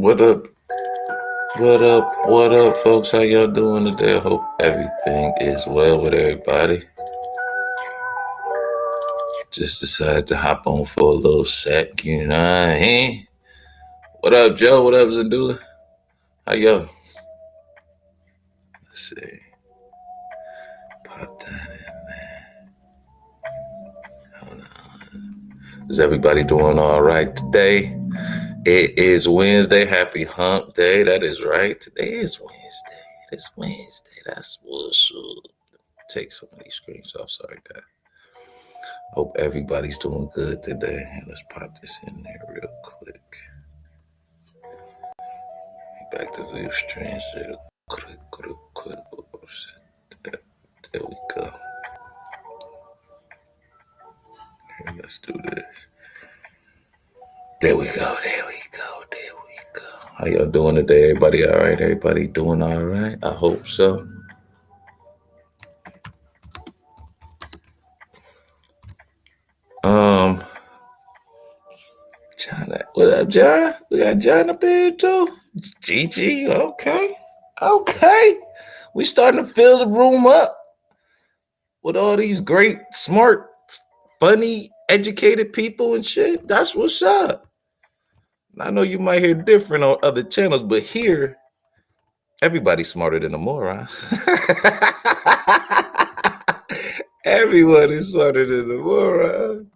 What up? What up? What up, folks? How y'all doing today? I hope everything is well with everybody. Just decided to hop on for a little sec, you know what I mean? What up, Joe? What up, Zandula? How y'all? Let's see. Pop that in. Hold on. Is everybody doing all right today? It is Wednesday. Happy hump day. That is right. Today is Wednesday. It's Wednesday. That's what's up. Take some of these screens off. Sorry, guys. Hope everybody's doing good today. Let's pop this in there real quick. Back to the translator. Quick. There we go. Here, let's do this. There we go. How y'all doing today? Everybody all right? Everybody doing all right? I hope so. John, what up, John? We got John up here too. Gigi, okay. We starting to fill the room up with all these great, smart, funny, educated people and shit. That's what's up. I know you might hear different on other channels, but here, everybody's smarter than a moron. Everyone is smarter than a moron.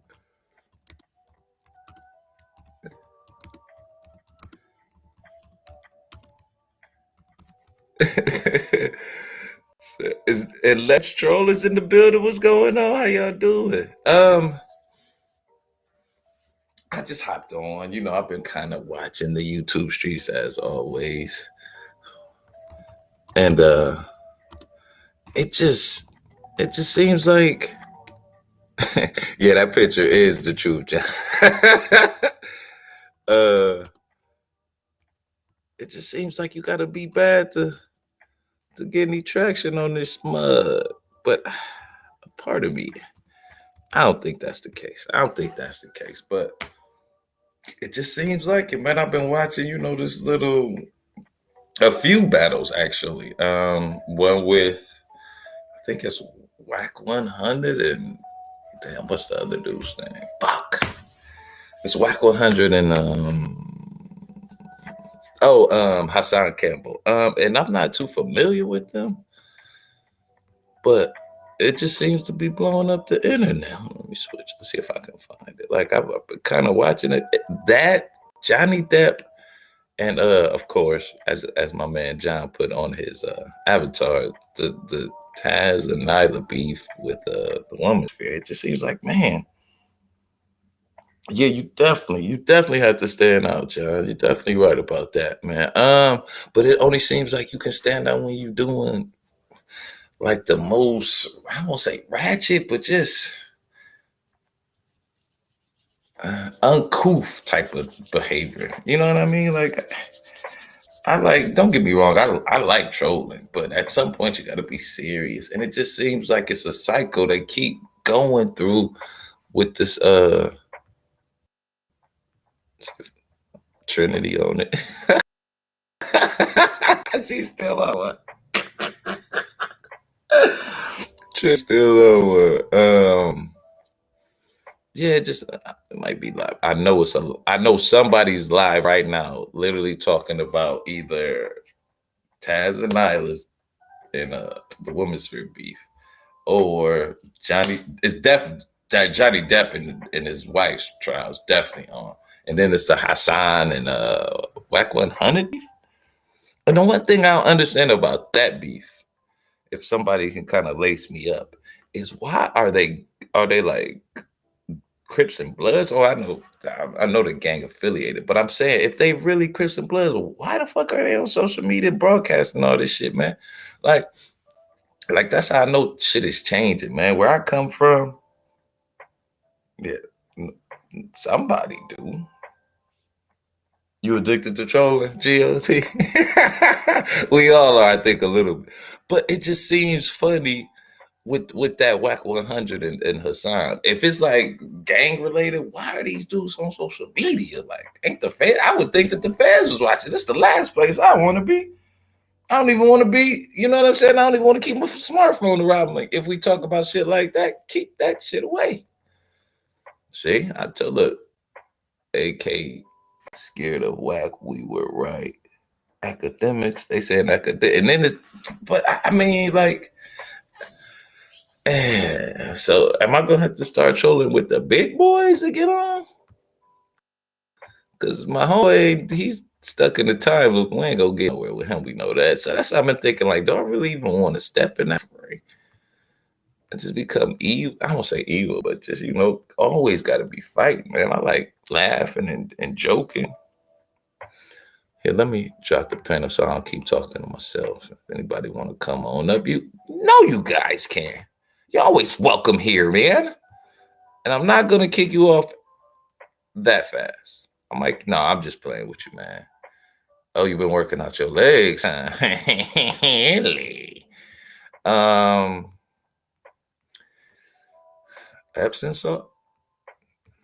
And Let's Troll is in the building. What's going on? How y'all doing? I just hopped on. You know, I've been kind of watching the YouTube streets as always. And it just seems like yeah, that picture is the truth, John. It just seems like you gotta be bad to get any traction on this mud. But a part of me, I don't think that's the case. But it just seems like it, man. I've been watching, a few battles actually. One with, I think it's Whack 100 and damn, what's the other dude's name? Fuck. It's Whack 100 and Hassan Campbell. And I'm not too familiar with them, but it just seems to be blowing up the internet. Let me switch to see if I can find it. Like I've been kind of watching it. That Johnny Depp and of course, as my man John put on his avatar, the Taz and Nyla beef with the woman's fear. It just seems like, man, yeah, you definitely have to stand out, John. You're definitely right about that, man. But it only seems like you can stand out when you're doing like the most, I won't say ratchet, but just uncouth type of behavior. You know what I mean? Like, don't get me wrong, I like trolling, but at some point you got to be serious. And it just seems like it's a cycle they keep going through with this Trinity on it. She's still on one. Still on one. Yeah, just it might be live. I know somebody's live right now, literally talking about either Taz and Nyla's in the women's sphere beef, or Johnny. It's definitely Johnny Depp and his wife's trials definitely on, and then it's the Hassan and Whack 100 beef. And the one thing I don't understand about that beef, if somebody can kind of lace me up, is why are they like Crips and Bloods? Oh, I know the gang affiliated, but I'm saying if they really Crips and Bloods, why the fuck are they on social media broadcasting all this shit, man? Like that's how I know shit is changing, man. Where I come from, yeah, somebody do. You addicted to trolling, GOT? We all are, I think, a little bit. But it just seems funny with that whack 100 and Hassan. If it's like gang related, why are these dudes on social media? Like, ain't the feds? I would think that the feds was watching. This is the last place I want to be. I don't even want to be, you know what I'm saying? I don't even want to keep my smartphone around. Like, if we talk about shit like that, keep that shit away. See, I tell look, AK scared of whack, we were right. Academics, they saying academic, and then it's, but I mean, like, so am I gonna have to start trolling with the big boys to get on? Because my homeboy, he's stuck in the time loop. We ain't gonna get nowhere with him. We know that. So that's what I've been thinking. Like, do I really even want to step in that fray and just become evil? I don't say evil, but just always got to be fighting, man. I like laughing and joking. Here, let me drop the pen so I don't keep talking to myself. If anybody want to come on up, you know you guys can. You're always welcome here, man. And I'm not gonna kick you off that fast. I'm like, no, I'm just playing with you, man. Oh, you've been working out your legs, huh? Epsom salt.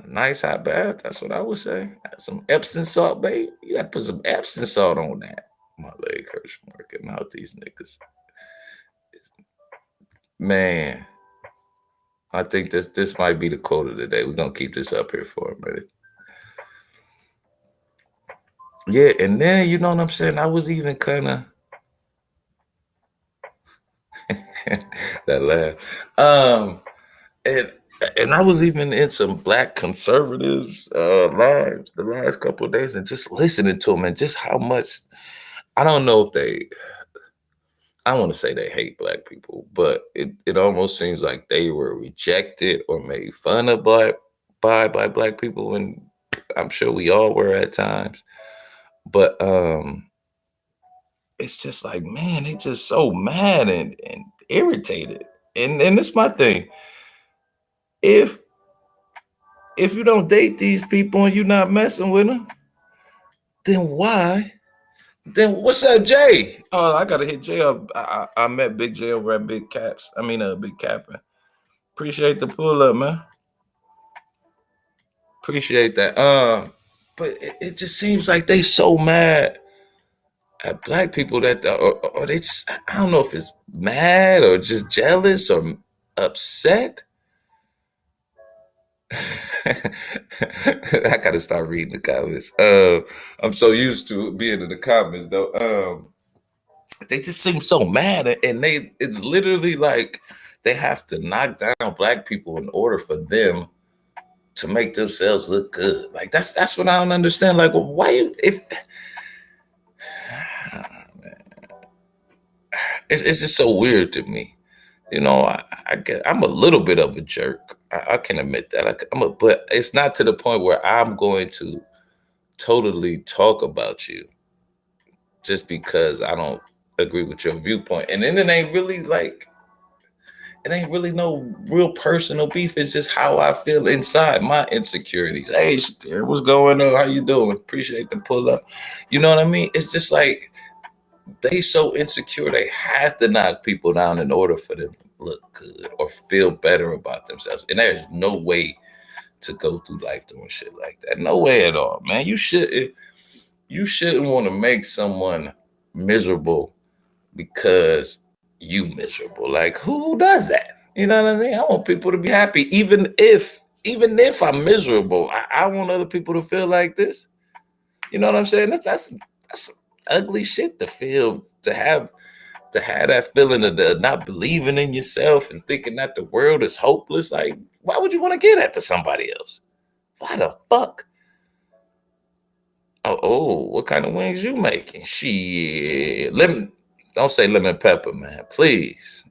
A nice hot bath. That's what I would say. Some Epsom salt, babe. You gotta put some Epsom salt on that. My leg hurts from working out these niggas. Man, I think this might be the quote of the day. We're gonna keep this up here for a minute. Yeah, and then you know what I'm saying? I was even kind of that laugh. And and I was even in some black conservatives lives the last couple of days and just listening to them and just how much I don't know if I want to say they hate black people, but it almost seems like they were rejected or made fun of by black people, and I'm sure we all were at times. But it's just like, man, they just so mad and irritated. And it's my thing. If if you don't date these people and you're not messing with them, then why? Then what's up, Jay? Oh, I gotta hit Jay up. I met Big J over at Big Caps. I mean, Big Capping. Appreciate the pull up, man. Appreciate that. But it just seems like they so mad at black people that or they just I don't know if it's mad or just jealous or upset. I gotta start reading the comments. I'm so used to being in the comments though. They just seem so mad, and it's literally like they have to knock down black people in order for them to make themselves look good. Like that's what I don't understand. Like, well, why you if it's just so weird to me. I'm a little bit of a jerk. I can admit that. But it's not to the point where I'm going to totally talk about you just because I don't agree with your viewpoint. And then it ain't really no real personal beef. It's just how I feel inside my insecurities. Hey, Shatir, what's going on? How you doing? Appreciate the pull up. You know what I mean? It's just like they so insecure they have to knock people down in order for them to look good or feel better about themselves. And there's no way to go through life doing shit like that. No way at all, man. You shouldn't want to make someone miserable because you miserable. Like who does that? You know what I mean? I want people to be happy, even if I'm miserable. I want other people to feel like this. You know what I'm saying? That's ugly shit to feel to have that feeling of not believing in yourself and thinking that the world is hopeless. Like, why would you want to give that to somebody else? Why the fuck? Oh, what kind of wings you making? Shit, lemon. Don't say lemon pepper, man. Please.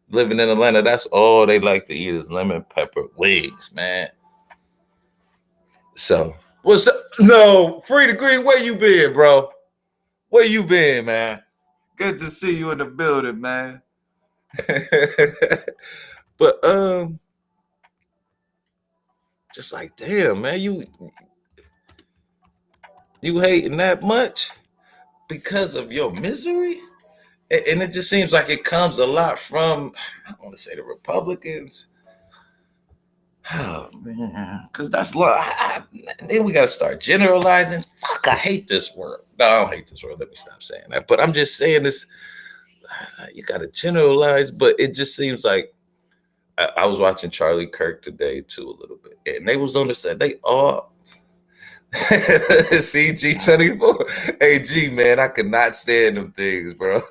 Living in Atlanta, that's all they like to eat is lemon pepper wings, man. So, what's up? No, Free Degree, where you been, bro? Where you been, man? Good to see you in the building, man. But just like damn, man, you hating that much because of your misery? And it just seems like it comes a lot from, I don't want to say the Republicans. Oh man, because that's then we got to start generalizing. Fuck, I hate this world. No, I don't hate this world. Let me stop saying that. But I'm just saying this. You got to generalize, but it just seems like I was watching Charlie Kirk today too a little bit, and they was on the set. They all CG 24. Hey G man, I could not stand them things, bro.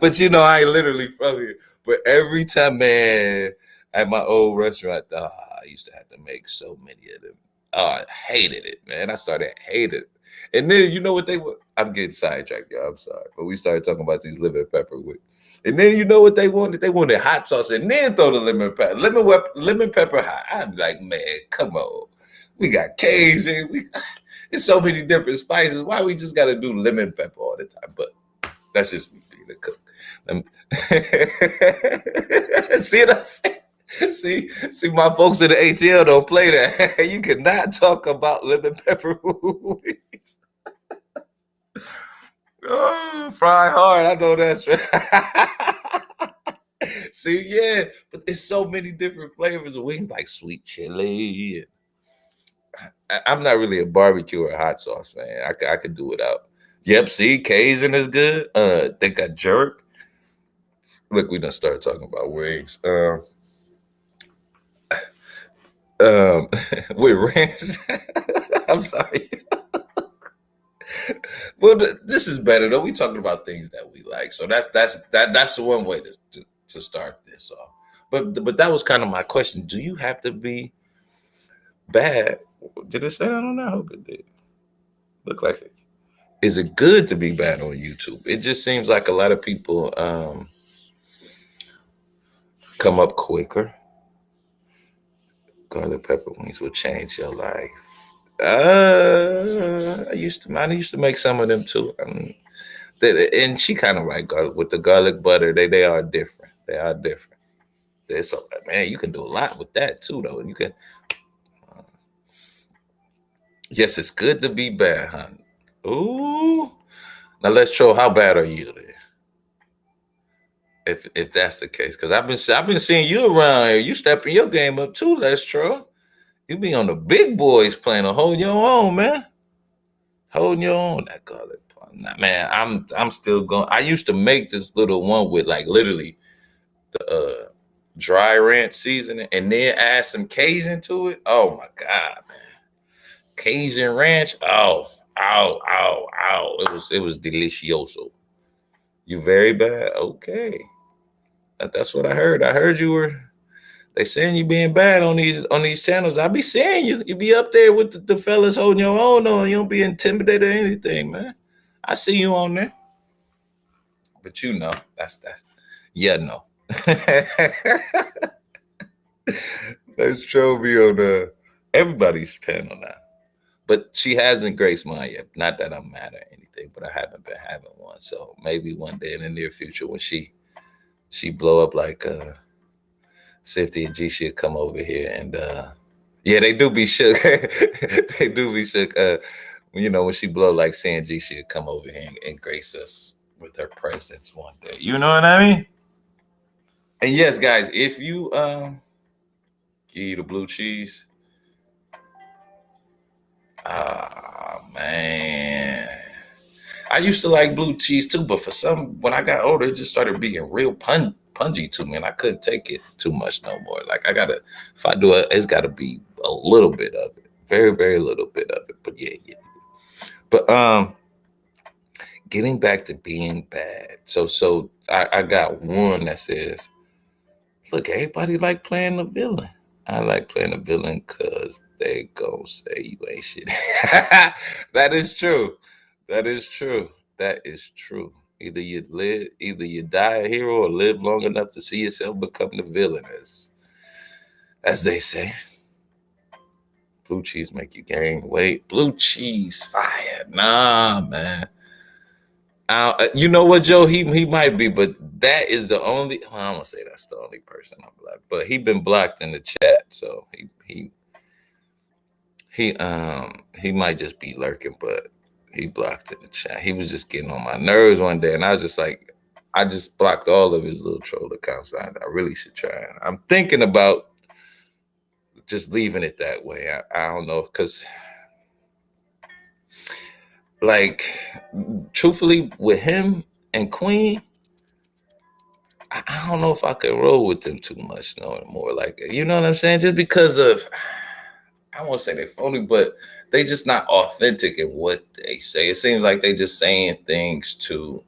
But you know, I ain't literally from here. But every time, man, at my old restaurant, I used to have to make so many of them. Oh, I hated it, man. I started hating it. And then you know what they were? I'm getting sidetracked, y'all. I'm sorry. But we started talking about these lemon pepper with. And then you know what they wanted? They wanted hot sauce and then throw the lemon pepper hot. I'm like, man, come on. We got Cajun. It's so many different spices. Why we just got to do lemon pepper all the time? But that's just me being a cook. See what I'm saying? See, my folks in the ATL don't play that. You cannot talk about lemon pepper wings. Oh, fry hard. I know that's right. See, yeah, but there's so many different flavors of wings, like sweet chili. I'm not really a barbecue or hot sauce man. I could do without. Yep, see, Cajun is good. Think I jerk. Look, we done started talking about wings. Um, with ranch. I'm sorry. Well, this is better though. We talking about things that we like, so that's the one way to start this off. But that was kind of my question. Do you have to be bad? Did it say that on that? I hope it did. Look like it. Is it good to be bad on YouTube? It just seems like a lot of people come up quicker. Garlic pepper wings will change your life. I used to make some of them too. And she kind of right garlic with the garlic butter. They are different. They are different. There's so man, you can do a lot with that too, though. You can. Yes, it's good to be bad, huh? Ooh. Now let's show how bad are you there. If that's the case, because I've been seeing you around here. You stepping your game up too, Lestro. You be on the big boys playing to hold your own, man. Holding your own. That garlic. Nah, man, I'm still going. I used to make this little one with like literally dry ranch seasoning and then add some Cajun to it. Oh my god, man. Cajun ranch. Oh, ow, ow, ow. It was delicioso. You very bad? Okay. That's what I heard. I heard you were they saying you being bad on these channels. I be seeing you. You be up there with the fellas holding your own on. You don't be intimidated or anything, man. I see you on there. But you know, that's that. Yeah, no. Let's show me on everybody's panel now. But she hasn't graced mine yet. Not that I'm mad or anything, but I haven't been having one. So maybe one day in the near future when she blow up like Cynthia G, she'll come over here and yeah, they do be shook. They do be shook. You know, when she blow like CNG, she'll come over here and grace us with her presence one day. You know what I mean? And yes, guys, if you eat a blue cheese, ah man. I used to like blue cheese too, but for some, when I got older, it just started being real pungy to me, and I couldn't take it too much no more. Like I gotta, if I do it, it's gotta be a little bit of it, very very little bit of it. But yeah, yeah. But getting back to being bad. So I got one that says, look, everybody like playing the villain. I like playing the villain because they gonna say you ain't shit. That is true. That is true. That is true. Either you die a hero or live long enough to see yourself become the villain, as they say. Blue cheese make you gain weight. Blue cheese fire. Nah, man. You know what, Joe? He might be, but that is the only. Well, I'm gonna say that's the only person I'm blocked. But he been blocked in the chat, so he might just be lurking, but He blocked in the chat. He was just getting on my nerves one day, and I was just like, I just blocked all of his little troll accounts. I really should try. I'm thinking about just leaving it that way. I don't know, because like, truthfully, with him and Queen, I don't know if I could roll with them too much no more. Like, you know what I'm saying? Just because of, I won't say they're phony, but they just not authentic in what they say. It seems like they just saying things to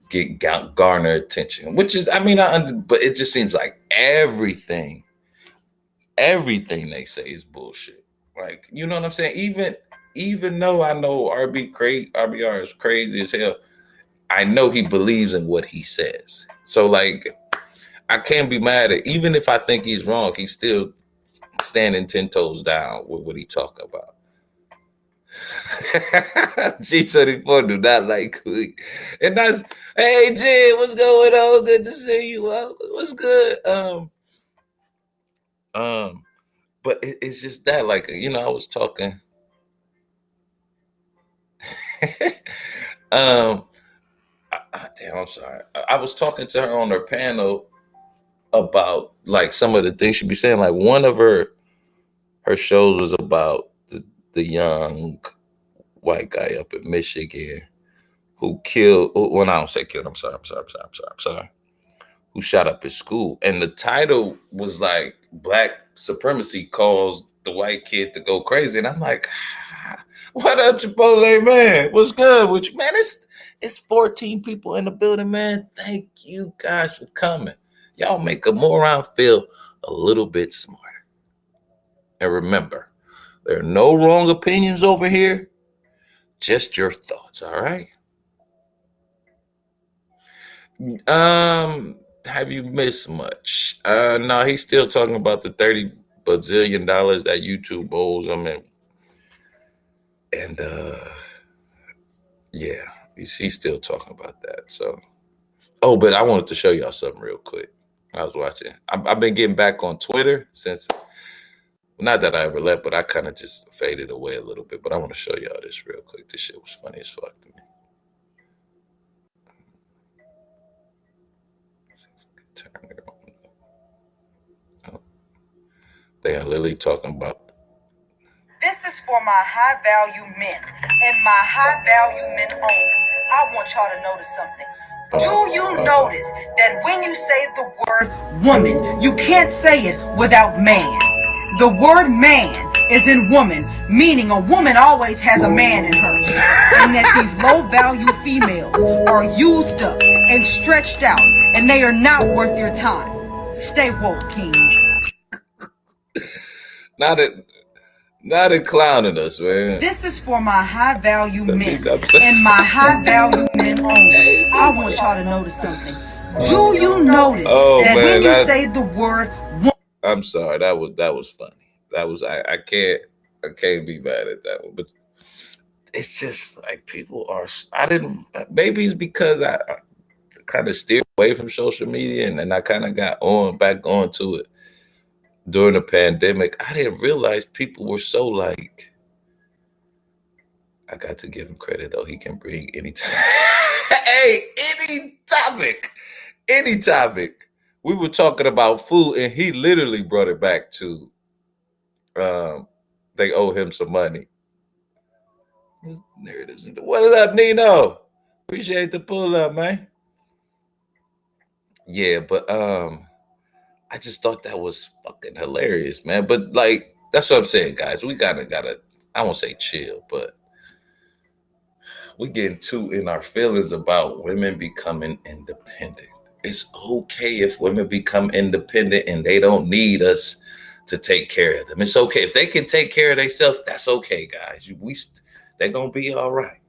get garner attention, which is, I mean, but it just seems like everything they say is bullshit. Like, you know what I'm saying? Even though I know RBR is crazy as hell, I know he believes in what he says. So like, I can't be mad at, even if I think he's wrong, he's still standing 10 toes down with what he talking about. G24 do not like Queen. And that's, hey G, what's going on? Good to see you. What's good? But it's just that, like, you know, I was talking. Damn, I'm sorry. I was talking to her on her panel about like some of the things she be saying. Like, one of her shows was about the young white guy up in Michigan who killed. Well, I don't say killed. I'm sorry. Who shot up his school, and the title was like "Black Supremacy Caused the White Kid to Go Crazy," and I'm like, "What up, Chipotle man? What's good with you, man? It's 14 people in the building, man. Thank you guys for coming. Y'all make a moron feel a little bit smarter. And remember, there are no wrong opinions over here, just your thoughts, all right? Have you missed much? No, he's still talking about the $30 bazillion that YouTube owes him, and yeah, he's still talking about that. So, oh, but I wanted to show y'all something real quick. I was watching. I've been getting back on Twitter since, not that I ever left, but I kind of just faded away a little bit. But I want to show y'all this real quick. This shit was funny as fuck to me. Turn it on. Oh. They are literally talking about. This is for my high value men and my high value men only. I want y'all to notice something. Do you notice that when you say the word woman, you can't say it without man? The word man is in woman, meaning a woman always has a man in her. And that these low value females are used up and stretched out, and they are not worth your time. Stay woke, kings. Not in clowning us, man. This is for my high value men and my high value men only. I want y'all to notice something. Do you notice that when you say the word woman? I'm sorry, that was funny. That was I can't be mad at that one. But it's just like people are. Maybe it's because I kind of steered away from social media and I kind of got back onto it during the pandemic. I didn't realize people were so like, I got to give him credit though. He can bring any hey, any topic. We were talking about food and he literally brought it back to they owe him some money. There it is. What is up, Nino? Appreciate the pull up, man. Yeah, but I just thought that was fucking hilarious, man. But like, that's what I'm saying, guys. We gotta I won't say chill, but we getting too in our feelings about women becoming independent. It's okay if women become independent and they don't need us to take care of them. It's okay if they can take care of themselves. That's okay, guys. They're gonna be all right.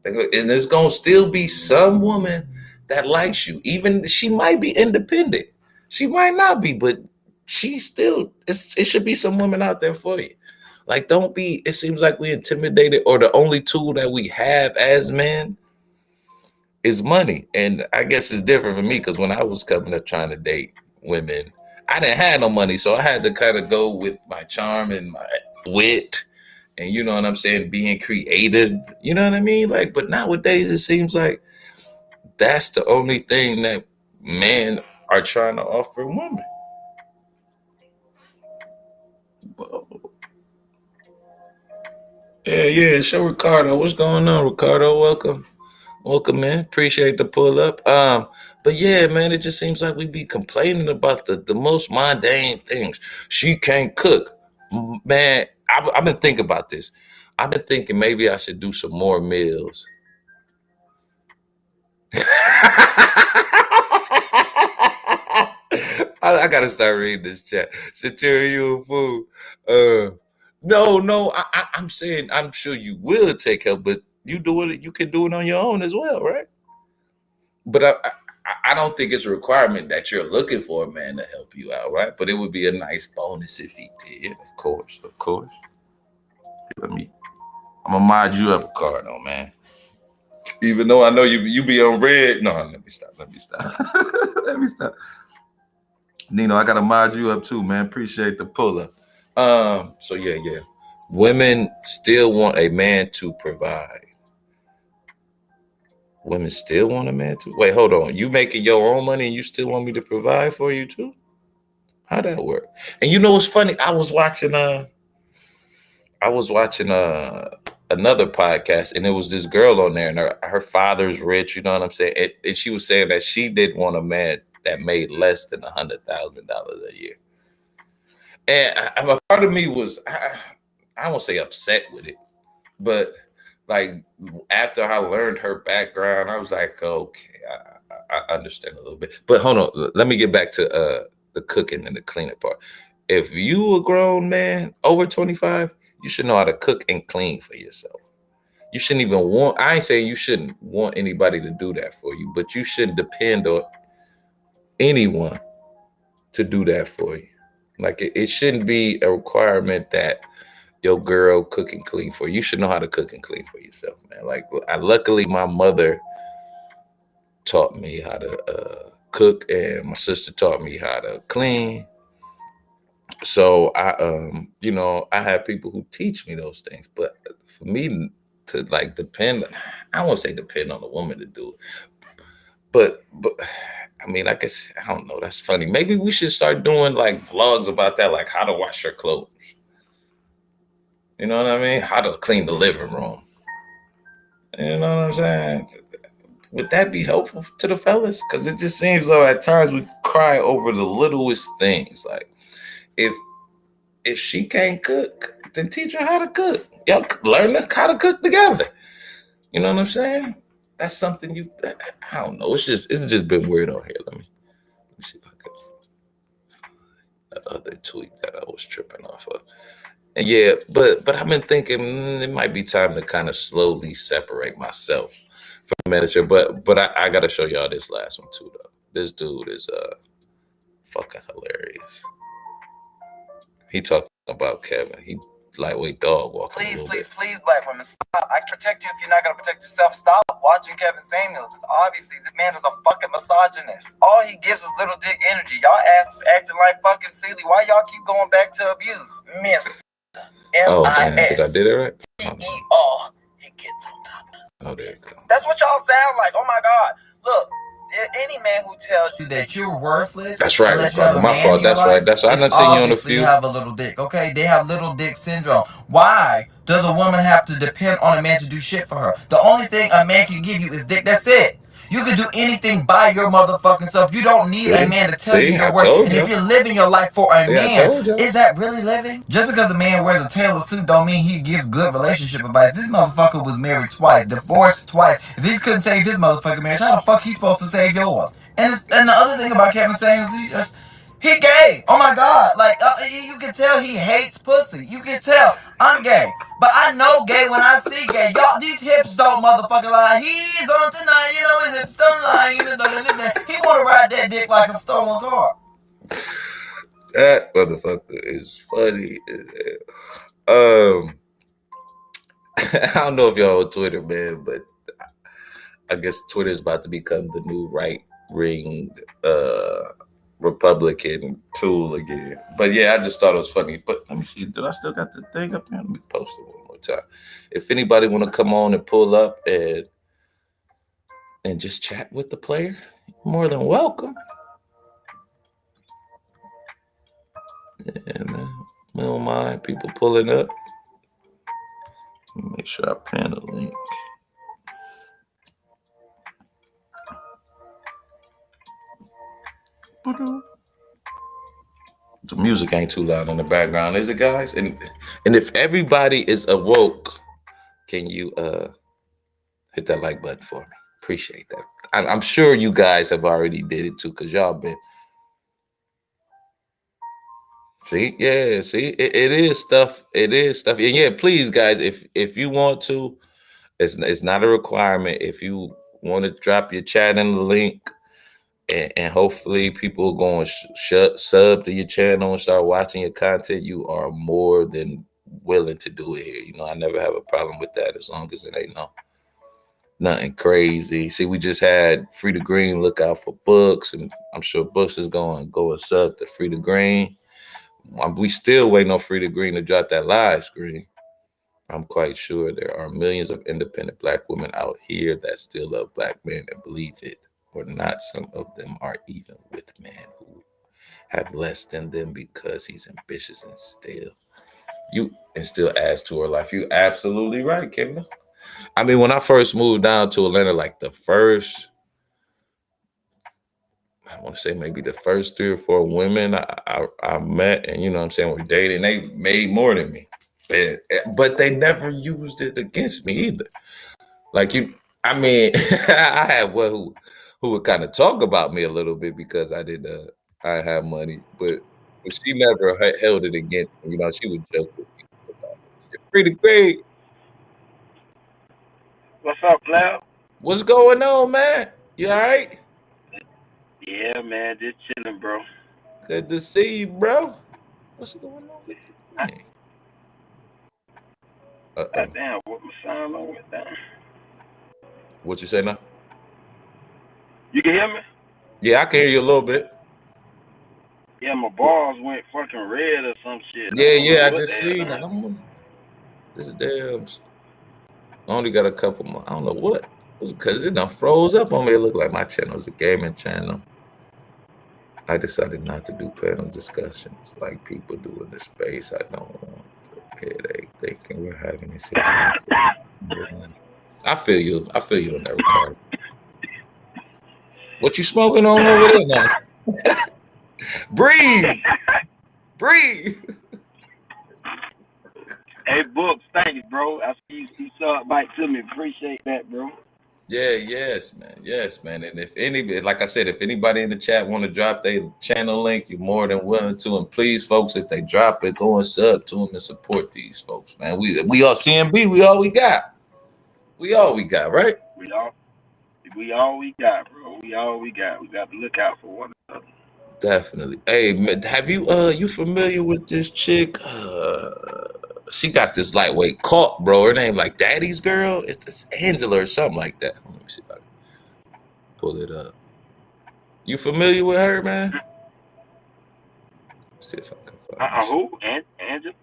And there's gonna still be some woman that likes you. Even she might be independent. She might not be, but she still. It should be some women out there for you. Like, don't be. It seems like we intimidated, or the only tool that we have as men is money. And I guess it's different for me because when I was coming up trying to date women, I didn't have no money, so I had to kind of go with my charm and my wit and you know what I'm saying, being creative. You know what I mean? Like, but nowadays it seems like that's the only thing that men are trying to offer women. Yeah, yeah. Show Ricardo. What's going on, Ricardo? Welcome. Welcome, man. Appreciate the pull up. But yeah, man, it just seems like we be complaining about the most mundane things. She can't cook. Man, I've been thinking about this. I've been thinking maybe I should do some more meals. I gotta start reading this chat. Should tell you a fool. No, no, I'm saying I'm sure you will take help, but you do it. You can do it on your own as well, right? But I don't think it's a requirement that you're looking for a man to help you out, right? But it would be a nice bonus if he did, of course, of course. Let me. I'm gonna mod you up, Ricardo, man. Even though I know you be on red. No, let me stop. Let me stop. Let me stop. Nino, I gotta mod you up too, man. Appreciate the pull up. So yeah, yeah. Women still want a man to provide. Women still want a man to wait. Hold on. You making your own money and you still want me to provide for you too? How that work? And you know what's funny? I was watching another podcast, and it was this girl on there, and her father's rich. You know what I'm saying? And she was saying that she didn't want a man that made less than $100,000 a year. And a part of me was I won't say upset with it, but like after I learned her background, I was like, okay, I understand a little bit. But hold on, let me get back to the cooking and the cleaning part. If you a grown man over 25, you should know how to cook and clean for yourself. You shouldn't even want. I ain't saying you shouldn't want anybody to do that for you, but you shouldn't depend on anyone to do that for you. Like it shouldn't be a requirement that your girl cook and clean for you. You should know how to cook and clean for yourself, man. Like luckily my mother taught me how to cook, and my sister taught me how to clean. So I have people who teach me those things. But for me to like depend, I won't say depend on a woman to do it, but I mean, I guess I don't know. That's funny. Maybe we should start doing like vlogs about that, like how to wash your clothes. You know what I mean? How to clean the living room. You know what I'm saying? Would that be helpful to the fellas? Because it just seems though at times we cry over the littlest things. Like if she can't cook, then teach her how to cook. Y'all learn how to cook together. You know what I'm saying? That's something I don't know. It's just been weird on here. Let me see if I can the other tweet that I was tripping off of. And yeah, but I've been thinking it might be time to kind of slowly separate myself from manager. But I gotta show y'all this last one too though. This dude is fucking hilarious. He talking about Kevin. He lightweight dog walking. Please, please, please, black women, stop. I can protect you if you're not gonna protect yourself. Stop watching Kevin Samuels. Obviously, this man is a fucking misogynist. All he gives is little dick energy. Y'all asses acting like fucking silly. Why y'all keep going back to abuse? Miss Oh damn! Did I did it right? M-I-S-T-E-R. He gets on top of us. Oh, there you go. That's what y'all sound like. Oh my God. Look, any man who tells you that you're worthless, that's right, Ricardo. My fault. That's right. That's right. I done seen you on a few. Have a little dick, okay? They have little dick syndrome. Why does a woman have to depend on a man to do shit for her? The only thing a man can give you is dick. That's it. You can do anything by your motherfucking self. You don't need a man to tell you your worth. And if you're living your life for a man, is that really living? Just because a man wears a tailor suit don't mean he gives good relationship advice. This motherfucker was married twice, divorced twice. If he couldn't save his motherfucking marriage, how the fuck he supposed to save yours? And the other thing about Kevin Samuels is he gay. Oh my God. Like, you can tell he hates pussy. You can tell. I'm gay. But I know gay when I see gay. Y'all, these hips don't motherfucking lie. He's on tonight, you know, his hips don't lie. He want to ride that dick like a stolen car. That motherfucker is funny. I don't know if y'all on Twitter, man, but I guess Twitter is about to become the new right ring Republican tool again. But yeah, I just thought it was funny. But let me see, did I still got the thing up here? Let me post it one more time. If anybody want to come on and pull up and just chat with the player, more than welcome. Yeah, man. We don't mind people pulling up. Make sure I pin a link. The music ain't too loud in the background, is it, guys? And if everybody is awoke, can you hit that like button for me? Appreciate that. I'm sure you guys have already did it too, because y'all been. See, yeah, see, it is stuff. It is stuff. And yeah, please, guys, if you want to, it's not a requirement. If you want to drop your chat in the link, and hopefully people going to sub to your channel and start watching your content, you are more than willing to do it here. You know, I never have a problem with that as long as it ain't nothing crazy. See, we just had Free the Green look out for Books, and I'm sure Books is going to go and sub to Free the Green. We still waiting on Free the Green to drop that live screen. I'm quite sure there are millions of independent Black women out here that still love Black men and believe it or not. Some of them are even with men who have less than them because he's ambitious and still adds to her life. You absolutely right, Kevin. I mean, when I first moved down to Atlanta, like I want to say maybe the first 3 or 4 women I met, and you know what I'm saying, were dating, they made more than me. But they never used it against me either. Like I mean, I had one who would kind of talk about me a little bit because I have money, but she never held it against me. You know, she would joke with me about it. Pretty great. What's up, Cloud? What's going on, man? You all right? Yeah, man, just chilling, bro. Good to see you, bro. What's going on with you? Damn, what my sound on with that? What you say now? You can hear me? Yeah, I can hear you a little bit. Yeah, my balls went fucking red or some shit. Yeah, I just seen that. This damn. I only got a couple more. I don't know what. Because it done froze up on me. It looked like my channel was a gaming channel. I decided not to do panel discussions like people do in the space. I don't want the headache thinking we're having this. I feel you. I feel you in that regard. What you smoking on over there now? Breathe. Breathe. Hey, Books, thank you, bro. I see you saw it back to me. Appreciate that, bro. Yeah, yes, man. And like I said, if anybody in the chat want to drop their channel link, you're more than willing to. And please, folks, if they drop it, go and sub to them and support these folks, man. We all CMB. We all we got. We all we got, right? We all we got, bro. We all we got. We got to look out for one another. Definitely. Hey, man, have you familiar with this chick? She got this lightweight caught, bro. Her name like Daddy's Girl. It's Angela or something like that. Let me see if I can pull it up. You familiar with her, man? Let's see if I can find Who? Angela?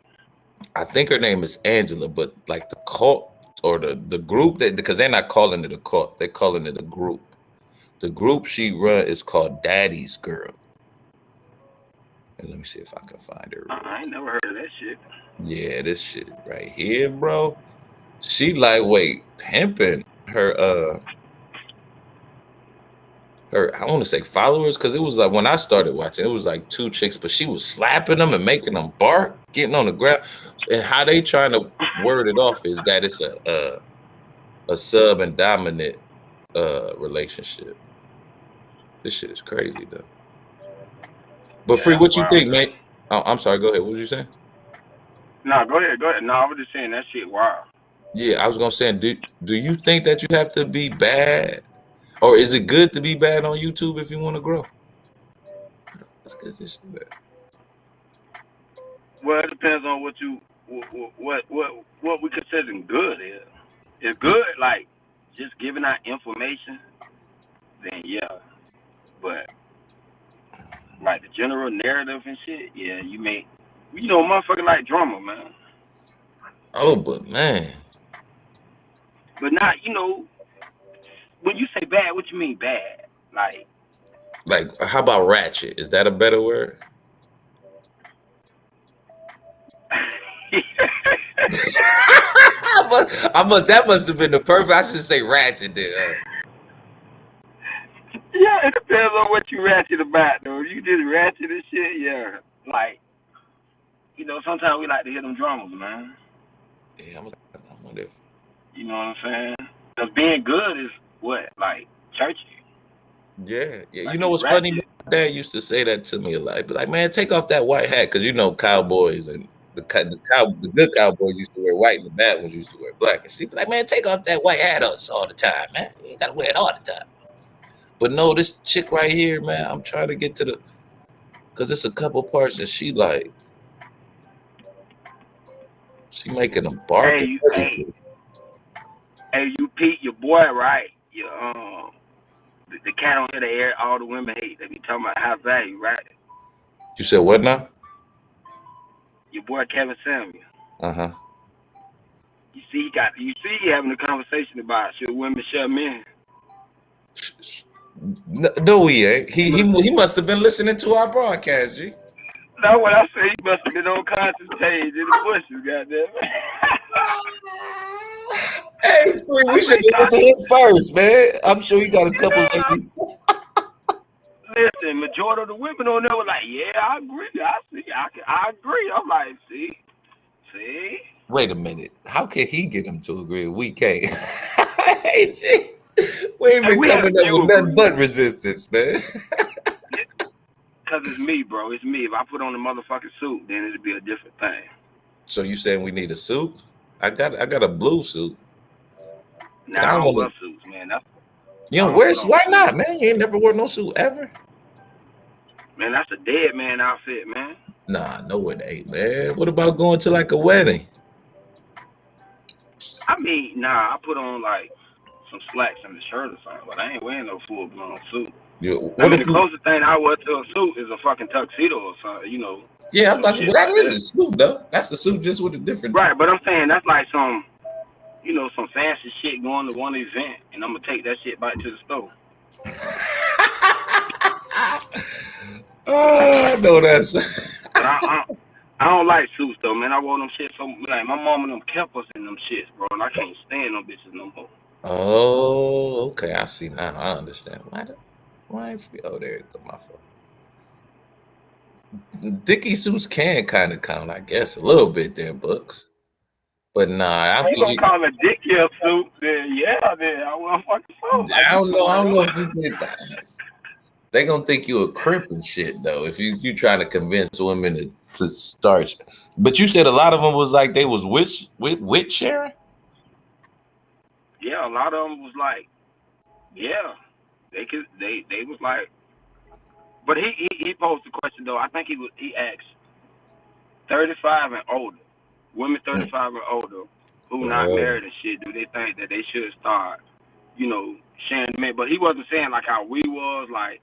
I think her name is Angela, but like the cult or the group because they're not calling it a cult, they're calling it a group. The group she run is called Daddy's Girl. And let me see if I can find her. I ain't never heard of that shit. Yeah, this shit right here, bro. She lightweight pimping her I want to say followers, because it was like when I started watching, it was like 2 chicks, but she was slapping them and making them bark, getting on the ground. And how they trying to word it off is that it's a sub and dominant relationship. This shit is crazy though. But Free, what you think, man? Oh, I'm sorry. Go ahead. What was you saying? No, go ahead. No, I was just saying that shit wild. Yeah, I was gonna say, do you think that you have to be bad, or is it good to be bad on YouTube if you want to grow? What is this shit at? Well, it depends on what we consider good is. If good, like just giving out information, then yeah. But like the general narrative and shit, yeah, motherfucker like drama, man. Oh, but man. But not, you know, when you say bad, what you mean bad? Like, how about ratchet? Is that a better word? That must have been the perfect. I should say ratchet there. Yeah, it depends on what you ratchet about, though. You just ratchet and shit, yeah. Like, you know, sometimes we like to hear them drummers, man. Yeah, I wonder if. You know what I'm saying? Because being good is what? Like, churchy. Yeah. You Like, know it's what's funny? ratchet. My dad used to say that to me a lot. He'd be like, man, take off that white hat. Because, you know, cowboys and the good cowboys used to wear white and the bad ones used to wear black. And she'd be like, man, take off that white hat all the time, man. You ain't got to wear it all the time. But no, this chick right here, man, I'm trying to get to because it's a couple parts that she making them bark and everything. Hey, you Pete, your boy, right? The cat on here, the air, all the women hate. They be talking about high value, right? You said what now? Your boy Kevin Samuel. Uh-huh. You see, he having a conversation about should women share men. No, he ain't. He must have been listening to our broadcast, G. That's what I say. He must have been on conscious page in the bushes, goddamn. Hey, we should have went to him first, man. I'm sure he got a couple ladies. Listen, majority of the women on there were like, "Yeah, I agree. I see. I agree." I'm like, see. Wait a minute. How can he get him to agree? We can't. Hey, G. We ain't been coming up with nothing but resistance, man. Cause it's me, bro. It's me. If I put on a motherfucking suit, then it'd be a different thing. So you saying we need a suit? I got a blue suit. Nah, I don't wear suits, man. You don't wear suit? Why not, man? You ain't never wore no suit ever. Man, that's a dead man outfit, man. Nah, no it ain't, man. What about going to like a wedding? I mean, nah, I put on like some slacks and a shirt or something, but I ain't wearing no full blown suit. The closest thing I wear to a suit is a fucking tuxedo or something, you know. Yeah, I was about to. That is a suit, though. That's a suit just with a different. Right, but I'm saying that's like some, you know, some fancy shit going to one event, and I'm gonna take that shit back to the store. Oh, I know that's. I don't like suits though, man. I wore them shit so like my mom and them kept us in them shits, bro, and I can't stand them bitches no more. Oh, okay. I see now. I understand. Why? Oh, there you go. My fault. Dickie suits can kind of count, I guess, a little bit there, Books. But nah, I ain't gonna call a Dickie a suit. Then I want fucking suit. I don't know if you did that. They gonna think you a crip and shit though. If you trying to convince women to start. But you said a lot of them was like they was with sharing. Yeah, a lot of them was like, yeah, they was like. But he posed the question though. I think he asked 35 and older, women 35 and older who not married and shit. Do they think that they should start, you know, sharing the men? But he wasn't saying like how we was like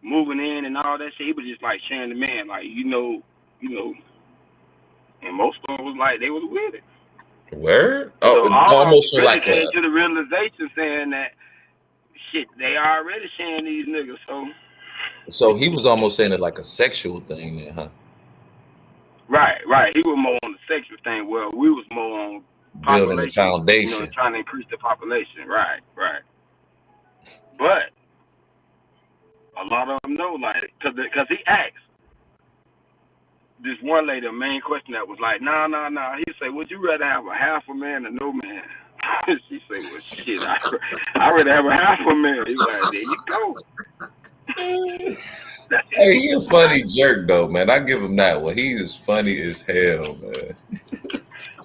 moving in and all that shit. He was just like sharing the man, like you know, and most of them was like they was with it. Where? Oh, so almost really like came to the realization saying that shit they already sharing these niggas. So he was almost saying it like a sexual thing, then, huh? Right. He was more on the sexual thing. Well, we was more on building the foundation. You know, trying to increase the population. Right. But a lot of them know, like, because he asked this one lady a main question that was like, nah. He said, would you rather have a half a man or no man? She said, well, shit, I'd rather have a half a man. He's like, there you go. Hey, he a funny jerk though, man. I give him that one. He is funny as hell, man.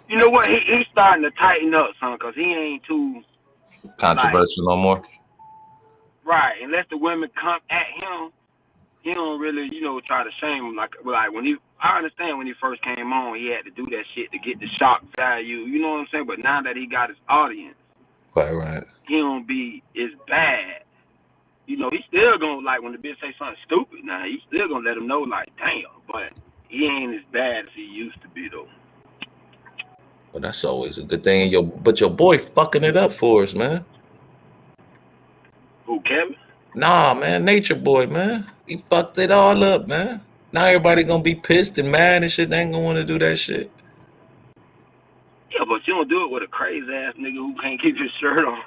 You know what? He's starting to tighten up, son, because he ain't too controversial no more. Right, unless the women come at him, he don't really, you know, try to shame him. Like when I understand when he first came on, he had to do that shit to get the shock value. You know what I'm saying? But now that he got his audience, right, he don't be as bad. You know, he still gonna, like, when the bitch say something stupid, now he still gonna let him know, like, damn, but he ain't as bad as he used to be, though. Well, that's always a good thing. But your boy fucking it up for us, man. Who, Kevin? Nah, man, Nature Boy, man. He fucked it all up, man. Now everybody gonna be pissed and mad and shit. They ain't gonna want to do that shit. Yeah, but you don't do it with a crazy ass nigga who can't keep his shirt on.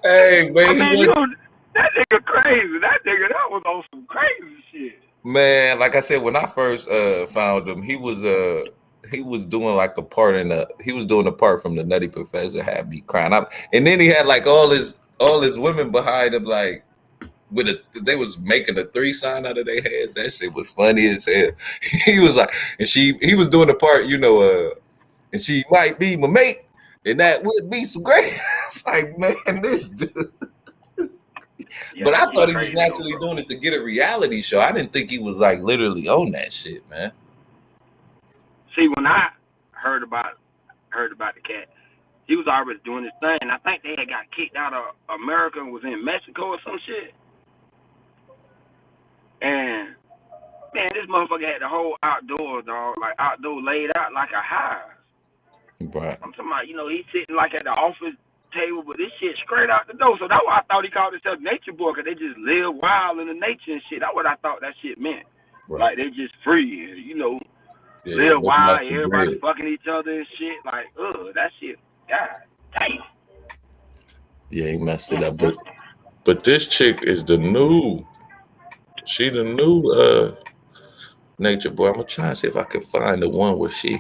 Hey, I man, he mean, you went. don't, that nigga crazy. That was on some crazy shit. Man, like I said, when I first found him, he was doing like a part he was doing a part from the Nutty Professor, had me crying. And then he had like all his women behind him, like they was making a 3 sign out of their heads. That shit was funny as hell. He was like, and he was doing the part, and she might be my mate, and that would be some great. It's like, man, this dude. Yeah, But I that shit thought he was crazy though, naturally bro. doing it to get a reality show. I didn't think he was like literally on that shit, man. See, when I heard about the cat, he was already doing his thing. I think they had got kicked out of America and was in Mexico or some shit. And man, this motherfucker had the whole outdoor dog, like outdoor laid out like a hive. Right. I'm talking about, he's sitting like at the office table, but this shit straight out the door. So that's why I thought he called himself Nature Boy, because they just live wild in the nature and shit. That's what I thought that shit meant. Right. Like, they just free, Yeah, live living off wild, the everybody grid. fucking each other and shit. Like, that shit, god damn. Yeah, he messed it up. But this chick is the new. She the new Nature Boy. I'm gonna try and see if I can find the one where she.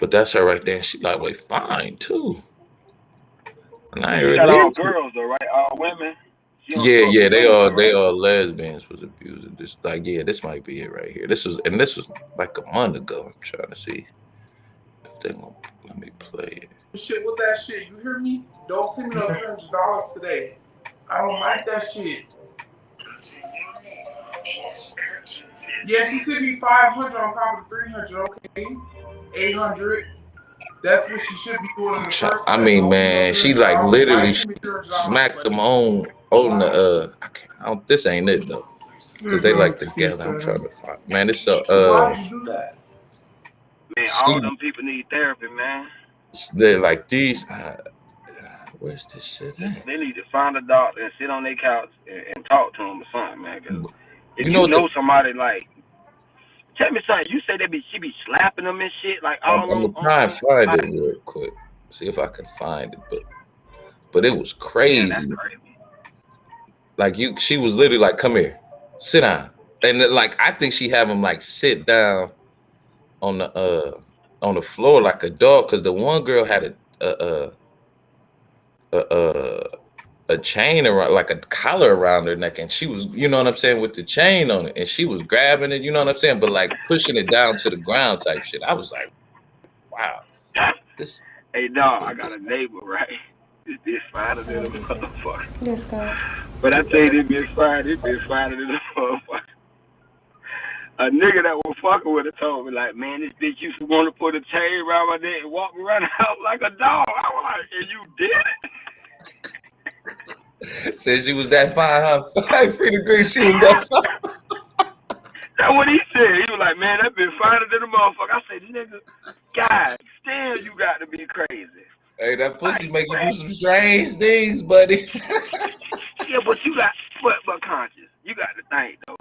But that's her right there. And she like way fine too. And I ain't She got really all into it. girls, though, right? All women. She don't Yeah, fuck yeah, with they none of are them, they right? are lesbians was abusing. This like yeah, this might be it right here. This was like a month ago. I'm trying to see if they gonna let me play it. Shit with that shit. You hear me? Don't send me no $300 today. I don't like that shit. Yeah, she sent me 500 on top of the 300. Okay, 800. That's what she should be doing in the first I place. mean, Don't send me no man, she like $300. Why you literally send me $300, smacked them buddy? on the this ain't it though, because There's they no like excuse together. to I'm that. trying to find, man. It's so Why did you do that? Man, all she them people need therapy, man. they're like these. Where's this shit at? They need to find a doctor and sit on their couch and talk to them or something, man. Because if You know you what? know somebody, like, tell me something. You say she be slapping them and shit, like all I'm on gonna try and find it like, real quick. See if I can find it, but it was yeah, that's crazy. crazy. Like she was literally like, "Come here, sit down," and then, like I think she have him like sit down on the floor like a dog, because the one girl had a a a chain around, like a collar around her neck, and she was, you know what I'm saying, with the chain on it, and she was grabbing it, you know what I'm saying, but like pushing it down to the ground type shit. I was like, wow, this. Hey, dog, I got a neighbor, right? This bitch finer than a motherfucker. Yes, God. But I tell you, this bitch finer than a motherfucker. A nigga that was fucking with her told me, like, man, this bitch used to want to put a chain around my neck and walk me around the house like a dog. I was like, and you did it? Said she was that fine, huh? Free to agree, she was that fine. That's what he said. He was like, man, that bitch finer than a motherfucker. I said, nigga, God, still you got to be crazy. Hey, that pussy make you do some strange things, buddy. Yeah, but conscious. You got to think, though.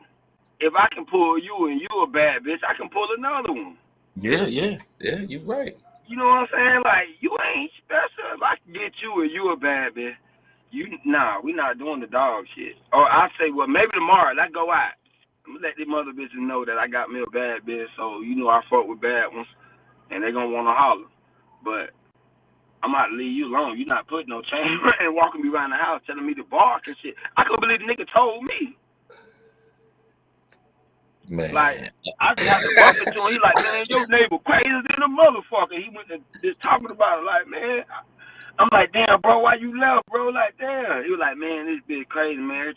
If I can pull you and you a bad bitch, I can pull another one. Yeah, you're right. You know what I'm saying? Like, you ain't special. If I can get you and you a bad bitch, we not doing the dog shit. Or I say, well, maybe tomorrow, let's go out. I'm going to let these mother bitches know that I got me a bad bitch, so I fuck with bad ones, and they going to want to holler. But I'm about to leave you alone. You not putting no chain and walking me around the house telling me to bark and shit. I couldn't believe the nigga told me. Man. Like, I just had to bump into him. He like, man, your neighbor crazy than a motherfucker. He went to just talking about it. Like, man, I'm like, damn, bro, why you left, bro? Like, damn. He was like, man, this bitch crazy, man.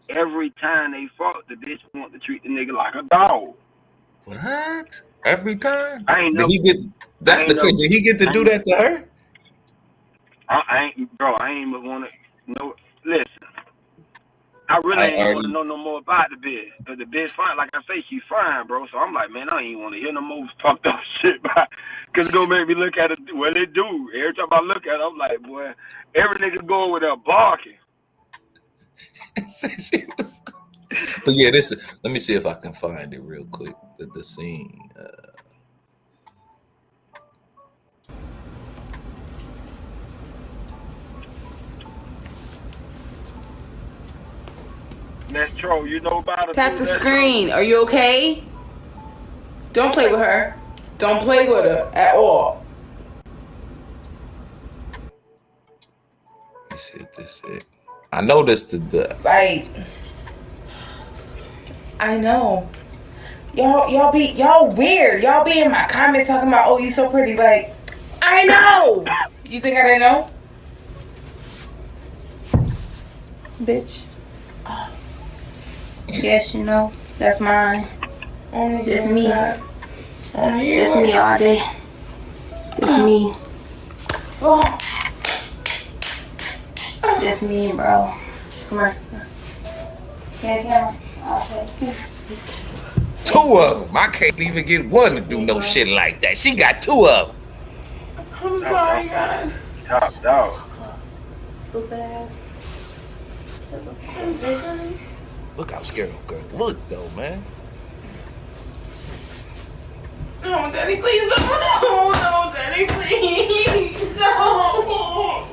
Every time they fought, the bitch want to treat the nigga like a dog. What? Every time? Did he get to do that to her? I ain't even want to, listen. I really ain't want to know no more about the bitch. But the bitch fine. Like I say, she fine, bro. So I'm like, man, I ain't want to hear no more fucked up shit. Because it's going to make me look at it. Well, it do. Every time I look at it, I'm like, boy, every nigga going with that barking. But yeah, let me see if I can find it real quick. The scene. That's true. You know about it. Tap the screen. Are you okay? Don't play with her. Don't play with her at all. Let's see if this is it. I noticed the Like, I know. Y'all weird. Y'all be in my comments talking about, oh, you so pretty. Like, I know. You think I didn't know? Bitch. Yes, you know. That's mine. It's me. It's me all day. It's me. It's me, bro. Come on. Okay. two of them. I can't even get one to do no shit like that. She got two of them. I'm sorry, God. Top dog. Stupid ass. Look how scared of girl. Look though, man. No, Daddy, please don't. No, Daddy, please. No.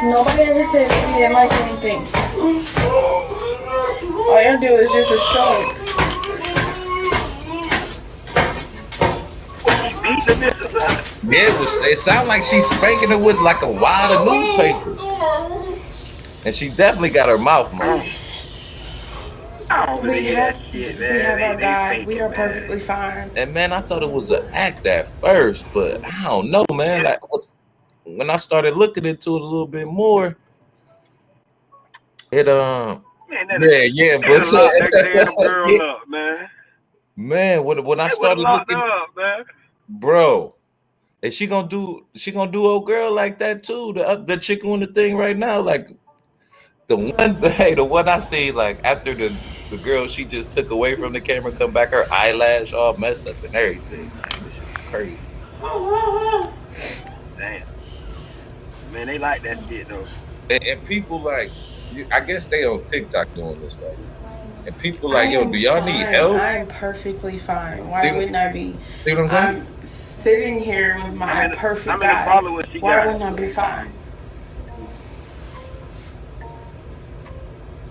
Nobody ever said that we didn't like anything. All y'all do is just assume. Yeah, it sounded like she's spanking her with like a wad of newspaper. And she definitely got her mouth moving. We have our God. We are perfectly fine. And man, I thought it was an act at first, but I don't know, man. Like when I started looking into it a little bit more, it but man, when I started looking up, man. Bro, is she gonna do old girl like that too? The chick on the thing right now, like the one I see, like after the girl she just took away from the camera, come back, her eyelash all messed up and everything. Man, this shit's crazy. Damn. Man, they like that shit though. And people like, I guess they on TikTok doing this right. And people like, yo, do y'all need help? I'm perfectly fine. Why wouldn't I be? See what I'm saying? I'm sitting here with my perfect God. Why wouldn't I be fine?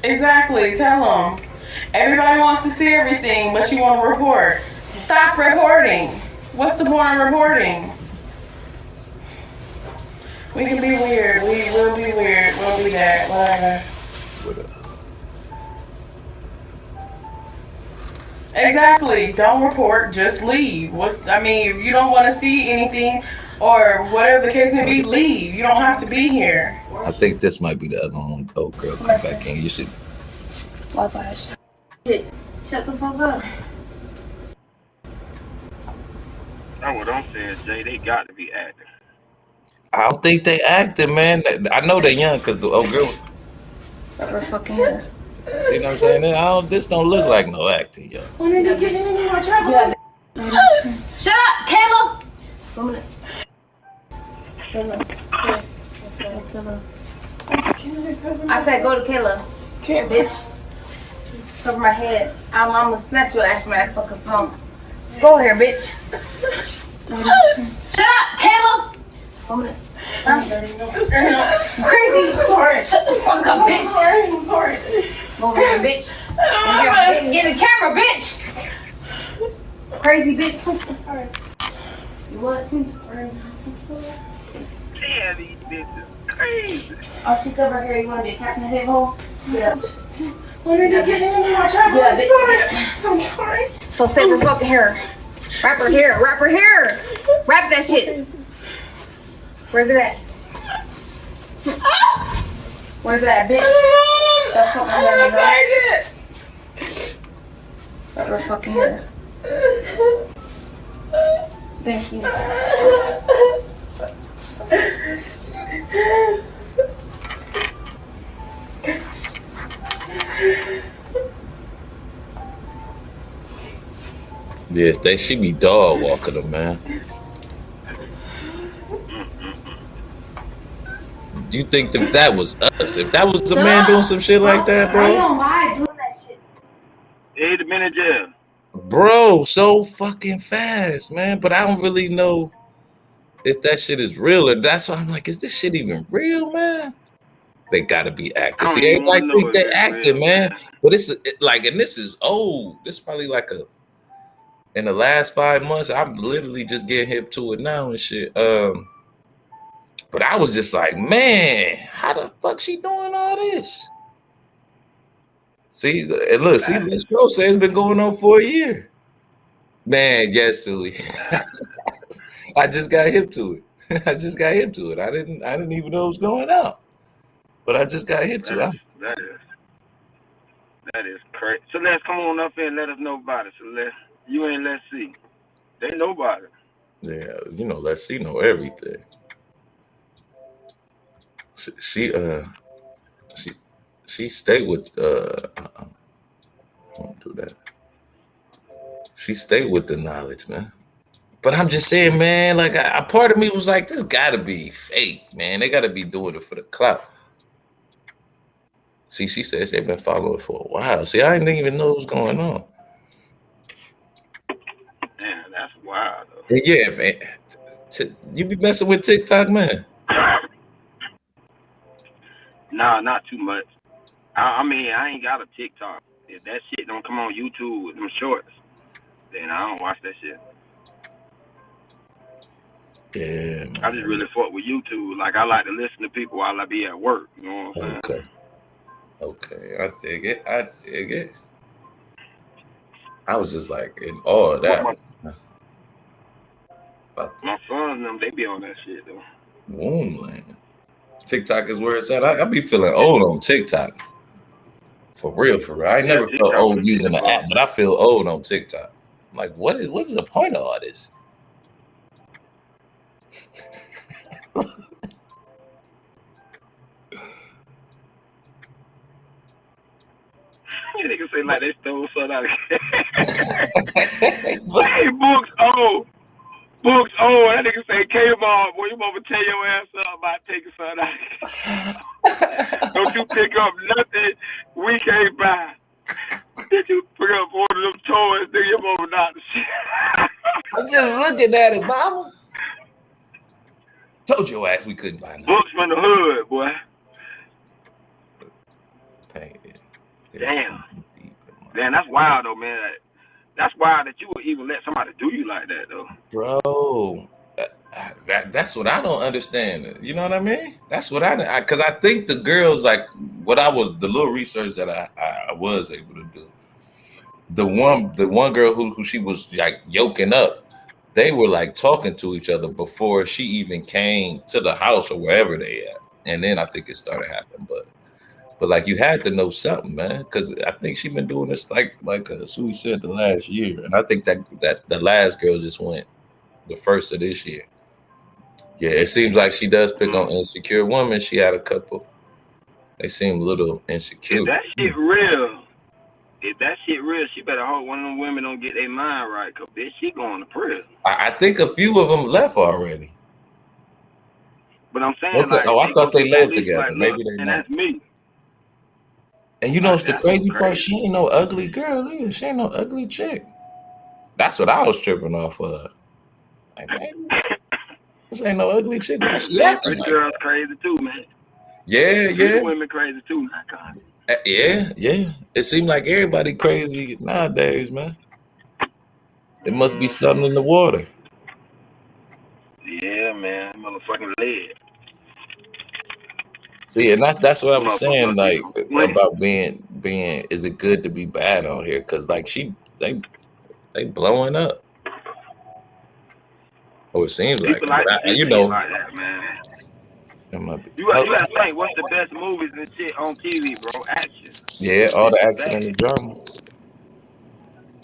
Exactly. Tell them. Everybody wants to see everything, but you want to report. Stop reporting. What's the point of reporting? We can be weird. We will be weird. We'll be that. Whatever. Exactly. Don't report. Just leave. If you don't want to see anything or whatever the case may be, leave. You don't have to be here. I think this might be the other one. Oh, girl, come back in. You see? What about shit? Shut the fuck up. That's what I'm saying, Jay. They got to be acting. I don't think they acting, man. I know they're young because the old girls. Rubber fucking hair. See what I'm saying? This don't look like no acting, yo. Shut up, Caleb. 1 minute. Caleb. Yes. Caleb. I said go to Caleb. Bitch. Cover my head. I'm gonna snatch your ass from that fucking phone. Go here, bitch. Shut up, Caleb. 1 minute. Crazy. Sorry. Shut the fuck up, bitch. I'm sorry. Go over here, bitch. Get in the camera, bitch. Crazy bitch. You what? Damn, these bitches crazy. Oh, she covered her hair. You want to be a cat in the hole? Yeah. When did you get in my trap? I'm sorry. So save her fucking hair. Wrap her hair. Wrap her hair. Wrap that shit. Where's it at? Where's it at, bitch? That's fucking hair. Wrap her fucking hair. Thank you. Yeah, she be dog walking them, man. Do you think if that was us, if that was a man doing some shit like that, bro? I don't mind doing that shit. He'd have been in jail. Bro, so fucking fast, man. But I don't really know if that shit is real or that's why I'm like, is this shit even real, man? They gotta be acting. I don't See, even want everybody to know think if they it's acting, real, man. But it's like, and this is old. This is probably like in the last 5 months. I'm literally just getting hip to it now and shit. But I was just like, man, how the fuck she doing all this? See, and look, see, Let's Go say it's been going on for a year. Man, yes, Suey. I just got hip to it. I just got hip to it. I didn't even know it was going on. But I just got hip to it. That is crazy. So let's come on up here and let us know about it. So you ain't Let's See. They know about it. Yeah, Let's See know everything. She stayed with I won't do that. She stayed with the knowledge, man. But I'm just saying, man, like a part of me was like, this gotta be fake, man. They gotta be doing it for the clout. See, she says they've been following for a while. See, I didn't even know what was going on. Man, that's wild, though. Yeah, man. You be messing with TikTok, man? Nah, not too much. I mean, I ain't got a TikTok. If that shit don't come on YouTube with them shorts, then I don't watch that shit. Yeah, man. I just really fuck with YouTube. Like, I like to listen to people while I be at work. You know what I'm saying? Okay. I dig it. I was just like in awe of that. My sons, them, they be on that shit, though. Wombland. TikTok is where it's at. I be feeling old on TikTok. For real. I never felt old using the app, but I feel old on TikTok. Like, what's the point of all this? Niggas say like they stole something out of Hey, Books old. That nigga say, K-Mom, boy, you mama tell your ass up about taking something out. Don't you pick up nothing we can't buy. Did you pick up one of them toys, nigga, your mama not the shit. I'm just looking at it, mama. Told your ass we couldn't buy nothing. Books from the hood, boy. Damn, that's wild, though, man. That's wild that you would even let somebody do you like that, though. Bro, that's what I don't understand. You know what I mean? That's what because I think the girls, like, the little research that I was able to do, the one girl who she was like yoking up, they were like talking to each other before she even came to the house or wherever they at. And then I think it started happening, but like you had to know something, man, because I think she's been doing this like Sui said the last year, and I think that the last girl just went the first of this year. Yeah, it seems like she does pick on insecure women. She had a couple. They seem a little insecure. If that shit real, she better hope one of them women don't get their mind right, because bitch, she going to prison. I think a few of them left already. But I'm saying, I thought they lived together. Like, maybe they and not. That's me. And you know, it's the crazy part. She ain't no ugly girl either. She ain't no ugly chick. That's what I was tripping off of. Like, man, this ain't no ugly chick. Why she acting like girls crazy too, man. Yeah. Women crazy too, man. Yeah. It seems like everybody crazy nowadays, man. It must be something in the water. Yeah, man. Motherfucking lead. See, and that's what I was saying, like, about being. Is it good to be bad on here? Because like they blowing up. Oh, it seems like, like like that, man. It might be. You gotta think, what's the best movies and shit on TV, bro? Action. Yeah, all the action and the drama.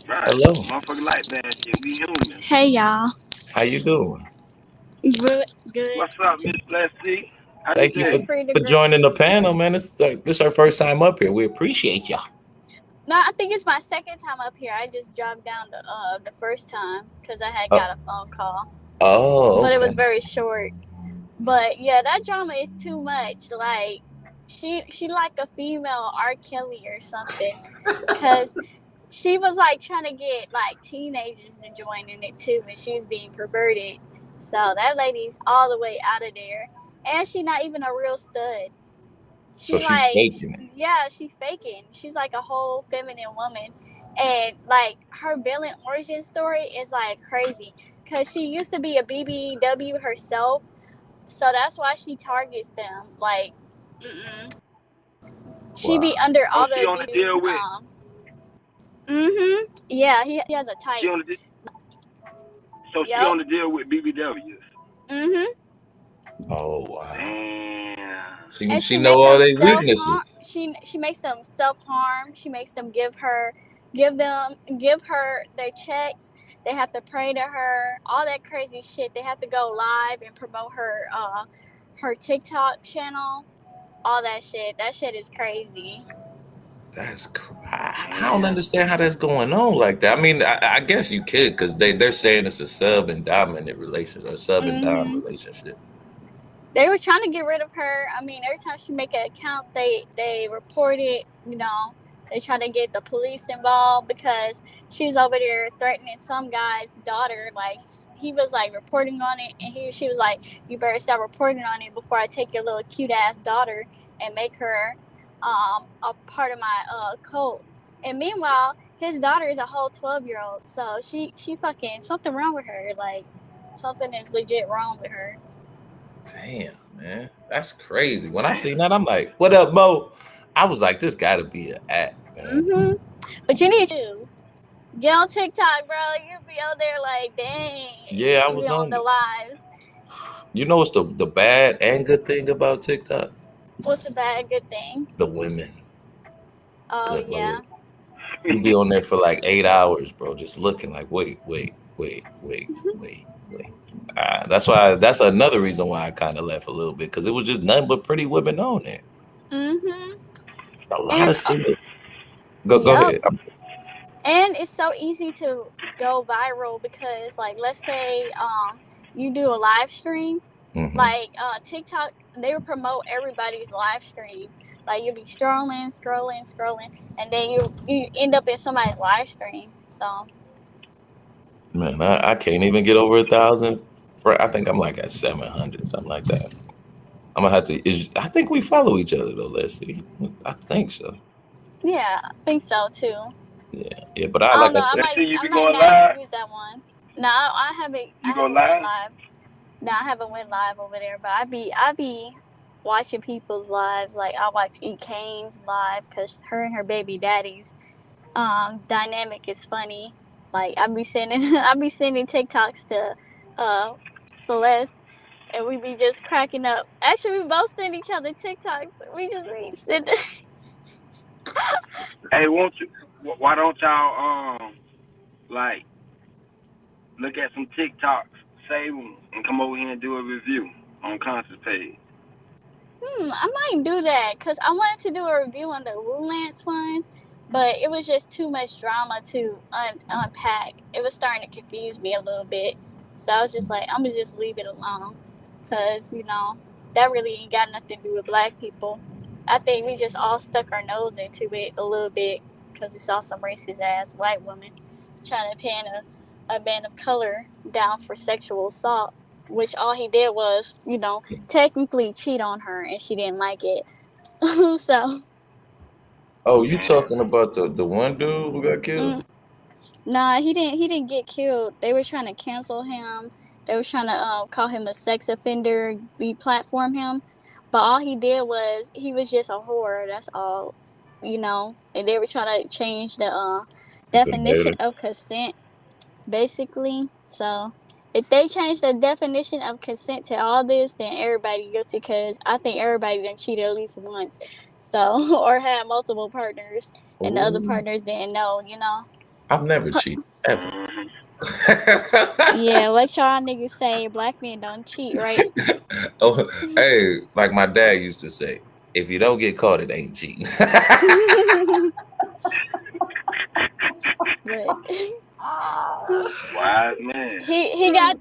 Right. Hello. Motherfucking like that shit. We human. Hey, y'all. How you doing? Good. What's up, Miss Leslie? Thank you for joining the panel, man. This is our first time up here. We appreciate y'all. No, I think it's my second time up here. I just dropped down the first time because I had Oh, got a phone call, but it okay. was very short. But yeah, that drama is too much. Like she like a female R. Kelly or something, cause she was like trying to get like teenagers to join in it too, and she was being perverted. So that lady's all the way out of there, and she not even a real stud. So She she's like, faking it. yeah, she faking. She's like a whole feminine woman, and like her villain origin story is like crazy, cause she used to be a BBW herself, so that's why she targets them. Like, she be Wow. under Oh, all she the on the deal dudes. with Yeah, he has a she type. on the so she Yep. on the deal with BBWs. Oh wow. Damn. She And she she know makes all them their self weaknesses. harm. She makes them self harm. She makes them give her their checks. They have to pray to her. All that crazy shit. They have to go live and promote her TikTok channel. All that shit. That shit is crazy. I don't understand how that's going on like that. I mean, I guess you could because they're saying it's a sub and dominant relationship or sub and dom hmm relationship. They were trying to get rid of her. I mean, every time she make an account, they report it. You know, they try to get the police involved because she was over there threatening some guy's daughter. Like he was like reporting on it, and she was like, "You better stop reporting on it before I take your little cute ass daughter and make her a part of my cult." And meanwhile, his daughter is a whole 12-year-old, so she fucking something wrong with her. Like something is legit wrong with her. Damn, man, that's crazy. When I seen that, I'm like, "What up, Mo?" I was like, "This got to be an act, man." But you need to get on TikTok, bro. You'll be on there like, dang. Yeah, I You be was on on the it. lives. You know what's the bad and good thing about TikTok? What's a bad good thing? The women. Oh Good yeah. lord, you be on there for like 8 hours, bro, just looking like, wait. That's another reason why I kind of left a little bit because it was just nothing but pretty women on there. Mhm. It's a lot And of single. Go yep. ahead. And it's so easy to go viral because, like, let's say you do a live stream, Mm-hmm. like TikTok, they will promote everybody's live stream. Like you'll be scrolling, and then you end up in somebody's live stream. So Man, I can't even get over 1,000. I think I'm like at 700, something like that. I'm gonna have to. I think we follow each other though. Let's see. I think so. yeah, I think so too. Yeah. But I I like don't I know. said. Let's see you I be might going not live. use that one. No, I haven't. You I go haven't went live? live. No, I haven't went live over there. But I be watching people's lives. Like I watch E. Kane's live because her and her baby daddy's dynamic is funny. Like I be sending TikToks to uh Celeste. And we be just cracking up. Actually, we both send each other TikToks. We just be sending. Hey, won't you? Why don't y'all like look at some TikToks, save them, and come over here and do a review on Constance page? I might do that because I wanted to do a review on the Wulance ones, but it was just too much drama to unpack. It was starting to confuse me a little bit. So I was just like, I'm going to just leave it alone because, that really ain't got nothing to do with black people. I think we just all stuck our nose into it a little bit because we saw some racist ass white woman trying to pin a man of color down for sexual assault, which all he did was, technically cheat on her and she didn't like it. So, Oh, you talking about the one dude who got killed? mm, nah, he didn't get killed. They were trying to cancel him. They were trying to call him a sex offender, deplatform him. But all he did was he was just a whore. That's all, And they were trying to change the The definition narrative. of consent basically. So if they change the definition of consent to all this, then everybody guilty because I think everybody done cheated at least once. So or had multiple partners and the other Oh, partners didn't know. I've never cheated ever. Yeah, let y'all niggas say black men don't cheat, right? Oh, hey, like my dad used to say, if you don't get caught, it ain't cheating. But Wise man. he got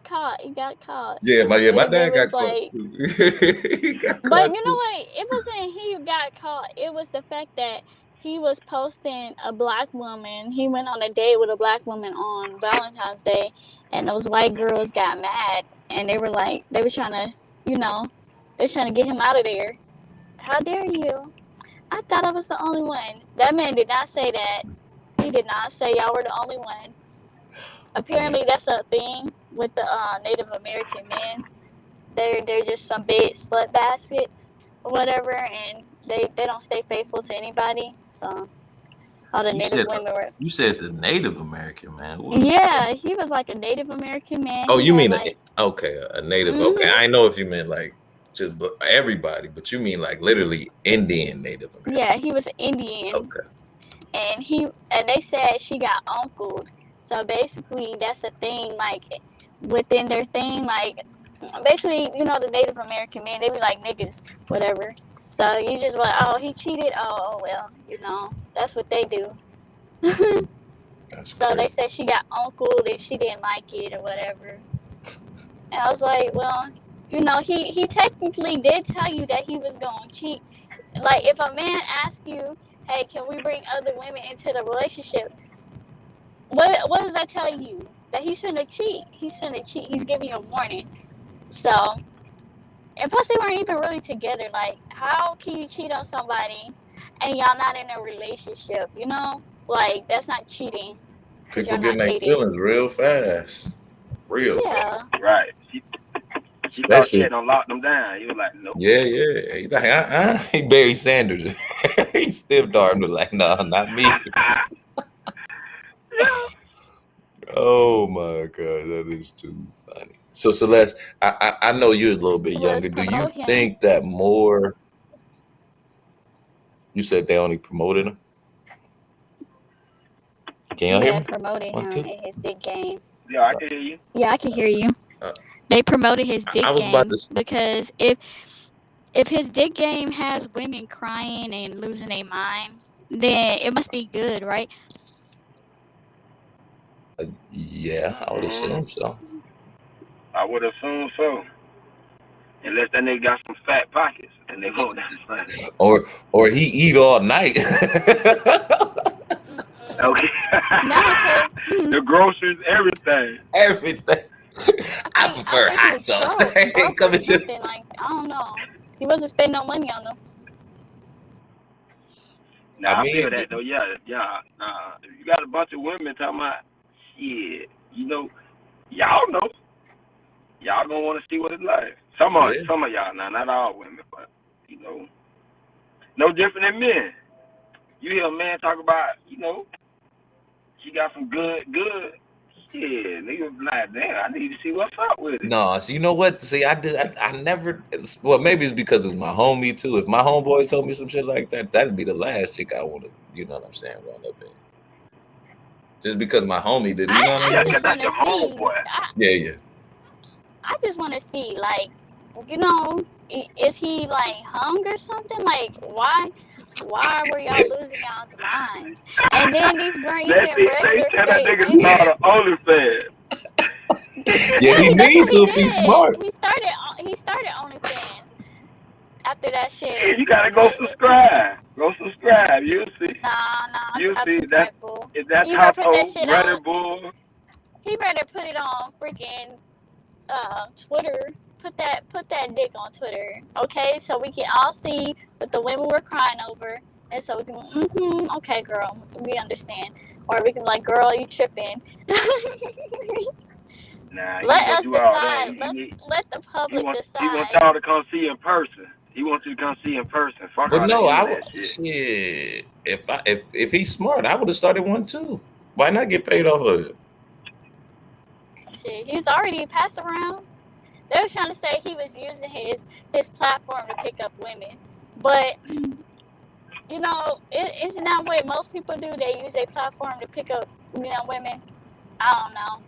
caught. He got caught. My And it dad got was caught like, too. He got but caught you know too. what? It wasn't he got caught. It was the fact that he was posting a black woman. He went on a date with a black woman on Valentine's Day, and those white girls got mad, and they were like, they were trying to, you know, they're trying to get him out of there. How dare you? I thought I was the only one. That man did not say that. He did not say y'all were the only one. Apparently, that's a thing with the Native American men. They're just some big slut baskets or whatever, and they don't stay faithful to anybody. So all the Native women were. You said the Native American man. Yeah, he was like a Native American man. Oh, He you had mean like. a Native? Okay, Mm-hmm. I know if you meant like just everybody, but you mean like literally Indian Native American. Yeah, he was Indian. Okay. And they said she got uncled. So basically, that's a thing. Like within their thing, like basically, the Native American men, they be like niggas, whatever. So you just like, oh, he cheated. Oh well, that's what they do. So they said she got uncled and she didn't like it or whatever. And I was like, well, he technically did tell you that he was going to cheat. Like, if a man asks you, hey, can we bring other women into the relationship? What does that tell you? That he's finna cheat. He's finna cheat. He's giving you a warning. So, and plus they weren't even really together. Like, how can you cheat on somebody and y'all not in a relationship? Like, that's not cheating. People getting their feelings real fast. Real fast. Right. She thought she had to lock them down. He was like, nope. Yeah. He's like, he Barry Sanders. He stiff armed him like, no, not me. Oh my God, that is too funny. So Celeste, I know you're a little bit younger. Do you think that more? You said they only promoted him. Can you hear me? Promoted him in his dick game. Yeah, I can hear you. Yeah, I can hear you. They promoted his dick game because if his dick game has women crying and losing their mind, then it must be good, right? Yeah, I would assume so. I would assume so. Unless that nigga got some fat pockets and they won't that money. Or he eat all night. Okay. No, because the groceries, everything. I prefer hot sauce. Coming to like, I don't know. He wasn't spending no money on them. Nah, I feel that though. Yeah. If you got a bunch of women talking about shit, y'all know. Y'all gonna want to see what it's like. Some of y'all, now not all women, but no different than men. You hear a man talk about, she got some good. Yeah, niggas like, damn, I need to see what's up with it. No, so you know what? See, I never. Well, maybe it's because it's my homie too. If my homeboy told me some shit like that, that'd be the last chick I want to. You know what I'm saying? Run up in. Just because my homie did. You know what I just want to see. Yeah. I just want to see, like, is he like hung or something? Like, why were y'all losing y'all's minds? And then these weren't even regular straight women. That OnlyFans. Yeah, he needs to be smart. He started OnlyFans after that shit. Yeah, you gotta go subscribe. You'll see. Nah. You'll see that. If that's household running bull. He better put it on freaking Twitter. Put that dick on Twitter, okay? So we can all see what the women were crying over, and so we can, okay, girl, we understand. Or we can be like, girl, you tripping? Nah, let us decide. Let the public decide. He wants y'all to come see in person. He wants you to come see in person. Fuck but no, shit. If he's smart, I would have started one too. Why not get paid off of it? Shit, he's already passed around. They were trying to say he was using his platform to pick up women. But, isn't that what most people do? They use their platform to pick up, women. I don't know.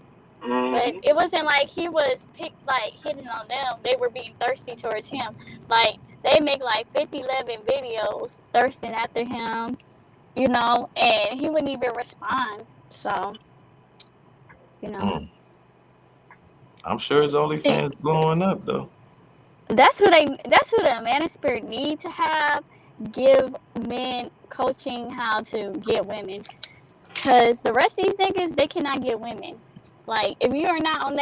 Mm-hmm. But it wasn't like he was hitting on them. They were being thirsty towards him. Like, they make like 50, 11 videos thirsting after him. you know, and he wouldn't even respond. So, you know, I'm sure his see, OnlyFans blowing up though. that's who the manosphere need to have. Give men coaching how to get women, cause the rest of these niggas, they cannot get women. Like, if you are not on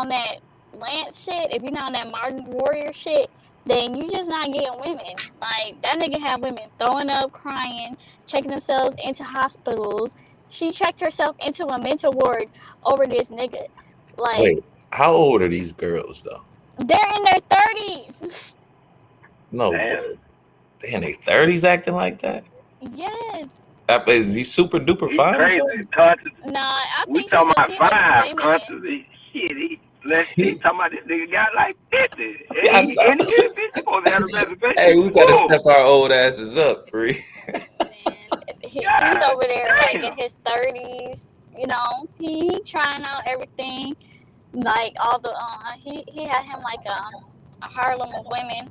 that Lance shit, if you're not on that Martin Warrior shit, then you just not getting women. Like, that nigga have women throwing up, crying, checking themselves into hospitals. She checked herself into a mental ward over this nigga. Like, Wait, how old are these girls though? they're in their 30s. No Damn. way. They in their 30s acting like that? Yes. Is he super duper He's fine or crazy. something? Conscious. Nah, I We think talking he about just getting 5. feminine. Conscious. He talking about this nigga got like 50. And Yeah, he independent, bitch. Supposed to have a reservation. hey, we gotta Whoa. step our old asses up, free. Man, he's God over there like damn. in his 30s. You know, he trying out everything. Like all the he had him like a Harlem of women,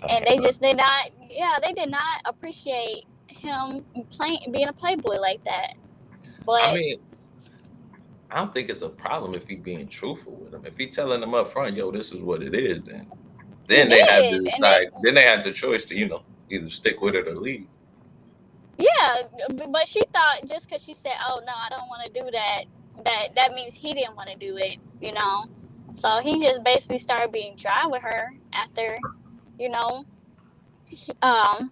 and they just did not. Yeah, they did not appreciate him being a playboy like that. But I mean, I don't think it's a problem if he being truthful with them. If he telling them up front, yo, this is what it is, then he they have to did, and decide. Then they have the choice to, either stick with it or leave. yeah, but she thought just because she said, "Oh no, I don't want to do that," that means he didn't want to do it, you know. So he just basically started being dry with her after, you know, um,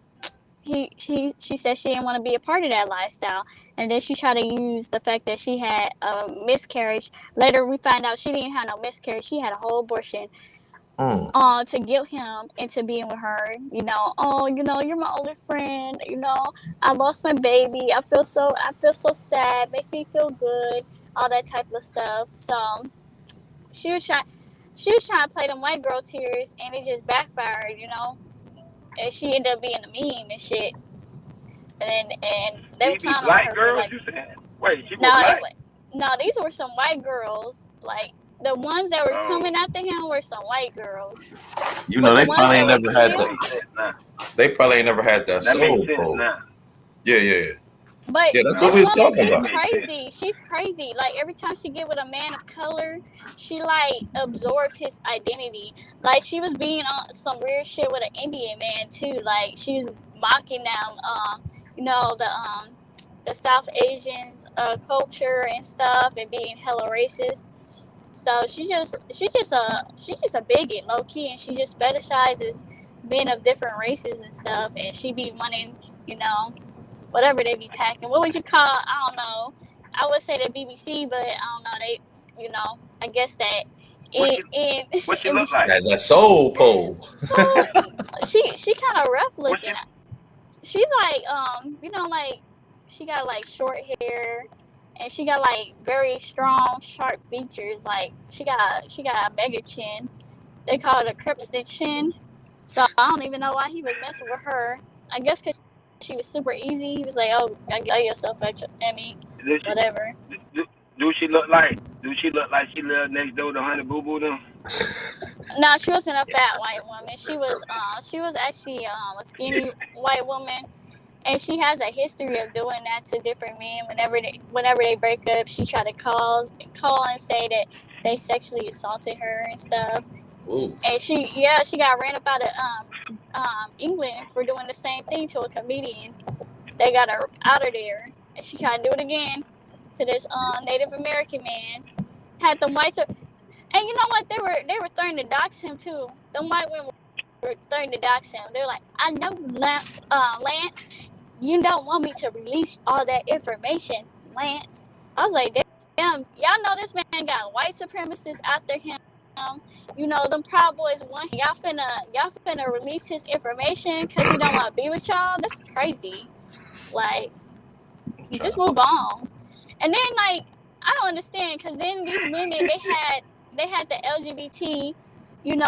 she said she didn't want to be a part of that lifestyle, and then she tried to use the fact that she had a miscarriage. Later, we find out she didn't have no miscarriage; she had a whole abortion. To guilt him into being with her, oh, you're my only friend, I lost my baby, I feel so sad, make me feel good, all that type of stuff. So she was trying to play them white girl tears, and it just backfired, and she ended up being a meme and shit, and they were She be clowning on black her for girls, like, you said? Wait, she was no, black? no, these were some white girls, like the ones that were coming after him were some white girls. They But probably ain't never had still, that. They probably ain't never had that That makes soul sense pull. now. Yeah. But Yeah, that's what this we was woman, talking she's about. crazy. She's crazy. Like every time she get with a man of color, she like absorbs his identity. Like she was being on some weird shit with an Indian man too. Like she was mocking them, the South Asians culture and stuff, and being hella racist. So she's just a bigot, low key, and she just fetishizes men of different races and stuff, and she be wanting, whatever they be packing. What would you call? I don't know. I would say the BBC, but I don't know. They, I guess that What she look like? That soul pole. she kind of rough looking. She's like like she got like short hair, and she got like very strong, sharp features. Like she got a mega chin. They call it a Cripston chin. So I don't even know why he was messing with her. I guess because she was super easy. He was like, "Oh, I got yourself at me, whatever." Do she look like she lived next door to Honey Boo Boo them? No, she wasn't a fat white woman. She was actually a skinny white woman, and she has a history of doing that to different men. Whenever they break up, she tried to call and say that they sexually assaulted her and stuff. Ooh. And she got ran up out of England for doing the same thing to a comedian. They got her out of there, and she tried to do it again to this Native American man. Had them whites, and you know what? They were threatening to dox him too. Them white women were threatening to dox him. They're like, "I know, Lance, you don't want me to release all that information, Lance." I was like, "Damn, y'all know this man got white supremacists after him. Them Proud Boys want him. Y'all finna release his information because he don't want to be with y'all. That's crazy. Like, just move on." And then like I don't understand, because then these women they had the LGBT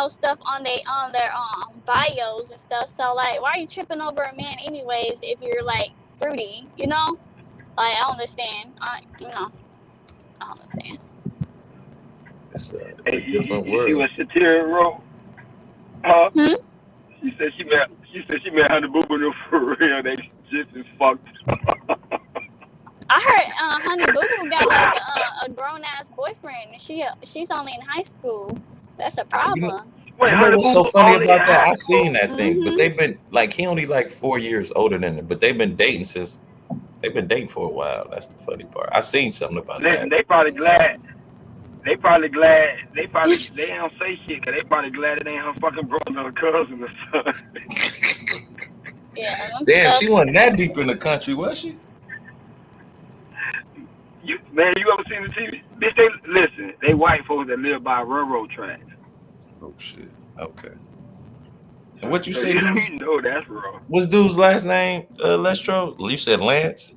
stuff on their bios and stuff. So like, why are you tripping over a man anyways if you're like fruity? Like, I don't understand. I don't understand. It's a Hey, different you see word. what Shatira wrote? Huh? Hmm? She said she met Honey Boo Boo them for real. Just as fucked. I heard Honey Boo Boo got like a grown ass boyfriend, and she's only in high school. That's a You know, problem. Wait, you know Honey what's Boo so Boo funny only in about that? high I school? seen that thing, but Mhm. they've been like he only like 4 years older than it, but they've been dating since they've been dating for a while. That's the funny part. I seen something about Listen, that. they probably Yeah. glad. They probably glad. They don't say shit because they probably glad it ain't her fucking brother or cousin or son. Yeah, I'm Damn, stuck. she wasn't that deep in the country, was she? You ever seen the TV? Bitch, they listen. They white folks that live by railroad tracks. Oh shit. Okay. And So, what you so say, you, dude? you know that's wrong. What's dude's last name? Lestro? You said Lance?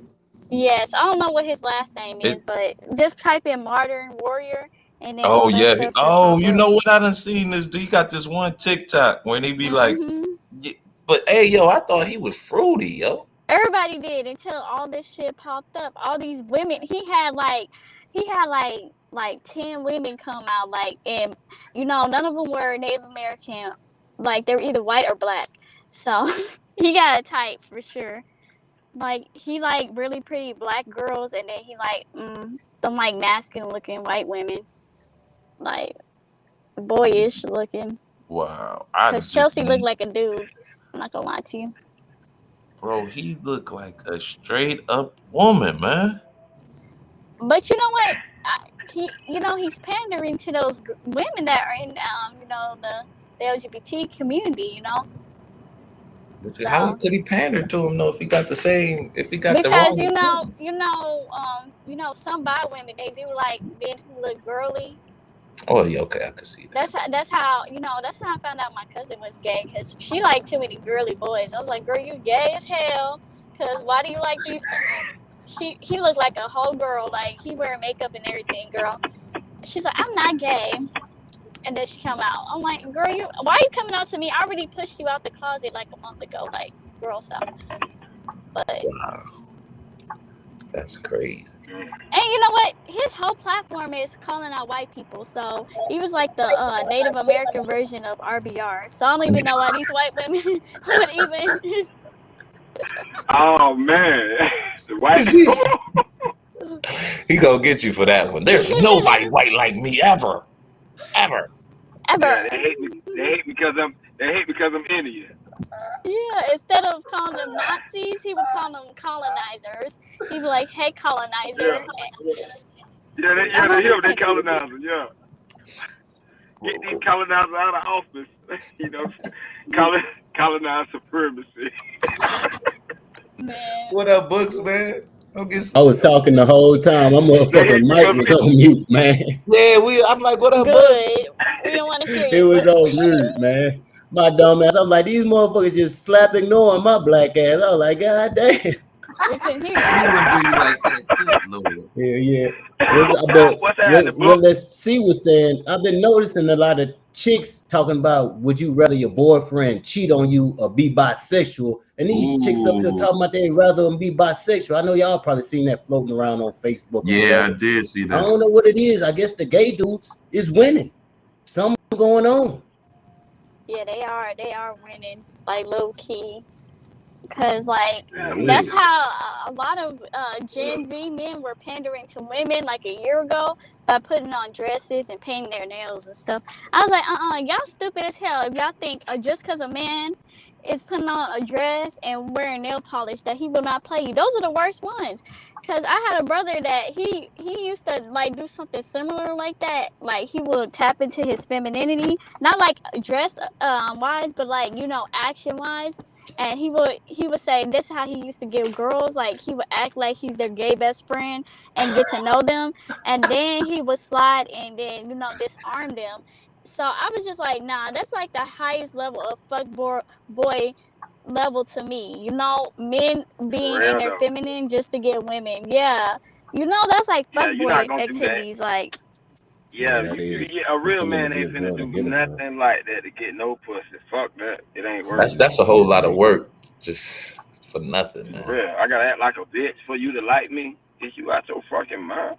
Yes, I don't know what his last name is, It's but just type in Modern Warrior, and then oh all that yeah. stuff should Oh, pop you up. know what I done seen this dude. He got this one TikTok when he be like, Mhm. yeah, but hey yo, I thought he was fruity, yo. Everybody did until all this shit popped up. All these women, he had like 10 women come out, like, and none of them were Native American. Like, they were either white or black. So he got a type for sure. Like, he like really pretty black girls, and then he like them like masculine looking white women, like boyish looking. Wow. I Cause just Chelsea looked seen, like a dude. I'm not gonna lie to you. bro, he looked like a straight up woman, man. But you know what? He's pandering to those women that are in, the LGBT community. But see, how So could he pander to him though if he got the because wrong equipment? some bi women, they do like men who look girly. Oh yeah, okay, I could see that. That's how I found out my cousin was gay, because she liked too many girly boys. I was like, girl, you gay as hell. Cause why do you like these? He looked like a whole girl, like he wear makeup and everything, girl. She's like, I'm not gay. And then she come out. I'm like, girl, why are you coming out to me? I already pushed you out the closet like a month ago, like, girl stuff. But Wow, that's crazy. and you know what? His whole platform is calling out white people. So he was like the Native American version of RBR. So I don't even know why these white women would even. Oh man, the white See, people. he gonna get you for that one. There's nobody white like me ever. Ever. Ever. Yeah, they hate me. They hate because I'm Indian. Yeah, instead of calling them Nazis, he would call them colonizers. He'd be like, "Hey, colonizer." Yeah, yeah, I don't they understand it. colonizing. Yeah, get these colonizers out of office. Colonize supremacy. Man, What up, Books, man? Don't get I was talking the whole time. My They hate motherfucking mic because was on mute, man. yeah. I'm like, what up, Books? good. We don't want to hear It your was books. on mute, man. My dumb ass. I'm like, these motherfuckers just slap ignoring my black ass. I was like, God damn. We couldn't hear He you. wouldn't do you like that. Good Lord. Yeah, yeah. What's happening, What book? let's see was saying, I've been noticing a lot of chicks talking about, would you rather your boyfriend cheat on you or be bisexual? And these chicks up here Ooh. talking about they'd rather them be bisexual. I know y'all probably seen that floating around on Facebook or Yeah, I whatever. did see I that. don't know what it is. I guess the gay dudes is winning. Something going on. Yeah, they are winning, like, low key. Because, like, Yeah, that's how a lot of Gen Z men were pandering to women like a year ago by putting on dresses and painting their nails and stuff. I was like, y'all stupid as hell if y'all think just because a man is putting on a dress and wearing nail polish that he will not play you. Those are the worst ones. Because I had a brother that he used to, like, do something similar like that. Like, he would tap into his femininity, not like dress wise, but like, action wise. And he would say this is how he used to give girls, like, he would act like he's their gay best friend and get to know them, and then he would slide and then disarm them. So I was just like, nah, that's like the highest level of boy level to me, men for being in real their though. feminine just to get women. Yeah, that's like Yeah, fuck you're not boy gonna do that. activities, like. Yeah, Yeah, that is. a I'm real telling you to man be a ain't finna girl to do get a girl. nothing like that to get no pussy. Fuck that. It ain't That's working. that's a whole lot of work just for nothing, For man. real. I gotta act like a bitch for you to like me. Is you out your fucking mind?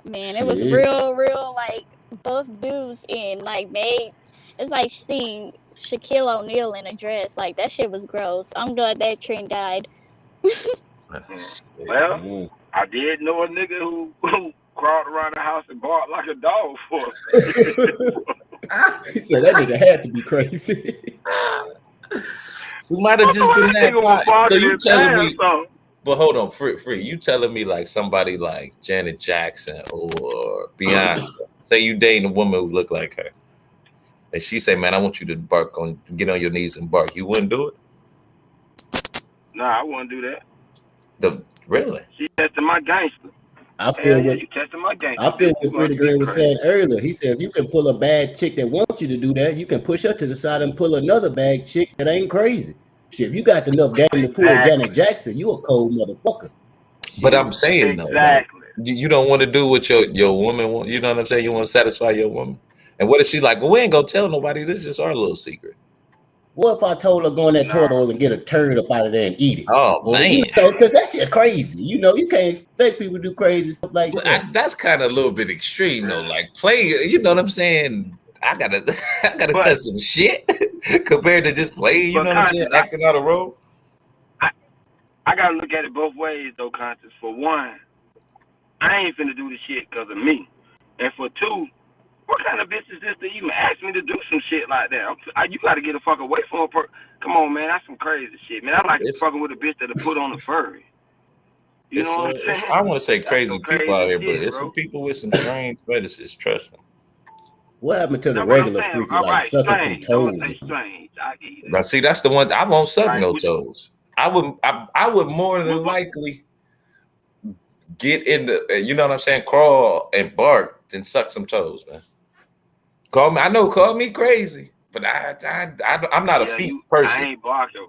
Man, it was Shit. real, like, both dudes in, like, it's like seeing Shaquille O'Neal in a dress. Like, that shit was gross. I'm glad that trend died. Well, I did know a nigga who crawled around the house and barked like a dog for. He said that nigga had to be crazy. We might have just been that far. So you telling me? So. But hold on, free. You telling me like somebody like Janet Jackson or Beyonce? Say you dating a woman who look like her, and she say, "Man, I want you to get on your knees and bark." You wouldn't do it? Nah, I wouldn't do that. Really? She testing my gangster. I feel what you testing my gangster. I feel what Freddie Green was saying earlier. He said if you can pull a bad chick that wants you to do that, you can push her to the side and pull another bad chick that ain't crazy. Shit, if you got enough game to pull Janet Jackson, you a cold motherfucker. Shit. But I'm saying though, like, you don't want to do what your woman want. You know what I'm saying? You want to satisfy your woman. And what if she's like, well, we ain't gonna tell nobody. This is just our little secret. What if I told her go in that toilet bowl and get a turd up out of there and eat it? Oh man, you know, because that's just crazy. You know, you can't expect people to do crazy stuff like that. That's kind of a little bit extreme though. Like play, you know what I'm saying? I gotta test some shit compared to just playing. You know what I'm saying? Acting out a role. I gotta look at it both ways though, Conscious. For one, I ain't finna do the shit because of me, and for two, what kind of bitch is this to even ask me to do some shit like that? You gotta get the fuck away from her. Come on, man, that's some crazy shit, man. I like fucking with a bitch that'll put on a furry. You know what I'm saying? I want to say crazy people out here, but it's some people with some strange fetishes. Trust me. What happened to the regular freaky like sucking some toes? Now, see, that's the one. I won't suck no toes. I would more than likely get into, you know what I'm saying, crawl and bark than suck some toes, man. Call me crazy, but I'm not a feet person. I ain't barking.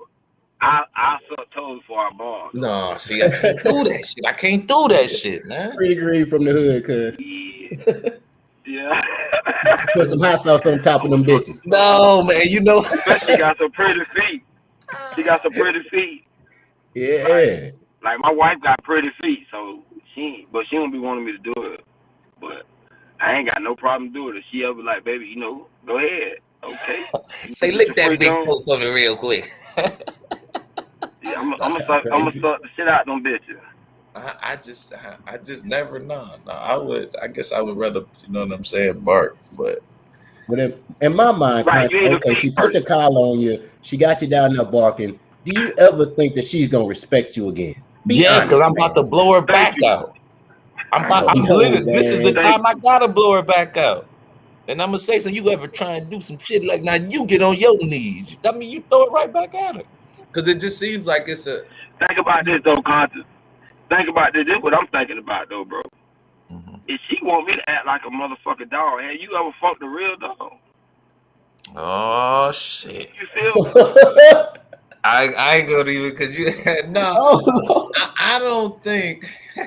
I suck toes before I bark. No, see, I can't do that shit. I can't do that shit, man. Pretty green from the hood, cuz. Yeah. Put some hot sauce on top of them bitches. No, man, you know. She got some pretty feet. Yeah. Like my wife got pretty feet, so she don't be wanting me to do it. But I ain't got no problem doing it. She ever like, baby, you know, go ahead. Okay. Say lick that big poke for me real quick. Yeah, I'm gonna suck the shit out them bitches. I just never know. No, I guess I would rather, you know what I'm saying, bark, but in my mind, okay, she put the collar on you, she got you down there barking. Do you ever think that she's gonna respect you again? Yes, because I'm about to blow her back out. This is the time I gotta blow her back out. And I'm gonna say, so you ever try and do some shit like now you get on your knees. I mean, you throw it right back at her. Because it just seems like it's a. Think about this though, Conscious. Think about this. This is what I'm thinking about though, bro. Mm-hmm. If she want me to act like a motherfucking dog, have you ever fucked a real dog? Oh shit! You feel? I ain't gonna even because you no. I don't think.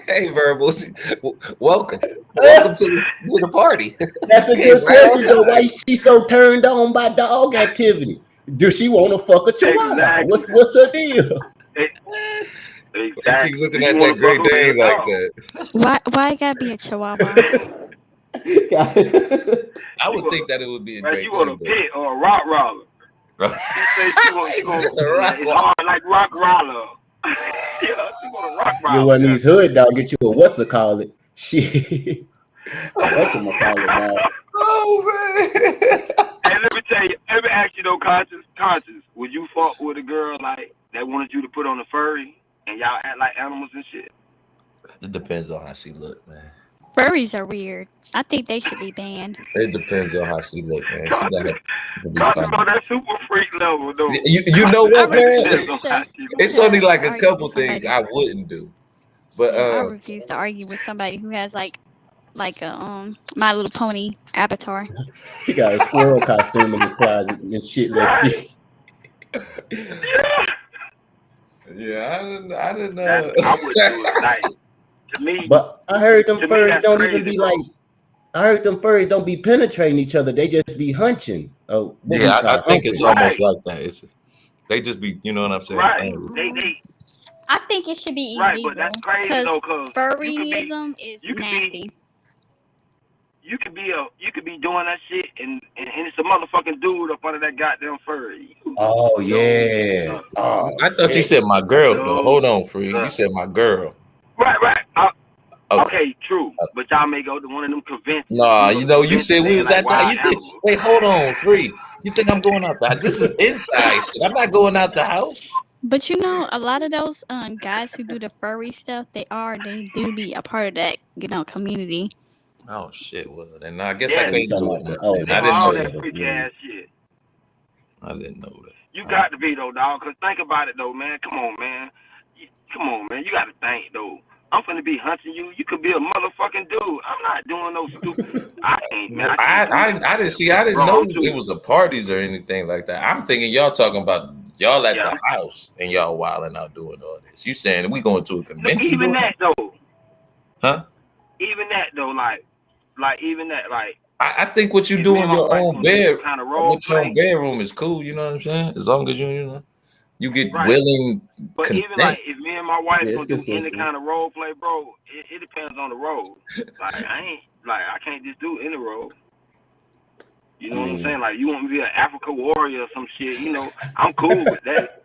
Hey, Verbals, welcome to the party. That's a good question. So why she so turned on by dog activity? Does she want to fuck a chihuahua? Exactly. What's her deal? Exactly. I keep looking at that Great Dane like that. Why it gotta be a chihuahua? I would think that it would be a Great Dane. You want a pit or a rock roller? Like rock roller. Yeah, she want a rock roller. You want these hood dog? Get you a what's it call it? Shit. That's what I call it now. Oh man. Hey, let me tell you. Let me ask you though, Conscious. Would you fuck with a girl like that wanted you to put on a furry and y'all act like animals and shit? It depends on how she look, man. Furries are weird. I think they should be banned. It depends on how she look, man. She gotta be talking about that super freak level, though. You know what, man? It's only like a couple things I wouldn't do. But I refuse to argue with somebody who has like a My Little Pony avatar. He got a squirrel costume in his closet and shit. Let's see. Yeah, I didn't know. I would do it like to me. But I heard them furries don't even be like. I heard them furries don't be penetrating each other. They just be hunching. Oh, yeah, I think it's almost like that. They just be, you know what I'm saying? Right. I think it should be illegal. Right, but that's crazy though, because furryism is nasty. You could be doing that shit and it's a motherfucking dude up under that goddamn furry. Oh yeah. Oh, I thought you shit. said my girl though. Dude. Hold on, Free. You said my girl. Right. Okay. Okay, true. But y'all may go to one of them conventions. Nah, you know, you said we was like at that. You think? Wait, hold on, Free. You think I'm going out the house? This is inside shit. I'm not going out the house. But you know, a lot of those guys who do the furry stuff, they do be a part of that, community. Oh shit! Well, then I guess I Yeah. can't do it. They I didn't all know that that. freaky ass shit. I didn't know that. You got to be though, dog. Cause think about it though, man. Come on, man. You got to think though. I'm finna be hunting you. You could be a motherfucking dude. I'm not doing no stupid. I can't, man. I didn't see. I didn't know it was a parties or anything like that. I'm thinking y'all talking about y'all at the house and y'all wilding out doing all this. You saying we going to a convention? Even that though. Huh? Even that though, like even that, like. I think what you do in your own bed, with your own bedroom is cool. You know what I'm saying? As long as you get willing but consent. even like if me and my wife gonna do any kind of role play, bro, it depends on the role. Like I can't just do any role. You know what I'm saying? Like you want me to be an Africa warrior or some shit, you know, I'm cool with that.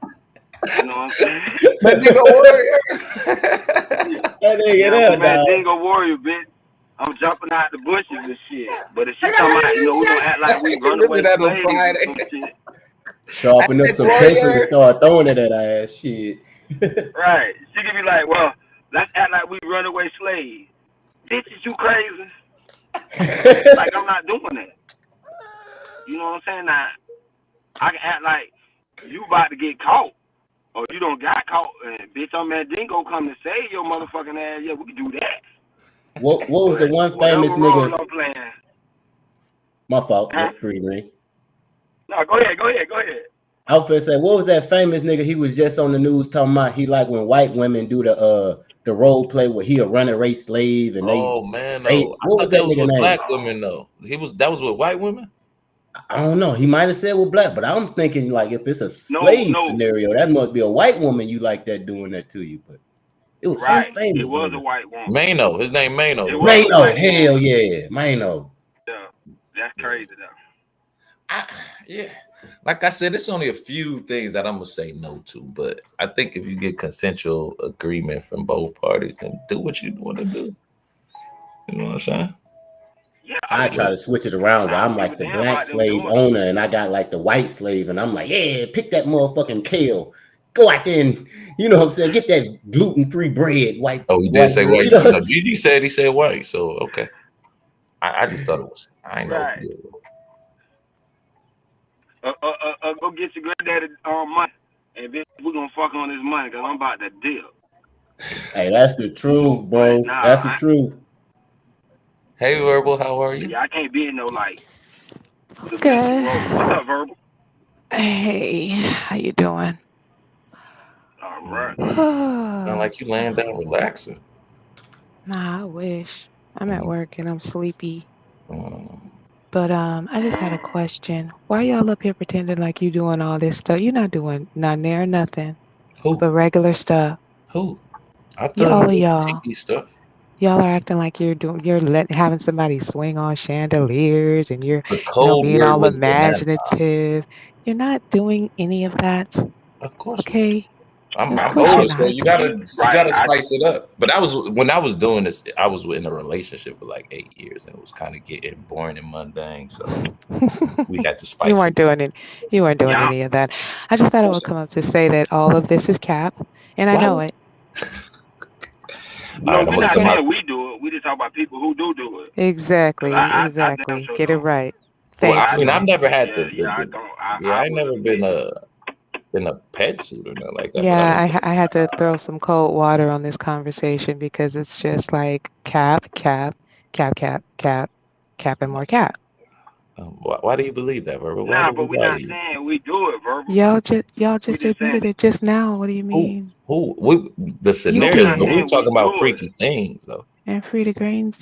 You know what I'm saying? That nigga warrior. Man, Dingo warrior, bitch. I'm jumping out the bushes and shit. But if she talking about, we gonna act like we runaway slaves or some shit. Sharpen up some pencils and start throwing it at our ass. Shit. Right. She could be like, well, let's act like we runaway slaves. Bitch, is you crazy? Like, I'm not doing that. You know what I'm saying? Now, I can act like you about to get caught. Or you don't got caught. And bitch, man, Dingo come to save your motherfucking ass. Yeah, we can do that. What was the one famous nigga? My fault. Free ring. No, go ahead. I was gonna say, what was that famous nigga? He was just on the news talking about he like when white women do the role play where he a runaway slave and they. Oh man, say, no. What was that with black women though? That was with white women. I don't know. He might have said with black, but I'm thinking like if it's a slave scenario, that must be a white woman you like that doing that to you. But it was so famous. It was a white woman. Mano, his name Mano. Mano, hell yeah, Mano. Yeah, that's crazy though. Yeah, like I said, it's only a few things that I'm gonna say no to, but I think if you get consensual agreement from both parties, then do what you want to do. You know what I'm saying? Yeah, I try to switch it around where I'm like the black slave owner and I got like the white slave and I'm like, yeah, pick that motherfucking kale. Go out there and, you know what I'm saying, get that gluten-free bread. White. Oh, he did say white. You know, Gigi said he said white, so okay. I just thought it was. I know. Right. Go get your granddaddy money, and bitch, we're gonna fuck on this money because I'm about to deal. Hey, that's the truth, bro. That's the truth. Hey, Verbal, how are you? Yeah, I can't be in no like. Good. What's up, Verbal? Hey, how you doing? All right. Sound like you laying down relaxing. Nah, I wish. I'm at work and I'm sleepy. But I just had a question. Why y'all up here pretending like you doing all this stuff? You're not doing none there, nothing. Who? But regular stuff. Who? All of y'all. Stuff. Y'all are acting like you're having somebody swing on chandeliers and you're being all imaginative. You're not doing any of that. Of course. Okay. I'm older, so you gotta spice it up. But when I was doing this, I was in a relationship for like 8 years, and it was kind of getting boring and mundane. So we had to spice. You weren't doing it. You weren't doing any of that. I just thought I would come up to say that all of this is cap, and I know it. No, we're not saying we do it. We just talk about people who do it. Exactly. Exactly. Get it right. Thank you. I mean, I've never had I never been in a pet suit or nothing like that. Yeah, I had to throw some cold water on this conversation because it's just like cap, and more cap. Why do you believe that, Verbal? Nah, but we're not saying we do it, Verbal. Y'all just admitted it just now. What do you mean? The scenarios, but we're talking about freaky things, though. And Frida Green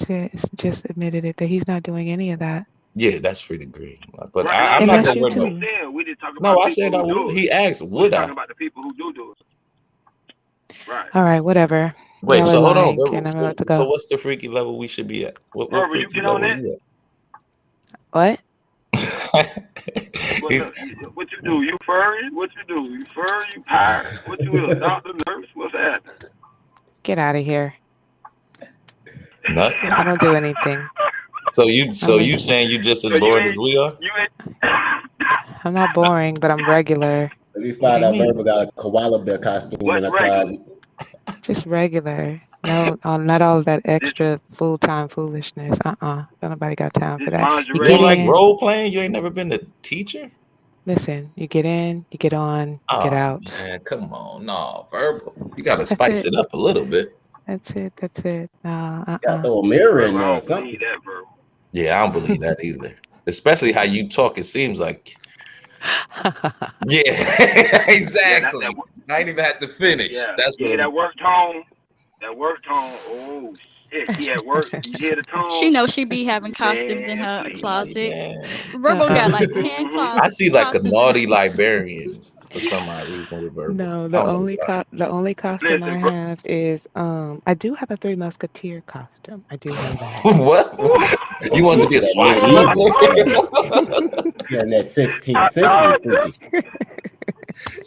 just admitted it that he's not doing any of that. Yeah, that's Frida Green. But I'm not gonna we just talk about I said I would. He asked, would I? Talking about the people who do it. Right. All right, whatever. Wait, so hold on. And I'm about to go. So what's the freaky level we should be at? What freaky level you at? What? What you do? You furry? What you do? You furry? You pirate? What you is? Doctor, nurse? What's that? Get out of here. Nothing. I don't do anything. So you saying you just as boring as we are? I'm not boring, but I'm regular. Let me find out Verba got a koala bear costume in a closet. Just regular. No, not all that extra full-time foolishness. Nobody got time for that. You don't like role playing? You ain't never been a teacher? Listen, you get in, you get on, you get out. Man, come on, no, verbal. You gotta spice it up a little bit. That's it. Got to throw a mirror in there or something. Yeah, I don't believe that either. Especially how you talk. It seems like. Yeah, exactly. I ain't even had to finish. Yeah, that's what that work tone. That work tone. Oh shit, she at work. You hear the tone? She knows she be having costumes in her closet. Verbo got like 10 closets. I see like a naughty librarian for some odd reason with Verbo. No, the only costume I have is I do have a Three Musketeer costume. I do have that. What? You want to be a swashbuckler? You're in that 16th century freaky.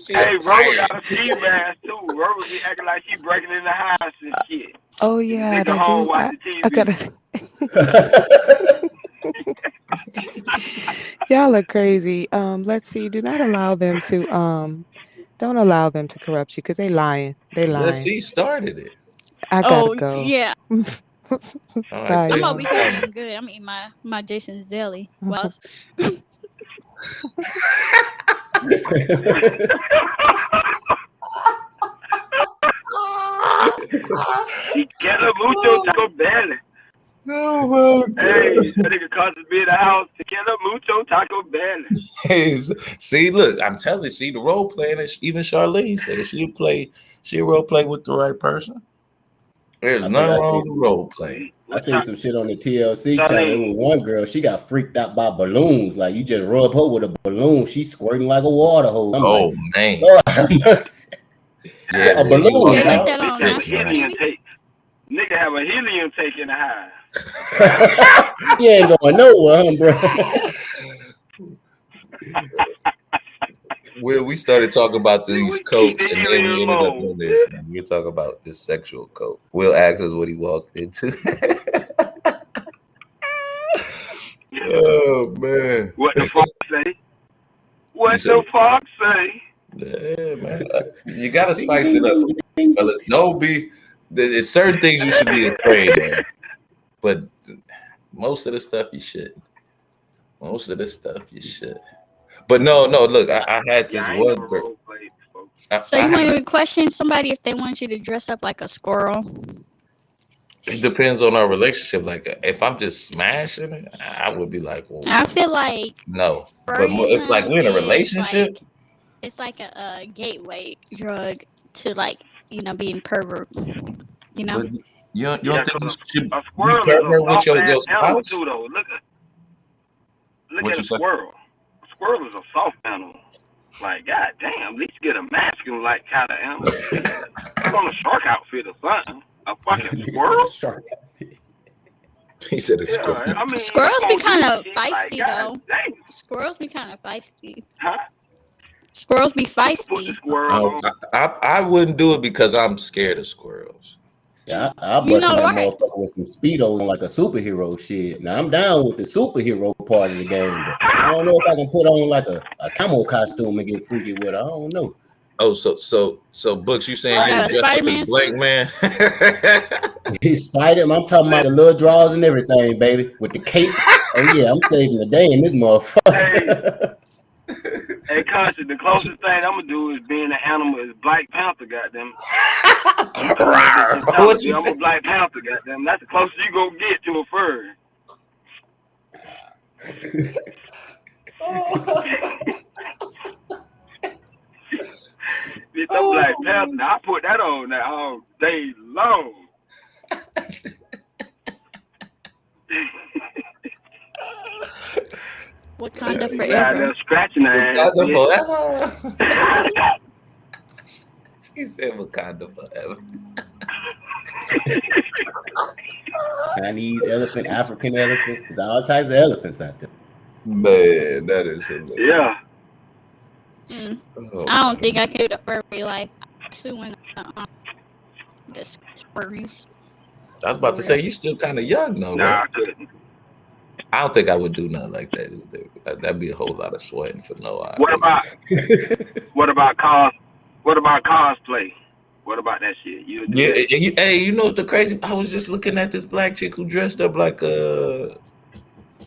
Hey, Verbo got a ski mask too. Verbo be acting like she breaking in the house and shit. Oh yeah, I gotta. Y'all are crazy. Let's see. Do not allow them to don't allow them to corrupt you because they lying. Let's see, started it. I gotta go. Yeah. Right, I'm over here eating good. I'm eating my Jason Zelly. He quiere mucho Taco Bell. Oh my God. Hey, that nigga cost me in the house. He quiere mucho Taco Bell. See, look, I'm telling you, see the role playing. Even Charlene said she'll role play with the right person. There's nothing wrong with role play. I seen some shit on the TLC channel. It was one girl, she got freaked out by balloons. Like you just rub her with a balloon, she's squirting like a water hose. I'm like, man. Lord have mercy. Yeah, a balloon. They like that on national TV. Nigga have a helium tank in the house. You ain't going nowhere, huh, bro? Well, we started talking about these coats, and then we ended up on this. We're talking about this sexual coat. Will asked us what he walked into. Oh man! What the fuck say? What the fuck say? Yeah, man. You gotta spice it up, fellas. Don't be. There's certain things you should be afraid of, but most of the stuff you should. But no. Look, I had this one girl. So you want to question somebody if they want you to dress up like a squirrel? It depends on our relationship. Like, if I'm just smashing it, I would be like, well, I feel like no. But if like we're in a relationship, it's like a gateway drug to like being pervert. You know. But you don't think you should be pervert with your spouse? Too, though. Look at a squirrel. A squirrel is a soft animal. Like, god damn, at least get a masculine like kind of animal. Put on a shark outfit or something. A fucking squirrel? He said a squirrel. I mean, squirrels be kind of feisty though. Dang. Squirrels be kind of feisty. Huh? Squirrels be feisty. I wouldn't do it because I'm scared of squirrels. Yeah, I'll bust that motherfucker with some speedos on like a superhero shit. Now I'm down with the superhero part of the game, but I don't know if I can put on like a camo costume and get freaky with it. I don't know. Oh, so Books, you saying you dress up as Blank Man? He's Spider-Man. I'm talking about the little drawers and everything, baby, with the cape. Oh yeah, I'm saving the day in this motherfucker. Hey, Conscious, the closest thing I'm gonna do is being an animal is Black Panther, goddamn. I'm a Black Panther, goddamn. That's the closest you gonna get to a fur. Bitch, I'm Black Panther. I put that on there all day long. Wakanda forever. Scratching her ass. Wakanda forever. She said Wakanda forever. Chinese elephant, African elephant. There's all types of elephants out there. Man, that is hilarious. Yeah. Oh, I don't think I can do the furry life. I actually want the furries. I was about to say you still kind of young though, Nah, right? I couldn't. I don't think I would do nothing like that either. That'd be a whole lot of sweating for no odd What reason. about cosplay? What about that shit? You do Yeah, that? hey, you know what's the crazy? I was just looking at this black chick who dressed up like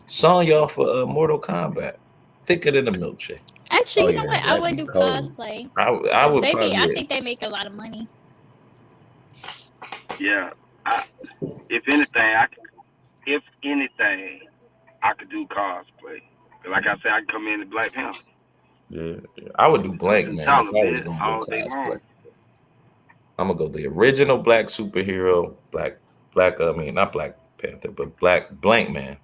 Sonya off of Mortal Kombat, thicker than a milkshake. Actually, Oh you know yeah, what? I that'd would be do cold. cosplay. I would I probably. think they make a lot of money. Yeah. If anything, I could do cosplay. Like I said, I can come in the Black Panther. Yeah, I would do blank Do man if dollar I was bit gonna go all day cosplay. long. I'm gonna go the original black superhero, I mean not Black Panther, but Black Blank Man.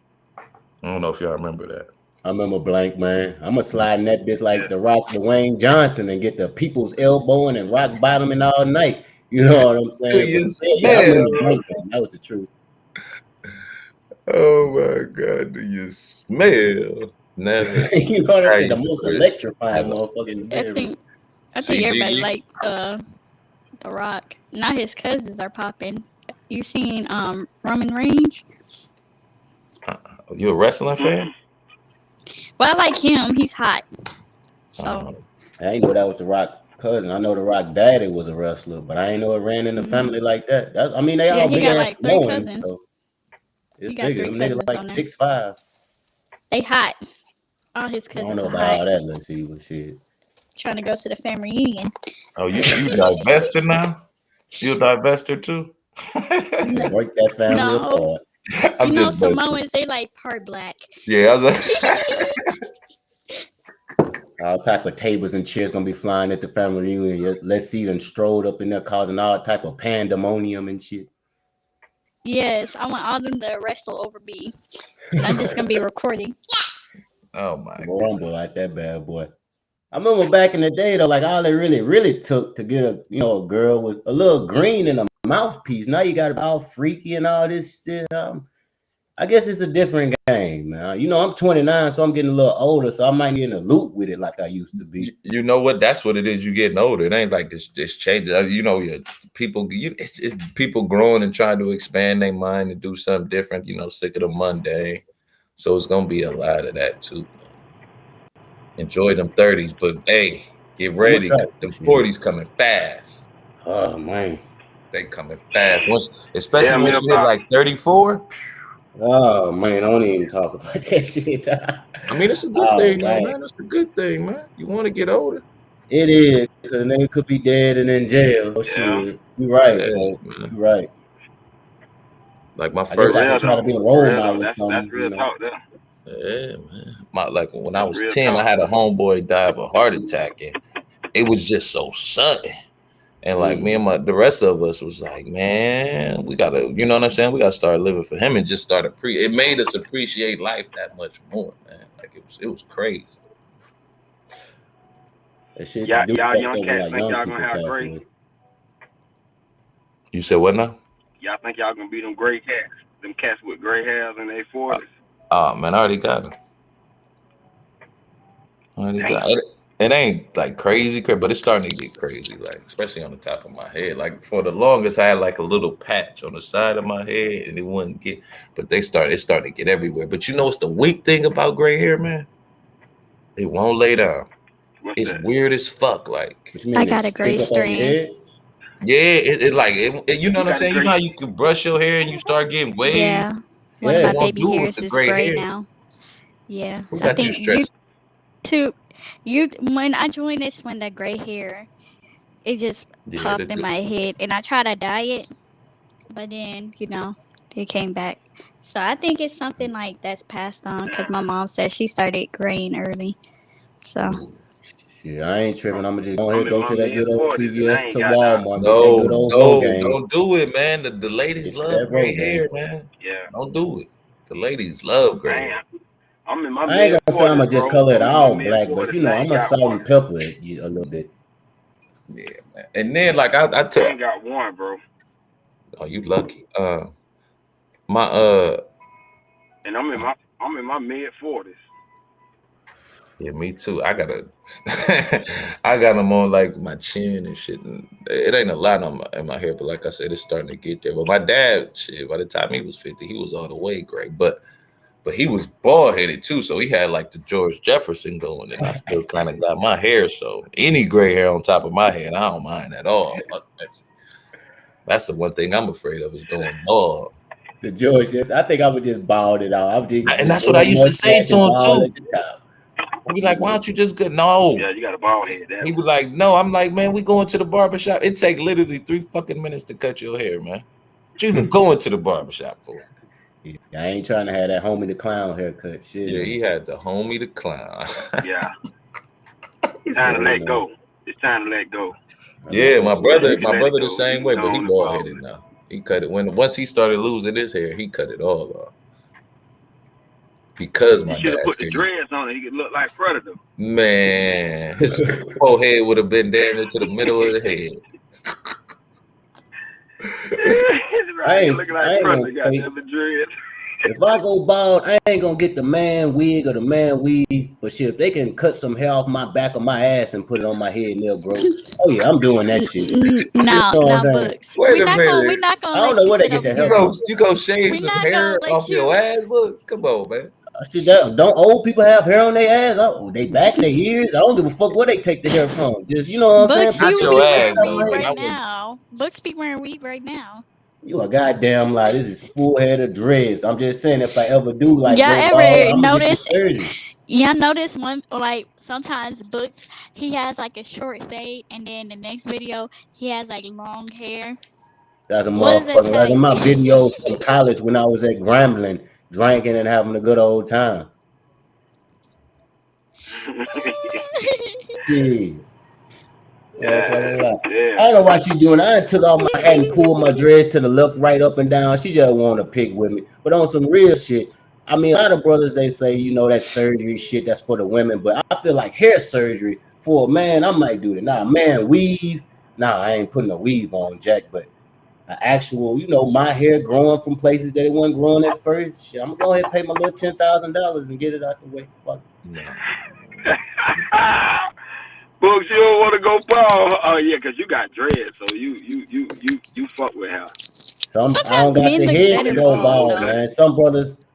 I don't know if y'all remember that. I remember Blank Man. I'm gonna slide in that bitch like Yeah. the Rock Dwayne Johnson and get the people's elbowing and rock bottoming all night. You know what I'm Do saying? But you yeah, I remember smell? Blank Man. That was the truth. Oh my God, do you smell? Never. You know what I'm How saying? The you most Chris? electrifying motherfucker in the I bedroom. think everybody CG, likes The Rock. Now his cousins are popping. You seen Roman Reigns? you a wrestling fan? Well, I like him. He's hot. So I ain't know that was the Rock cousin. I know the Rock daddy was a wrestler, but I ain't know it ran in the family like that. I mean, they yeah, all he big got ass like 3 Samoans, cousins. so He it's got bigger. 3 Them niggas cousins like on there. 6'5". They hot. All his I don't cousins know are about hot. all that, let's see what shit. Trying to go to the family reunion. Oh, you divested now? You a divester too? Break that family No, apart. you I'm know just busting. Samoans, they like part black. Yeah, I was like, All type of tables and chairs gonna be flying at the family reunion. Let's see them strolled up in there causing all type of pandemonium and shit. Yes, I want all them to wrestle over me. And I'm just gonna be recording. oh my God. Rumble like that bad boy. I remember back in the day though, like all it really took to get a girl was a little green in a mouthpiece. Now you got it all freaky and all this shit. I guess it's a different game, man. I'm 29, so I'm getting a little older, so I might get in a loop with it like I used to be. You know what? That's what it is. You getting older. It ain't like this changes. Your people. It's people growing and trying to expand their mind and do something different. Sick of the mundane. So it's gonna be a lot of that too. Enjoy them 30s, but hey, get I'm gonna ready try because some them shit. 40s coming fast. Oh man. They coming fast. Tell Especially me once you hit about like 34. Oh man, I don't even talk about that shit. I mean, it's a good Oh thing, though, man. man. It's a good thing, man. You want to get older? It is, because a nigga could be dead and in jail. Oh, yeah. shit. You right, Yeah, folks. man. You right. Like my I For guess I first, could real try to though. be a For role real though. model or That's something. real talk there. yeah, man. Like when I That's was real 10, I talk. had a homeboy die of a heart attack, and it was just so sudden. And like me and the rest of us was like, man, we gotta, you know what I'm saying? We gotta start living for him and just start it made us appreciate life that much more, man. Like it was crazy. That shit Y'all, do y'all fucked young up when cats like think young y'all people gonna have pass gray? away. You said what now? Y'all think y'all gonna be them gray cats? Them cats with gray hairs in their 40s? Oh man, I already got him. It ain't like crazy, but it's starting to get crazy, like especially on the top of my head. Like for the longest, I had like a little patch on the side of my head, and it wouldn't get. But it's starting to get everywhere. But you know what's the weak thing about gray hair, man? It won't lay down. What's It's that? weird as fuck. Like, What you I mean, got it's a gray stick up on your strand. head? yeah, you know You what I'm got a saying? You know gray. how you can brush your hair and you start getting Yeah. waves. One of Yeah. It my won't baby do it with hairs the is gray gray hair. now. Yeah. Who I got you think you stressed? too when I joined this when the gray hair it just Yeah, popped in my head and I tried to dye it, but then, it came back. So I think it's something like that's passed on because my mom said she started graying early. So Shit, I ain't tripping. I'm gonna just go I'm ahead in go my to that mid good old 40s and I CVS ain't to got that. Walmart, get that No, good old no, Rogaine. don't do it, man. The ladies Get love that gray hair, Rogaine. man. Yeah. Don't do it. The ladies love I gray hair. ain't. I'm in my I ain't mid gonna say I'm 40s, gonna just bro. color it I'm in my all mid black, but 40s and I I'm ain't gonna got salt one. and pepper it a little bit. Yeah, man. And then like I I took ain't got one, bro. oh, you lucky. My And I'm in my mid 40s. Yeah, me too. I gotta, I got them on like my chin and shit. And it ain't a lot on in my hair, but like I said, it's starting to get there. But my dad, shit, by the time he was 50, he was all the way gray. But he was bald headed too, so he had like the George Jefferson going, and I still kind of got my hair. So any gray hair on top of my head, I don't mind at all. That's the one thing I'm afraid of is going bald. The George, I think I would just bald it out. I would And just that's what grow I a used to say mustache to and him bald too. at the top. He like, why don't you just go? No. Yeah, you got a bald head. He was like, no. I'm like, man, we going to the barbershop. It take literally 3 fucking minutes to cut your hair, man. What you even going to the barbershop for? Yeah, I ain't trying to have that homie the clown haircut. Shit. Yeah, he had the homie the clown. Yeah. Time to let go. It's time to let go. Yeah, my brother the go. same You way, can but go he on and bald bald. headed now. He cut it once he started losing his hair, he cut it all off. Because my You should have dad put the said, dreads on it. He could look like Predator. man, his whole head would have been damn near to the middle of the head. I Right, ain't looking like gonna Predator. Got fake. them dreads. If I go bald, I ain't gonna get the man wig or the man weave. But shit, if they can cut some hair off my back of my ass and put it on my head and they'll grow. Oh yeah, I'm doing that shit. You No, know what I'm no saying? books. Wait We're a not minute. gonna I don't let know you where they sit get over the hair here. from. You go shave We're some not hair gonna off let your you. ass? Look, come on, man. Shit, don't old people have hair on their ass? Oh, they back, their ears. I don't give a fuck where they take the hair from. Just you know what I'm saying? Books, Put Not you the your be shit on ass wearing top of though, my weave because head. I right would. now. Books be wearing weave right now. You a goddamn lie. This is full head of dreads. I'm just saying, if I ever do like Y'all go bald, ever I'm gonna get the notice? surgery. Y'all notice one like sometimes Books he has like a short fade, and then the next video he has like long hair. That's a What does that motherfucker. tell Like in you? my videos from college when I was at Grambling, drinking and having a good old time. Shit. Motherfucker, like, I Yeah. don't know why she doing. I took off my hat and pulled my dress to the left, right, up and down. She just want to pick with me. But on some real shit, I mean, a lot of brothers they say, you know, that surgery shit that's for the women. But I feel like hair surgery for a man, I might do that. Nah, man, weave. Nah, I ain't putting a weave on, Jack. But an actual, you know, my hair growing from places that it wasn't growing at first. Shit, I'm gonna go ahead and pay my little $10,000 and get it out the way. Fuck. No. Books, you don't want to go bald. Oh yeah, cause you got dreads, so you fuck with her. I don't Sometimes got men the look head to better go bald Oh, bald, though. okay. man.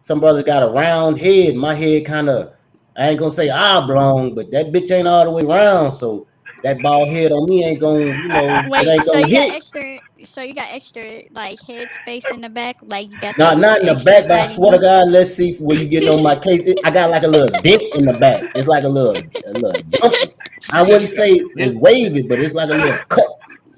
Some brothers got a round head. My head kind of, I ain't gonna say oblong, but that bitch ain't all the way round. So that bald head on me ain't gonna, it Wait, ain't so gonna you got hit. extra? So you got extra like head space in the back? Like you got Not in the the extra back, but I fatty swear to one? God, let's see where you getting on my case. I got like a little dent in the back. It's like a little dumpy. I wouldn't say it's wavy, but it's like a little cut.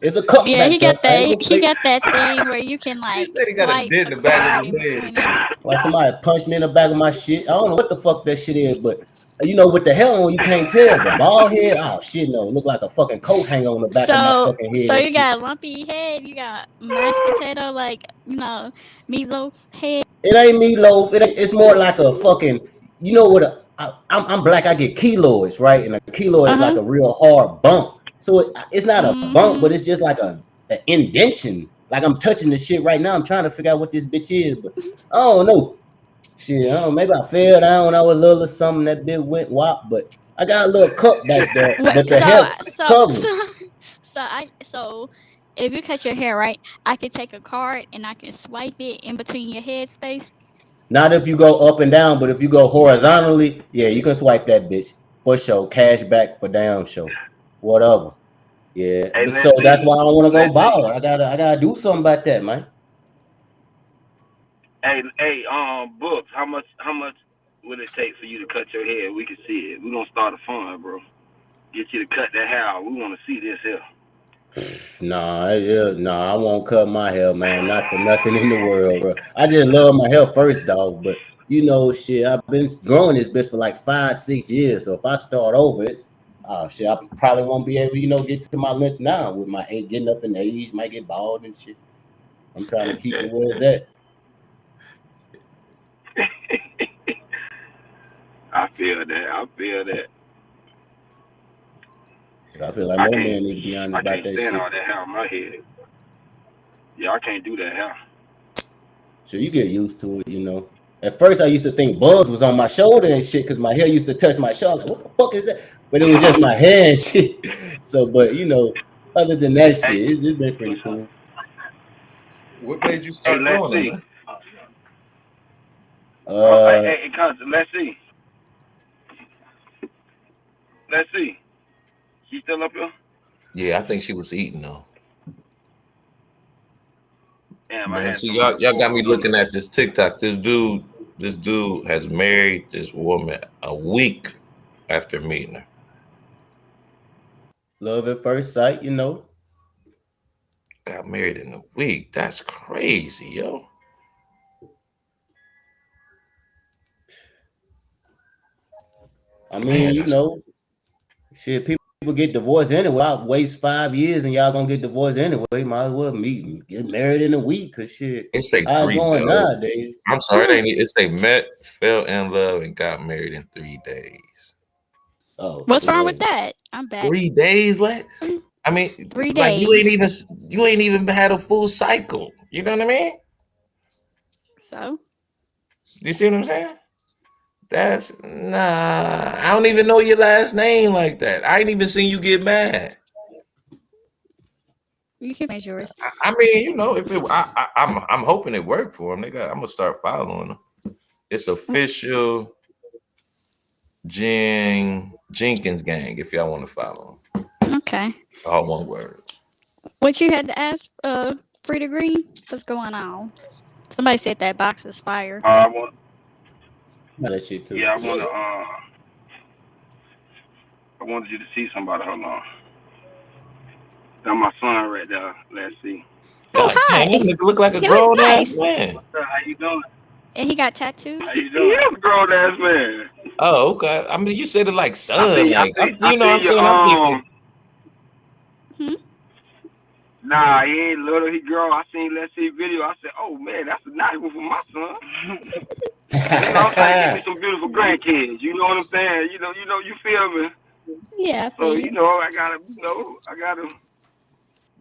It's a cut Yeah, back there. I ain't gonna he say got that thing where you can He like said he got a swipe dent a in the back of card his in between head. it. like somebody punched me in the back of my shit. I don't know what the fuck that shit is, but with the hell on, you can't tell. But bald head, oh shit, no, it look like a fucking coat hanger on the back of my fucking head So and you shit. got a lumpy head, you got mashed potato, like meatloaf head. It ain't meatloaf. It's more like a fucking. You know what? I'm black. I get keloids, right? And a keloid Uh is like huh. a real hard bump. So it's not a bump, but Mhm. it's just like an indention. Like I'm touching the shit right now. I'm trying to figure out what this bitch is, but I don't know. Shit, I don't know, maybe I fell down when I was little or something. That bit went wop, but I got a little cup back there, Wait, but the hair covered. so if you cut your hair right, I can take a card and I can swipe it in between your head space. Not if you go up and down, but if you go horizontally, yeah, you can swipe that bitch for sure. Cash back for damn sure. Whatever. Yeah. Hey, But so let's that's see. why I don't want to go Let's see. bald. I gotta do something about that, man. Hey, books. How much would it take for you to cut your hair? We can see it. We're gonna start a fund, bro. Get you to cut that hair out. We want to see this here. Nah, I won't cut my hair, man. Not for nothing in the world, bro. I just love my hair first, dog. But shit, I've been growing this bitch for like 5, 6 years. So if I start over, shit, I probably won't be able, get to my length now with my age getting up in age, might get bald and shit. I'm trying to keep it where it's at. I feel that. I feel that. I feel like I more can't. men need to be honest I about can't that stand shit. all that hair on my head. Yeah, I can't do that hair. So you get used to it, At first, I used to think bugs was on my shoulder and shit because my hair used to touch my shoulder. Like, what the fuck is that? But it was just my hair and shit. So, but you know, other than that shit, it's been pretty cool. What made you Hey, start let's growing them, see. man? Hey, cousin, let's see. Let's see. She still up here? Yeah, I think she was eating though. Damn, I Man, had see, some of y'all that got me pork looking Venus. at this TikTok. This dude has married this woman a week after meeting her. Love at first sight, you know. Got married in a week. That's crazy, yo. I mean, Man, you that's know, shit, people get divorced anyway. I waste 5 years and y'all gonna get divorced anyway. Might as well meet and get married in a week, cause shit, it say how's it 3 going days. nowadays? I'm sorry, it ain't it say met, fell in love, and got married in 3 days. Oh, What's 3 wrong with days. that? I'm back. 3 days, Lex? I mean, 3 like you days. ain't even had a full cycle. You know what I mean? So You see what I'm saying? That's nah. I don't even know your last name like that. I ain't even seen you get mad. you can change yours. I mean, you know, if it, I'm hoping it worked for him. I'm gonna start following him. It's official Jenkins gang. If y'all want to follow him, Okay. all one word. What you had to ask, Frida Green? What's going on? Somebody said that box is fire. I want. That shit too. Yeah, I want to. I wanted you to see somebody. Hold on. Got my son right there. Let's see. Oh, God hi. damn, that nigga look like a He looks grown ass nice. man. How you doing? And he got How tattoos. you doing? He is a grown ass man. Oh, okay. I mean, you said it like I son, see. I like see. I you know what see I'm your saying. I'm thinking, Hmm? Nah, he ain't little. He grown. I seen Let's See video. I said, oh man, that's a nice one for my son. You know, I'm trying to get me some beautiful grandkids. You know what I'm saying? You feel me? Yeah, I So feel you. I gotta.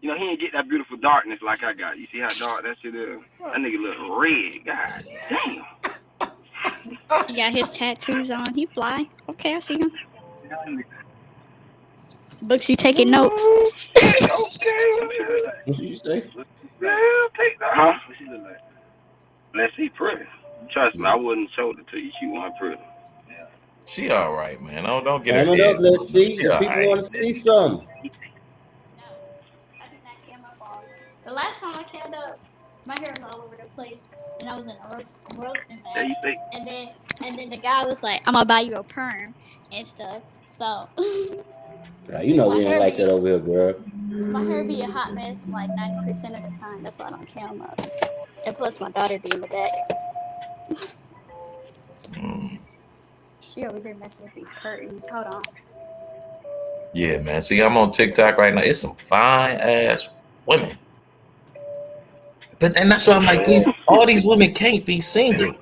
He ain't get that beautiful darkness like I got. You see how dark that shit is? That nigga look red. God damn. He got his tattoos on. He fly. Okay, I see him. Books, you taking notes? Okay. What you say? Yeah, take that. Huh? What she look like? Let's see, pretty. Trust me, yeah, I wouldn't show it to you. She wasn't pretty. she all right, man. Don't get her Turn it up. head. Let's see. She The all people right. want to see something. No, I did not care my phone. The last time I came up, my hair was all over the place, and I was in a roasting Yeah, match. you think? And then the guy was like, "I'm gonna buy you a perm and stuff." So Right, you know my we ain't hair like that be over here, girl. a hot mess like 90% of the time. That's why I don't come up. And plus, my daughter be in the back. She over here messing with these curtains. Hold on. Yeah, man. See, I'm on TikTok right now. It's some fine ass women. And that's why I'm like, all these women can't be single.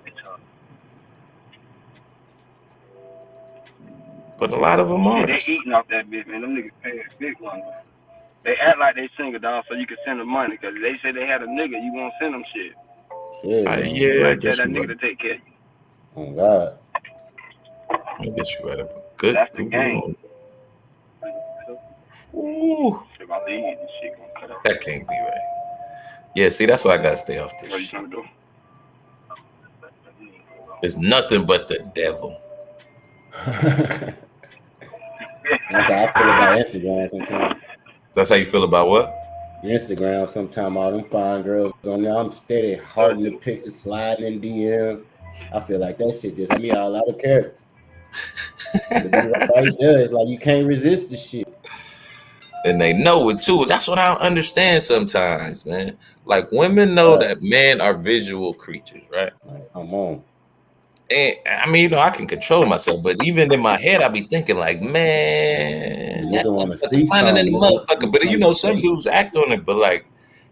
But a lot of them Shit, are. they eating off that bitch, man. Them niggas paying big money. They act like they single, dog, so you can send them money. Because they say they had a nigga, you won't send them shit. Yeah, man. You Yeah, I better tell guess that you're nigga right. to take care of you. Oh God. I guess you're right. Good. That's the Good game. Lord. Ooh, If I leave, this shit gonna cut off. that can't be right. Yeah, see, that's why I gotta stay off this What you shit. trying to do? It's nothing but the devil. That's how I feel about Instagram sometimes. That's how you feel about what? Instagram, sometimes all them fine girls on there, I'm steady hearting the pictures, sliding in DM. I feel like that shit just had me all out of character. To be right there, it's like you can't resist the shit. And they know it too. That's what I don't understand sometimes, man. Like women know Right. that men are visual creatures, right? Like, come on. And I mean, I can control myself, but even in my head, I be thinking like, The man, that nigga want to motherfucker see finding something, in the nigga. See motherfucker. But something some straight. dudes act on it, but like,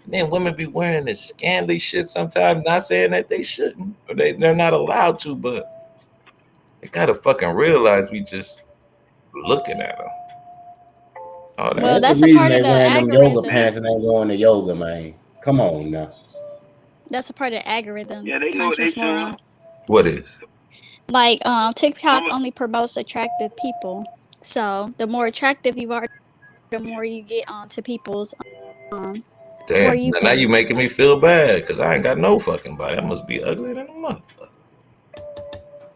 man, women be wearing this scandally shit sometimes. Not saying that they shouldn't, or they're not allowed to, but they gotta fucking realize we just looking at them. Oh, Man, Well, that. it's the that's a reason part of they the wearing them yoga algorithm. pants and ain't going to yoga, man. Come on now. That's a part of the algorithm. Yeah, they know what they Conscious saying. moron. What is? Like TikTok only promotes attractive people. So the more attractive you are, the more you get onto people's For Damn. You Now you page. making me feel bad because I ain't got no fucking body. I must be uglier than a motherfucker.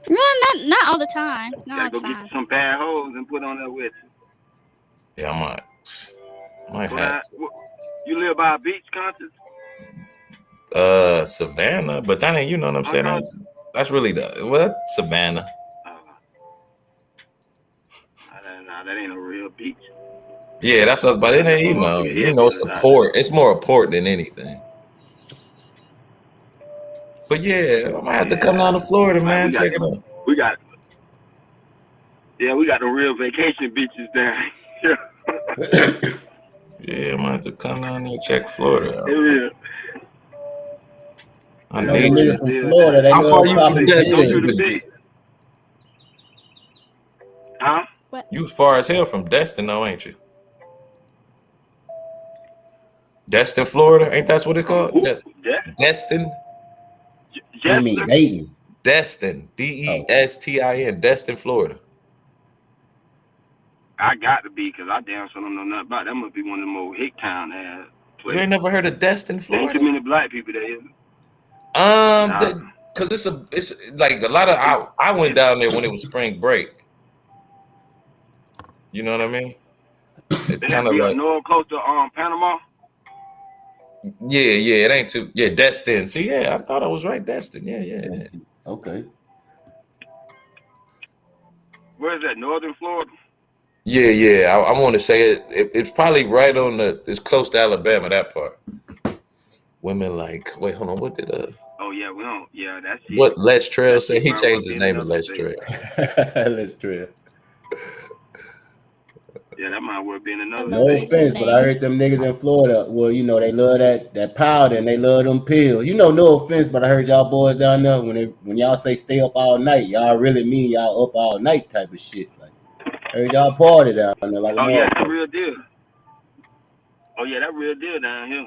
No, not all the time. Not all Gotta the go get time. some bad hoes and put on that with you. Yeah, I might have to. You live by a beach, Conscious? Savannah, but that ain't, you know what I'm saying? That's really Savannah. Nah, that ain't a real beach. Yeah, that's us. But it ain't, it's a port. It's more a port than anything. But yeah, I might have to come down to Florida, man. Check it out. We got the real vacation beaches down here. Yeah, I might have to come down there and check Florida out. Yeah. I know the niggas from Florida, they love popping pills. Huh? What? You far as hell from Destin, though, ain't you? Destin, Florida, ain't that what it called? Destin. You mean Dayton? Destin, Destin, Destin, Florida. I got to be, because I damn sure don't know nothing about it. That must be one of them old hick town ass places. You ain't never heard of Destin, Florida? Ain't too many black people there, is it? Because it's like a lot of I went down there when it was spring break. You know what I mean? It's kind of like north close to Panama. Yeah, it ain't too. Yeah, Destin. See, yeah, I thought I was right. Destin. Yeah. Destin. Okay. Where is that? Northern Florida? Yeah. I want to say it's probably right on it's close to Alabama, that part. Women like, wait, hold on, what did Oh yeah, we don't. Yeah, that's it. What Les Trail said? He changed his name to Les Trail. Les Trail. Yeah, that might well be in another. No offense, but I heard them niggas in Florida. Well, you know, they love that powder and they love them pills. You know, no offense, but I heard y'all boys down there when y'all say stay up all night, y'all really mean y'all up all night type of shit. Like, I heard y'all party down there like a motherfucker. Yeah, that's real deal. Oh yeah, that real deal down here.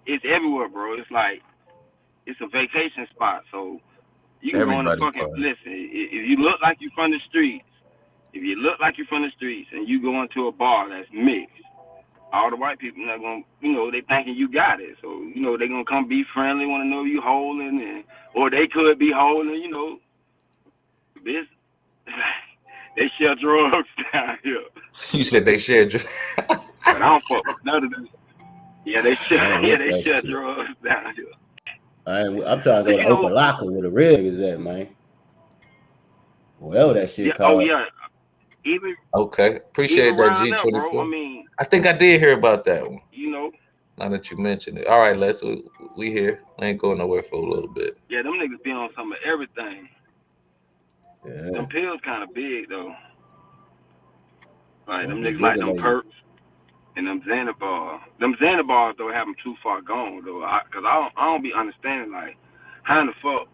It's everywhere, bro. It's like it's a vacation spot, so you can go in the fucking listen. If you look like you from the streets. If you look like you're from the streets and you go into a bar that's mixed, all the white people not gonna, they thinking you got it. So, they gonna come be friendly, want to know you holding, or they could be holding, this. They share drugs down here. You said they share drugs. But I don't fuck with none of them. Yeah, they share drugs down here. I'm trying to go to Open Locker where the real is at, man. Whatever that shit called. Oh yeah. Okay, appreciate that G24. I think I did hear about that one. Now that you mentioned it. All right, we here. I ain't going nowhere for a little bit. Yeah, them niggas be on some of everything. Yeah. Them pills kind of big though. Like them niggas like them perks and them Xanabars. Them Xanabars though have them too far gone though. Cause I don't be understanding like how in the fuck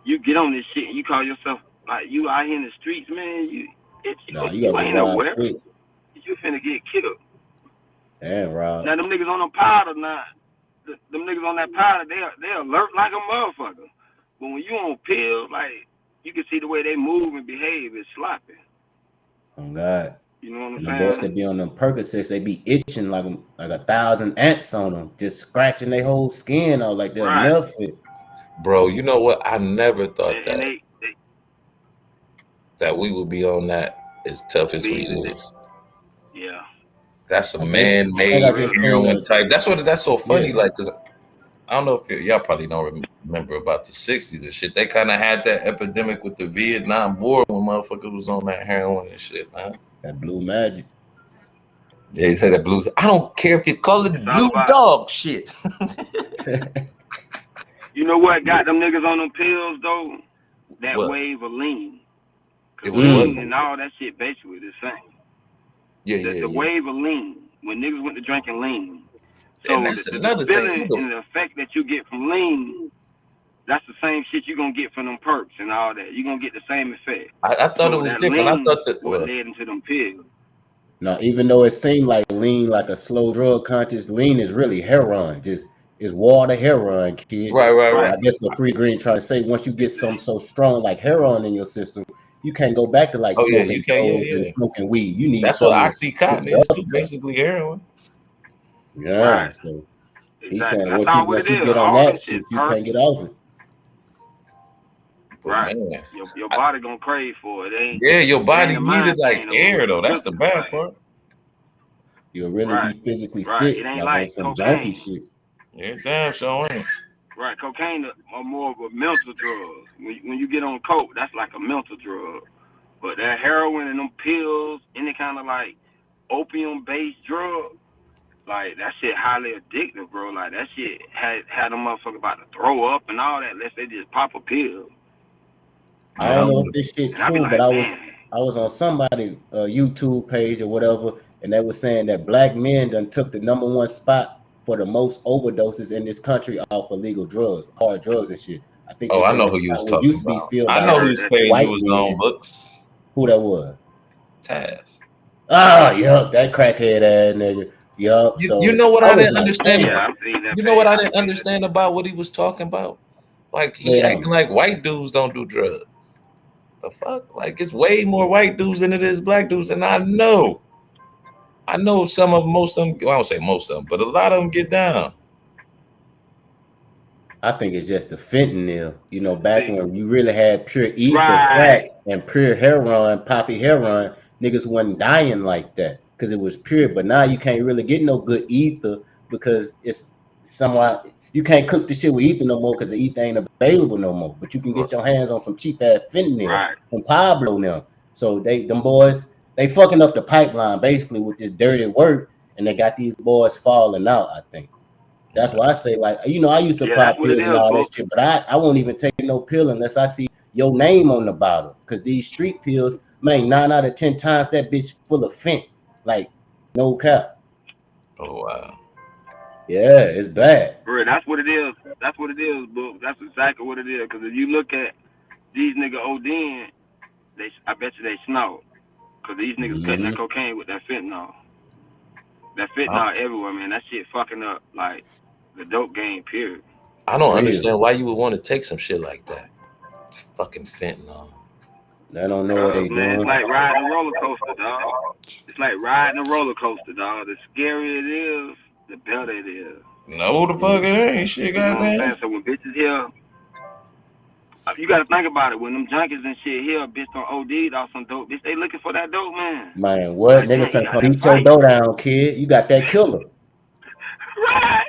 you get on this shit and you call yourself like you out here in the streets, man. You ain't nowhere. You finna get killed. Damn, Rob. Now them niggas on the powder now. Them niggas on that powder, they alert like a motherfucker. But when you on pills, like you can see the way they move and behave is sloppy. Oh God. You know what I'm saying? The boys that be on them Percocets, they be itching like 1,000 ants on them, just scratching their whole skin out like they'll never fit. Bro, you know what? I never thought that we would be on that as tough as weed is. Yeah. That's a man-made heroin type. That's so funny. Like, cause I don't know if y'all probably don't remember about the 60s and shit. They kind of had that epidemic with the Vietnam War when motherfuckers was on that heroin and shit, man. That blue magic. Yeah, you say that blue. I don't care if you call it blue dog shit. You know what got them niggas on them pills though? That wave of lean. Cause lean and all that shit basically the same. The wave of lean. When niggas went to drinking lean. So and that's another feeling and the effect that you get from lean, that's the same shit you're gonna get from them perks and all that. You're gonna get the same effect. I thought it was different. I thought that what led into them pills. No, even though it seemed like lean, like a slow drug conscious, lean is really heroin. Just is water heroin, kid. Right. So I guess what Free Green trying to say, once you get something so strong like heroin in your system, you can't go back to like smoking you can't. doors and smoking weed. You need That's what something to switch OxyContin it is up. too, basically heroin. Yeah, so he's saying That's all what once it you is. get on All them that shit, shit, you can't get off it. Right. Your body gonna crave for it. Your body a needed mind like thing, air it's a though. That's the physical bad thing. part. You'll really be physically Right. sick, It ain't like on like some cocaine. junkie shit. Yeah, damn sure ain't. Right. Cocaine are more of a mental drug. When you get on coke, that's like a mental drug. But that heroin and them pills, any kind of like opium based drug, like that shit highly addictive, bro. Like that shit had them motherfuckers about to throw up and all that unless they just pop a pill. I don't know if this shit true, like, but I was on somebody YouTube page or whatever, and they were saying that black men done took the #1 spot for the most overdoses in this country off illegal drugs, hard drugs and shit. I think Oh, they I said know that who you spot was was talking used to be about. filled I by know like whose page white you was men. on, Books. Who that was? Taz. Ah, yup, that crackhead ass nigga. Yup. So You know what I I was didn't like, understand? damn. You know what I didn't understand about what he was talking about? Like he acting like white dudes don't do drugs. The fuck? Like it's way more white dudes than it is black dudes, and I know some of most of them. Well, I don't say most of them, but a lot of them get down. I think it's just the fentanyl. You know, back when you really had pure ether, crack, and pure heroin, poppy heroin, niggas wasn't dying like that because it was pure. But now you can't really get no good ether because it's somewhat you can't cook the shit with ether no more because the ether ain't available no more. But you can get your hands on some cheap ass fentanyl from Pablo now. So them boys, they fucking up the pipeline basically with this dirty work, and they got these boys falling out, I think. That's why I say, like, you know, I used to pop pills and all that shit, but I won't even take no pill unless I see your name on the bottle. Because these street pills, man, 9 out of 10 times that bitch full of fent. Like, no cap. Oh, wow. Yeah, it's bad. Bro, that's what it is. That's what it is, bro. That's exactly what it is. Because if you look at these niggas ODing, I bet you they snore. Because these niggas cutting that cocaine with that fentanyl. That fentanyl everywhere, man. That shit fucking up, like, the dope game, period. I don't understand why you would want to take some shit like that. Fucking fentanyl. They don't know what they doing. It's like riding a roller coaster, dog. It's like riding a roller coaster, dog. The scarier it is, the better it is. No, the fuck it ain't. Shit, goddamn. So when bitches here, you gotta think about it. When them junkies and shit here, bitch on OD'd off some dope, bitch, they looking for that dope, man. Man, what? Nigga finna come beat your dough down, kid. You got that killer. Right.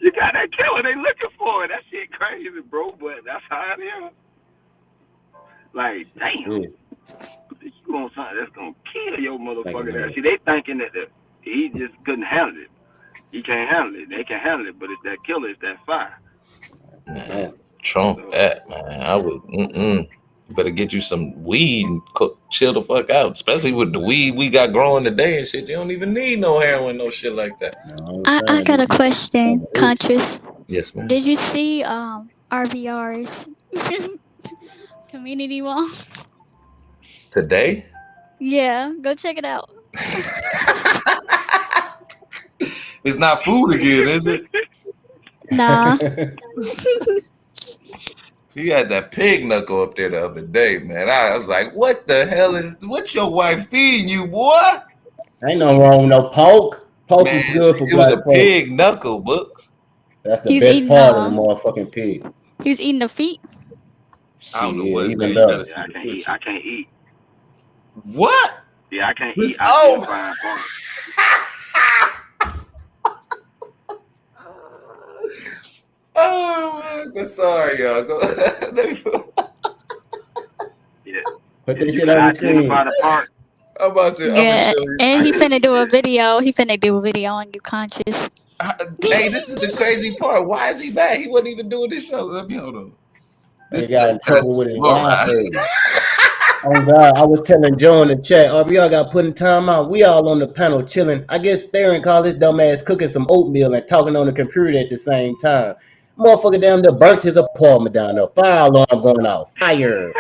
You got that killer. They looking for it. That shit crazy, bro, but that's how it is. Like, damn. You want something that's gonna kill your motherfucker. See, they thinking that he just couldn't handle it. He can't handle it. They can handle it, but it's that killer, it's that fire. Man, Trump that, man. I would you better get you some weed and chill the fuck out. Especially with the weed we got growing today and shit. You don't even need no heroin, no shit like that. I got a question, Conscious. Yes, ma'am. Did you see RVR's community wall? Today? Yeah, go check it out. It's not food again, is it? Nah. He had that pig knuckle up there the other day, man. I was like, what the hell what's your wife feeding you, boy? Ain't no wrong with no pork. Pork is good for it was a black folk. pig knuckle, Books. That's the best part of the motherfucking pig. He was eating the feet. I don't know what, even man. though. You gotta see I can't eat. What? Yeah, I can't eat. I feel fine. Oh man, sorry, y'all. Go. Yeah. Put that shit on the screen. How about you? Yeah, and he finna do a video. He finna do a video on You Conscious. Hey, this is the crazy part. Why is he back? He wasn't even doing this show. Let me hold on. He got in trouble with his wife. Oh God, I was telling Joe in the chat, y'all got put in time out. We all on the panel chilling. I guess staring call this dumbass cooking some oatmeal and talking on the computer at the same time. Motherfucker down there burnt his apartment down there. Fire alarm going off. Fire.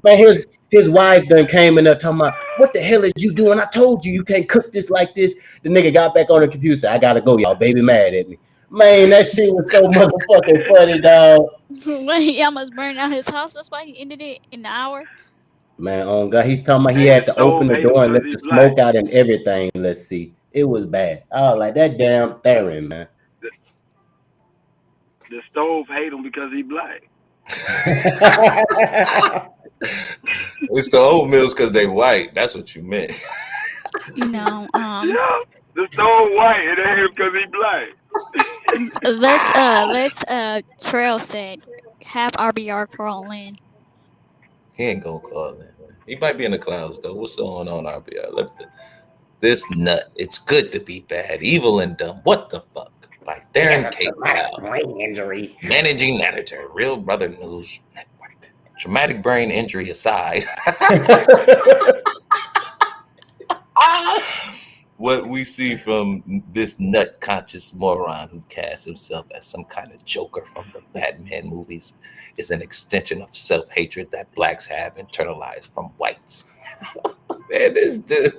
Man, his wife done came in there talking about, what the hell is you doing? I told you can't cook this like this. The nigga got back on the computer, said, I gotta go, y'all. Baby mad at me. Man, that shit was so motherfucking funny, dog. When he almost burned out his house, that's why he ended it in an hour. Man, oh God, he's talking about he Hey, the had to open stove the hate him door and because let he the black. smoke out and everything. Let's see. It was bad. I was like, that damn Theron, man. The, the stove hate him because he black. It's the oatmeals because they white. That's what you meant. You know, Yeah, the stove white and they hate him because he black. Trail said have RBR crawl in. He ain't gonna call in. He might be in the clouds though. What's going on, RBI? This nut. It's good to be bad, evil and dumb. What the fuck? By He has Darren a K. traumatic Powell, brain injury. managing editor, Real Brother News Network. Traumatic brain injury aside, what we see from this nut conscious moron who casts himself as some kind of Joker from the Batman movies is an extension of self hatred that blacks have internalized from whites. Man, this dude.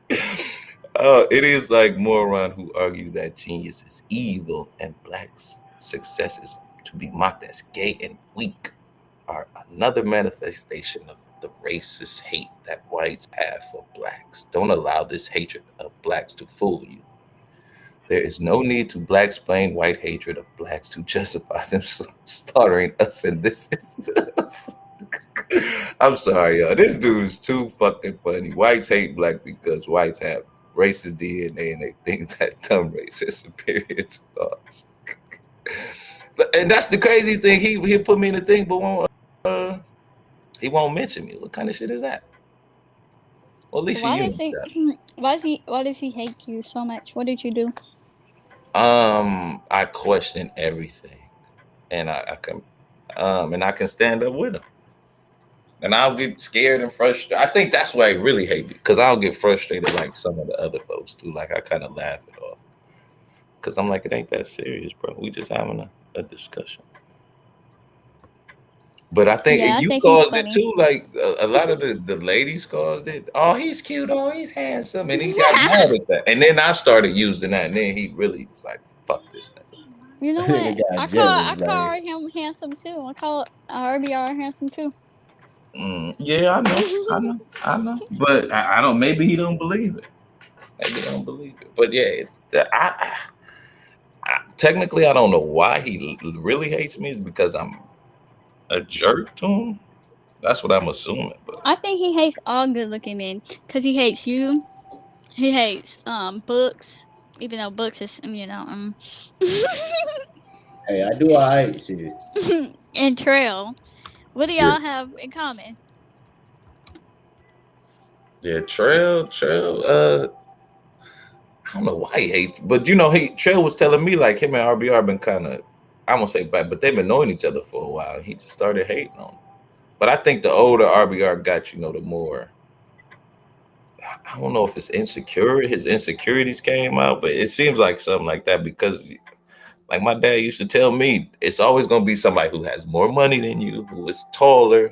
It is like moron who argue that genius is evil and blacks' successes to be mocked as gay and weak are another manifestation of the racist hate that whites have for blacks. Don't allow this hatred of blacks to fool you. There is no need to black explain white hatred of blacks to justify them slaughtering us in this instance. I'm sorry, y'all. This dude is too fucking funny. Whites hate black because whites have racist DNA and they think that dumb race is superior to ours. And that's the crazy thing. He put me in the thing, but he won't mention me. What kind of shit is that? Well, at least Why you does know he? that. Why does he hate you so much? What did you do? I question everything, and I can stand up with him. And I'll get scared and frustrated. I think that's why I really hate me because I'll get frustrated like some of the other folks do. Like I kind of laugh it off because I'm like, it ain't that serious, bro. We just having a discussion. But I think Yeah, I you think he's caused it funny. too. Like a lot of the ladies caused it. Oh, he's cute. Oh, he's handsome, and he got mad at that. And then I started using that, and then he really was like, "Fuck this thing." You know Nigga what? got jealous, I like. call him handsome too. I call RBR handsome too. Yeah, I know. But I don't. Maybe he don't believe it. Maybe he don't believe it. But yeah, technically, I don't know why he really hates me. Is because I'm a jerk to him. That's what I'm assuming. But I think he hates all good looking men because he hates you. He hates books, even though books is Hey, I do all right, shit. and Trail. What do yeah, y'all have in common? yeah, Trail. I don't know why he hates, but Trail was telling me like him and RBR been kind of, I won't say bad, but they've been knowing each other for a while. And he just started hating on him. But I think the older RBR got, the more. I don't know if it's insecure. His insecurities came out, but it seems like something like that because, like my dad used to tell me, it's always going to be somebody who has more money than you, who is taller,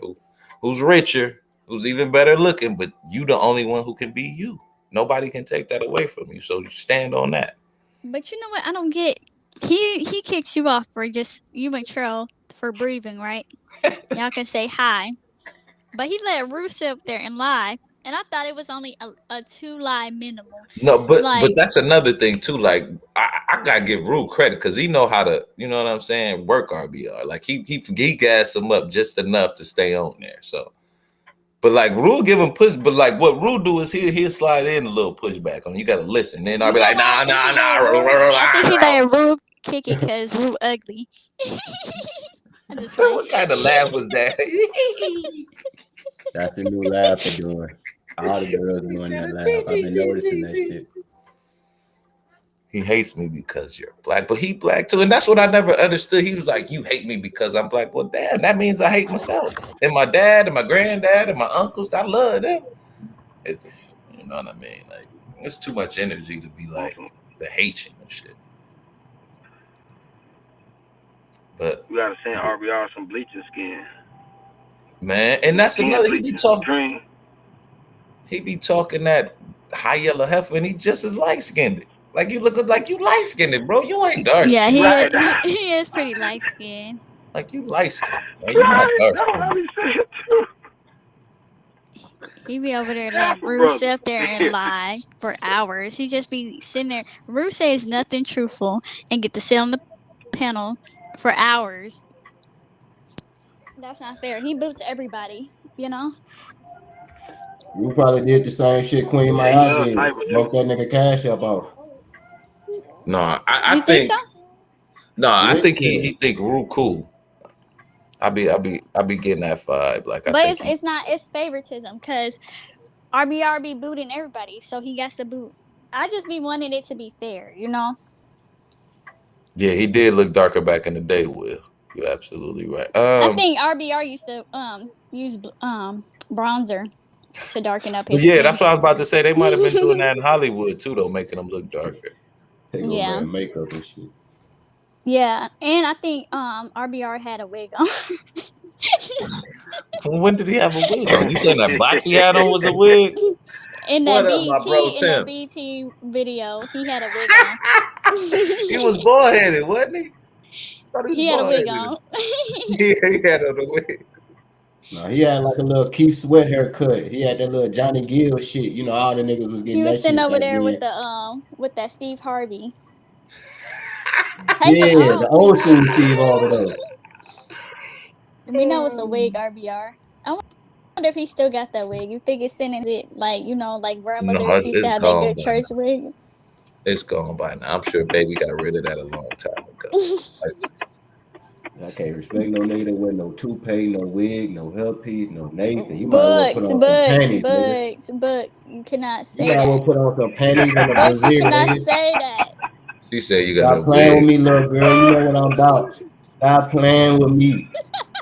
who's richer, who's even better looking, but you the only one who can be you. Nobody can take that away from you. So you stand on that. But you know what? I don't get. He kicks you off for just you and Trail for breathing, right? Y'all can say hi, but he let Ruth sit up there and lie, and I thought it was only a two lie minimum. No, but Like, that's another thing too. Like I gotta give Rule credit because he know how to, you know what I'm saying, work RBR. Like he gas him up just enough to stay on there. So, but like Rule give him push, but like what Rule do is he'll slide in a little pushback on. You gotta listen. Then I'll you be know like, what? I nah, think nah, he nah. let Rue. I think he let Rue kick it because Rue ugly. I'm just saying. What kind of laugh was that? That's the new laugh they're doing. All the girls He doing said that a laugh. I've been noticing that T. shit. He hates me because you're black, but he black too, and that's what I never understood. He was like, "You hate me because I'm black." Well, damn, that means I hate myself and my dad and my granddad and my uncles. I love them. It's just, you know what I mean? Like, it's too much energy to be like the hating and shit. But We gotta send RBR some bleaching skin. man, and that's Skin another. bleaching dream. He be talking that high yellow heifer, and he just as light skinned. Like you look like you light skinned, bro. You ain't dark Yeah, skinned. he is pretty light skinned. Like you light skinned. You not dark That's what I skinned. be saying too. He be over there Half letting a Bruce brother. sit up there and lie for hours. He just be sitting there. Bruce says nothing truthful and get to sit on the panel for hours. That's not fair. He boots everybody, you know? You probably did the same shit Queen Yeah, he Maya loves did. Cyber too. Broke that nigga cash up off. No, I You think so? think no, I Rich think he kid. think Rue cool. I be getting that vibe. Like I But think he it's not, it's favoritism because RBR be booting everybody, so he got to boot. I just be wanting it to be fair, you know? yeah, he did look darker back in the day, Will. You're absolutely right. I think RBR used to use bronzer to darken up But his yeah, skin. that's what I was about to say. They might have been doing that in Hollywood too, though, making them look darker. They go Yeah. wearing makeup and shit. Yeah, and I think RBR had a wig on. When did he have a wig on? You saying that box he had on was a wig? in What that up, my bro BT in that Tim? BT video, he had a wig on. He was bald headed, wasn't he? Thought he was He had a bald wig headed. on. Yeah, he had on the wig. No, he had like a little Keith Sweat haircut. He had that little Johnny Gill shit. You know, all the niggas was He getting was that sitting shit over back there then. with that Steve Harvey. Take it Yeah, the off. We old school know. Steve Harvey though. We know it's a wig, RBR. I wonder if he still got that wig. You think it's sending it like, you know, like No, grandmothers used to it's have that gone good by church now. wig? It's gone by now. I'm sure Baby got rid of that a long time ago. I can't respect no nigga that wear no toupee, no wig, no hairpiece, no Nathan. You might as well put Books, on some books, panties, nigga. books, books. You cannot You say might as well that. put on some panties and a Books, you brazier, cannot nigga. say that. She said you got a Stop playing with wig. me, little girl. You know what I'm about. Stop playing with me.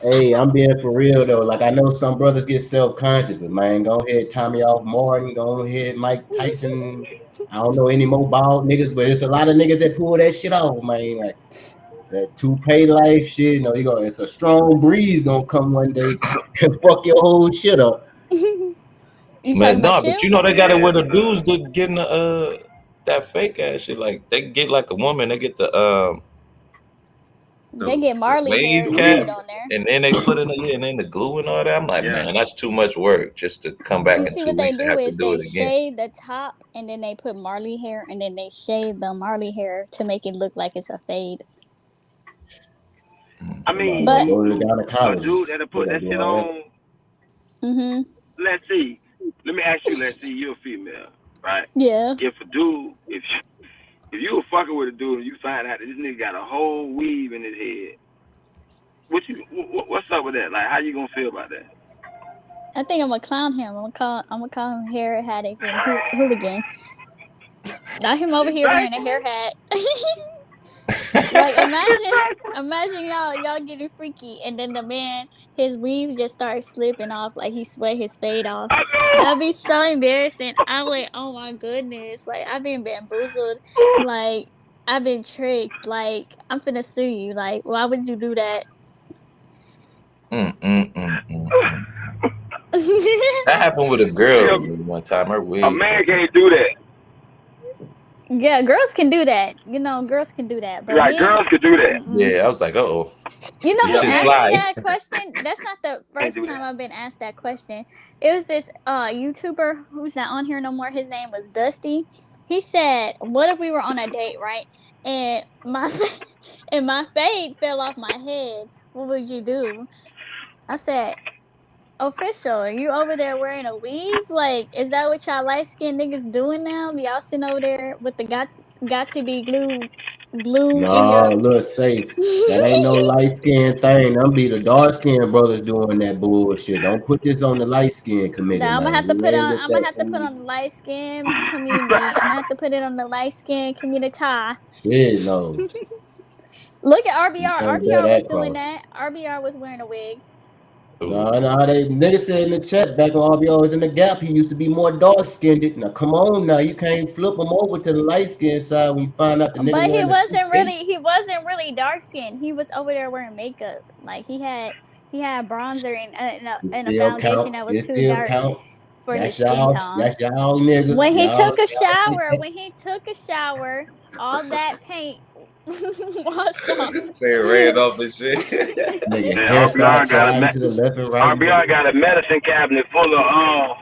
Hey, I'm being for real though. Like I know some brothers get self-conscious, but man, go ahead, Tommy off Martin, go ahead, Mike Tyson. I don't know any more bald niggas, but it's a lot of niggas that pull that shit off, man. Like that toupee life shit, you know, it's a strong breeze gonna come one day and fuck your whole shit up. You talking Man, no, about but you you? know they got it Yeah, where the but dudes that getting the that fake ass shit. Like they get like a woman, they get They get the Marley hair wave the and put cap, it weed. on there. and then they put in and then the glue and all that. I'm like, Yeah. man, that's too much work just to come back You in see two what they weeks and do have to is do they it again. shave the top and then they put Marley hair and then they shave the Marley hair to make it look like it's a fade. I They might as mean, well But go to the a dude gynecologist. that'll They put gotta that do shit all that. on. mhm. Let's see. Let me ask you. Let's see. You're a female, right? Yeah. If a dude, if you were fucking with a dude and you find out that this nigga got a whole weave in his head, what's up with that? Like, how you gonna feel about that? I think I'm gonna clown him. I'm gonna call him hair addict and hooligan. Not him over here wearing a Exactly. hair hat. Like imagine y'all getting freaky and then the man his weave just starts slipping off like he sweat his fade off. I That'd be know. so embarrassing. I'm like, oh my goodness, like I've been bamboozled, like I've been tricked, like I'm finna sue you. Like, why would you do that? Mm. That happened with a girl Yeah, to me one time. Her a wig man came. can't do that. Yeah, girls can do that. You know, girls can do that. But Right? men, Girls could do that. mm-mm. Yeah, I was like, oh, You know this who Yeah, shit man asked me slide. that question? That's not the can't first do time that. I've been asked that question. It was this YouTuber who's not on here no more. His name was Dusty. He said, "What if we were on a date, right? And my and my fade fell off my head. What would you do?" I said, "Official, you over there wearing a weave? Like, is that what y'all light skinned niggas doing now? Y'all sitting over there with the got to be glue in Nah, your." look, say that ain't no light skin thing. Them be the dark skinned brothers doing that bullshit. Don't put this on the light skin committee, Now I'm gonna man. have to We put ain't on. with I'm gonna that have to put thing. on the light skin community. I'm gonna have to put it on the light skin community. Shit, no. Look at You RBR. can't bear RBR was that doing cross. that. RBR was wearing a wig. No, Ooh. no, they nigga said in the chat back when RBO was in the gap, he used to be more dark skinned. Now come on now, you can't flip him over to the light skin side when you find out the nigga But he wearing the wasn't toupee. really. He wasn't really dark skinned. He was over there wearing makeup. Like he had bronzer and a It and a still foundation count. that was It too still dark. count. for his That's skin y'all. tone. That's y'all nigga. When he Y'all. took a shower, all that paint washed off. Say it ran off and shit. Nigga, And hair started RBR got sliding to the left and right. RBR got a medicine cabinet full of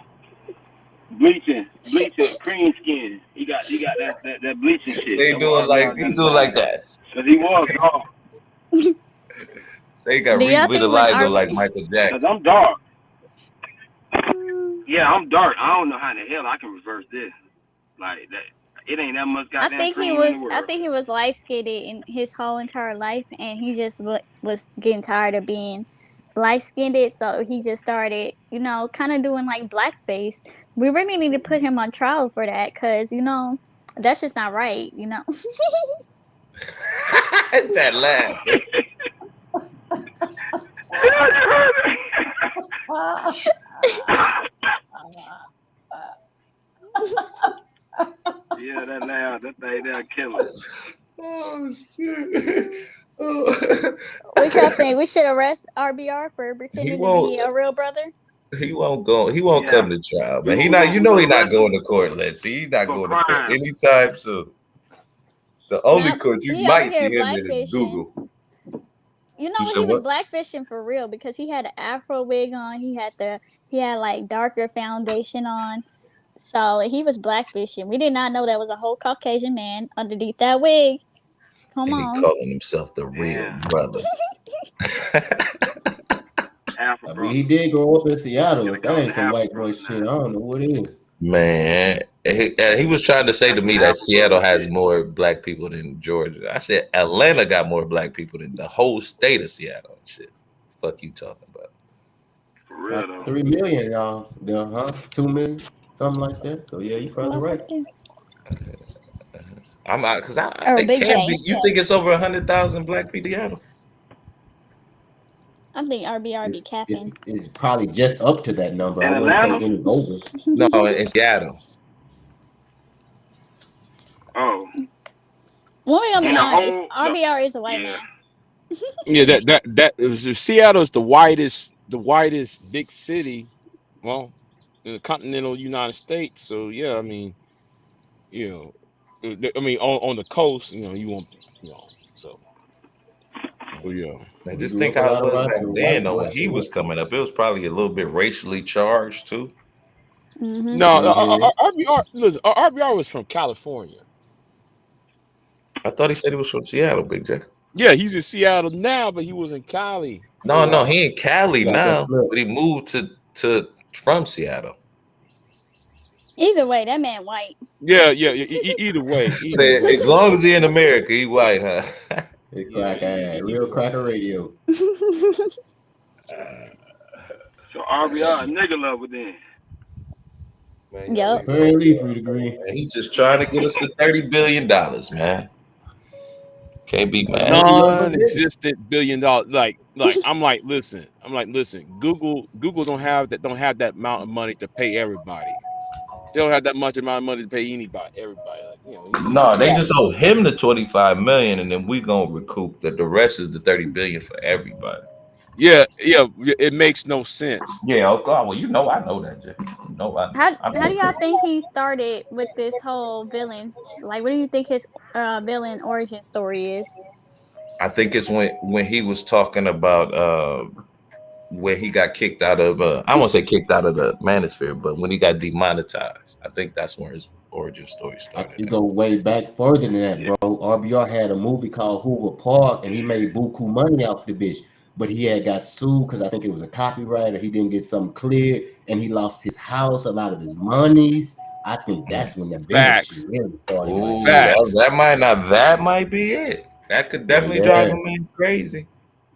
bleaching cream skin. He got that bleaching shit. They That's what doing like RBR he got doing like inside. that. Cause he was dark. They got Do y'all think when revitalized him like RB Michael Cause Jackson. I'm dark. Yeah, I'm dark. I don't know how the hell I can reverse this. Like that. It ain't that much I goddamn think he cream in the was I world. think he was light skinned in his whole entire life, and he just was getting tired of being light skinned, so he just started, kind of doing like blackface. We really need to put him on trial for that, because that's just not right. That laugh. Yeah, that loud. That thing there kill him. Oh shit. Oh. What y'all think? We should arrest RBR for He pretending to won't. be a real brother? He won't go. He won't Yeah. come to trial, man. He We're not. You know, he gonna not arrest him going to court. Let's see. He's not for going to court crime. anytime soon. The only Now court you he over might see here him in is blackfishing. Google. You know You what? said He was what? blackfishing for real, because he had an afro wig on. He had like darker foundation on. So he was blackfishing. We did not know that was a whole Caucasian man underneath that wig. Come And he on. calling himself the real Damn. brother. Half a I mean, brother. he did grow up in Seattle. Gotta If that call him ain't some half a white boy brother shit, now. I don't know what it is. Man, he was trying to say That's to some me half that a brother Seattle has shit. more black people than Georgia. I said Atlanta got more black people than the whole state of Seattle. Shit, fuck you talking about? For real About though. 3 million, y'all. Yeah, huh? 2 million, something like that. So yeah, you probably right. I'm out because Or it Big can't J. be. You think it's over 100,000 black people in Seattle? I think RBR be capping. It's probably just up to that number. I In wouldn't say Atlanta? any over. No, in Seattle. Oh. When we gonna In be the honest, whole RBR is a white yeah. man. Yeah, Seattle is the widest big city, well, in the continental United States. So yeah, I mean, I mean on the coast, you won't, so yeah. Man, We just grew think up a how it lot was around back the then. white Though boy when he shit. was coming up, it was probably a little bit racially charged too. Mm-hmm. No, Mm-hmm. RBR, listen, RBR was from California. I thought he said he was from Seattle, Big J. Yeah, he's in Seattle now, but he was in Cali for a No, while. he in Cali Got that now, flip. but he moved to from Seattle. Either way, that man white. Yeah. Either way, Say as long as he in America, he white, huh? It Yeah, crack ass. Real cracker radio. So RBR a nigga lover then. Man, y'all Yup. niggas don't Apparently, know. for the degree. Man, he just trying to get us to $30 billion, man. Can't be I mad. know he love a nigga. non-existent $1 billion. I'm like, listen. Google don't have that amount of money to pay everybody. They don't have that much amount of money to pay everybody. Like, No, you they got just owe him the 25 million, and then we gonna recoup that. The rest is the 30 billion for everybody. yeah. It makes no sense. Yeah, oh God. Well, I know that, Jay. I How know. do y'all think he started with this whole villain? Like, what do you think his villain origin story is? I think it's when he was talking about when he got kicked out of I won't say kicked out of the manosphere, but when he got demonetized. I think that's where his origin story started You at. go way back further than that, Yeah. bro. RBR had a movie called Hoover Park, and he made buku money off the bitch. But he had got sued because I think it was a copyright, or he didn't get something cleared, and he lost his house, a lot of his monies. I think that's when the villain shit Facts. really started. Like, Ooh, Facts. that might be it. That could definitely drive yeah, a man crazy.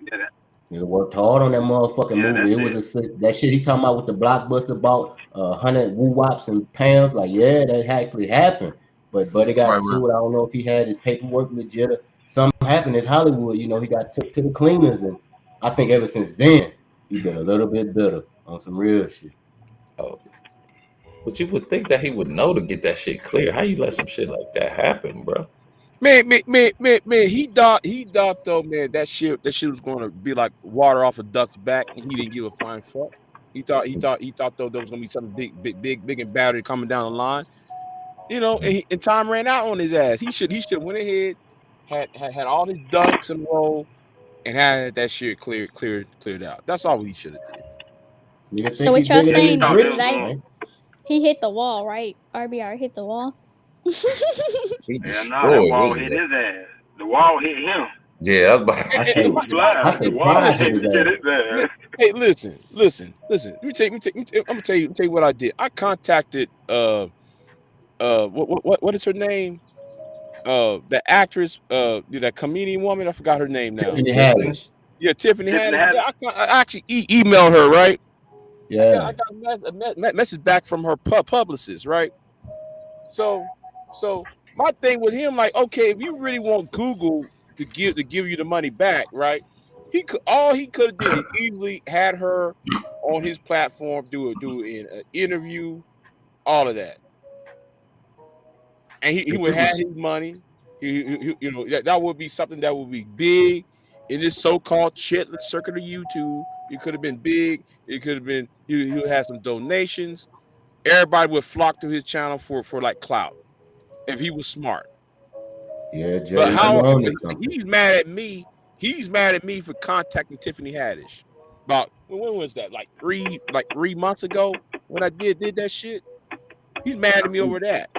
Yeah, he worked hard on that motherfucking movie. that's It was it. that shit he talking about with the blockbuster bought 100 woo wops and pounds. Like, yeah, that actually happened. But Buddy got Right, right. sued. I don't know if he had his paperwork legit or something happened. It's Hollywood, he got took to the cleaners, and I think ever since then he been a little bit bitter on some real shit. Oh, but you would think that he would know to get that shit clear. How you let some shit like that happen, bro? Man, he thought though, man, that shit was gonna be like water off a duck's back, and he didn't give a flying fuck. He thought though there was gonna be something big and battery coming down the line. You know, and time ran out on his ass. He should went ahead, had all his ducks in a row, and had that shit cleared out. That's all he should have did. Nigga So think what he's y'all bigger than his saying is bricks, like man. he hit the wall, right? RBR hit the wall. He Yeah, destroyed no, that wall his hit ass. his ass. The wall hit him. Yeah, I was about. I said The wall Plies hit hit his ass. his ass. Hey, listen. Let me tell you. I'm gonna tell you what I did. I contacted what is her name? The actress, that comedian woman. I forgot her name now. Tiffany Tiffany. Haddish. Yeah, Tiffany Tiffany Haddish. Haddish. Yeah, I actually emailed her, right? Yeah. I got a message back from her publicist, right? So my thing with him, like, okay, if you really want Google to give you the money back, right? All he could have did is easily had her on his platform, do an interview, all of that, and he If would it have was, his money. You know, that would be something that would be big in this so-called chitless circuit of YouTube. It could have been big. It could have been he would have some donations. Everybody would flock to his channel for like clout if he was smart. Yeah, Jay, But you how? on But to something. he's mad at me. He's mad at me for contacting Tiffany Haddish. About when was that? Like 3 months ago when I did that shit. He's mad at me over that.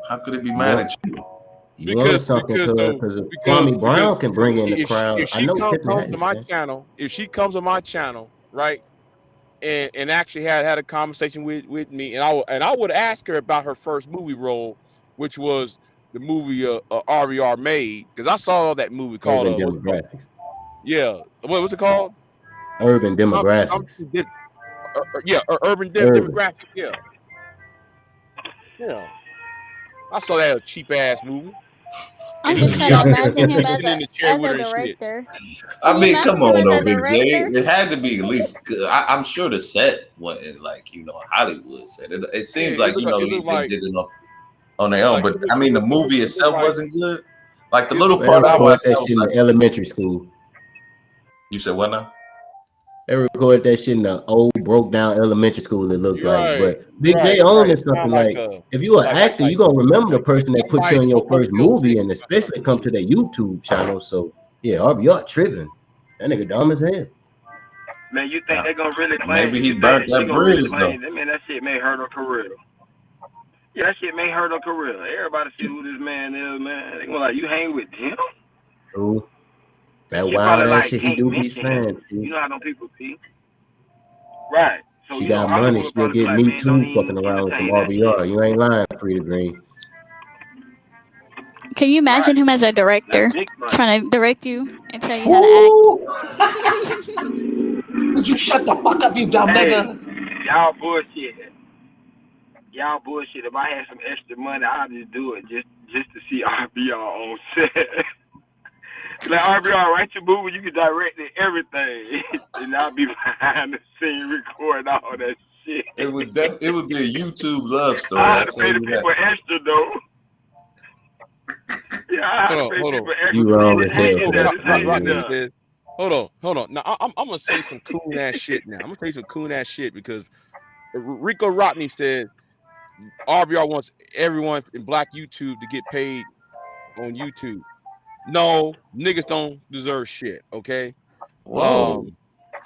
how could it be mad at you? You on to something, because if Kwame Brown can bring in the crowd, if I she know comes Tiffany to Haddish, my man. channel, right, and actually had a conversation with me, and I would ask her about her first movie role, which was the movie RER made, because I saw that movie called Urban what's it called? demographics. Yeah, what's it called? Urban demographics. Urban Urban. demographic. Yeah. I saw that cheap ass movie. I'm And just he trying to got imagine him sitting in the chair as with a her and shit. director. I Can you mean, come imagine him on, as though, a Big J. director? It had to be at least good. I'm sure the set wasn't like Hollywood set. It seems Yeah, like it looked they like did it on their own. But I mean, the movie it looked itself like wasn't good. Like the it little looked They part I like recorded watched, that I was shit in like, the elementary school. you said what now? They recorded that shit in the old broke down elementary school. It looked you're like, right, but Big J owned It is something sound like like, if you an actor, you gonna remember the person that put you somebody's on your first movie, sick and or some especially come to their YouTube channel. So yeah, RBR tripping. That nigga dumb as hell. Man, you think they're gonna really claim? Maybe he You think burnt that she that gonna really bridge though. claim? I mean, that shit may hurt her career. Yeah, that shit may hurt her career. Everybody see who this man is, man. They gonna like, you hang with him? True. That She wild probably ass like shit he can't do be mention him. saying. True. You know how them people be, right? So She you know got money. Hollywood She'll probably be get like, me man, don't too even fucking around with some entertain that RBR. shit. You ain't lying, Frida Green. Can you imagine him as a director That's big money. trying to direct you and tell you how to act? Would you shut the fuck up, you dumb Hey, nigga? y'all bullshit. Y'all bullshit. If I had some extra money, I'd just do it just to see RBR on set. Like, RBR, write your movie, you can direct it, everything. And I'll be behind the scene recording all that shit. It would be a YouTube love story. I I'll had to tell pay the you people that. extra, though. Yeah, I had to pay Hold people on. extra. You wrong as hell for that, This Frida ain't Green. enough. Hold on. Now I'm gonna say some coon ass shit now. I'm gonna tell you some coon ass shit because Rico Rodney said RBR wants everyone in Black YouTube to get paid on YouTube. No, niggas don't deserve shit. Okay. Whoa.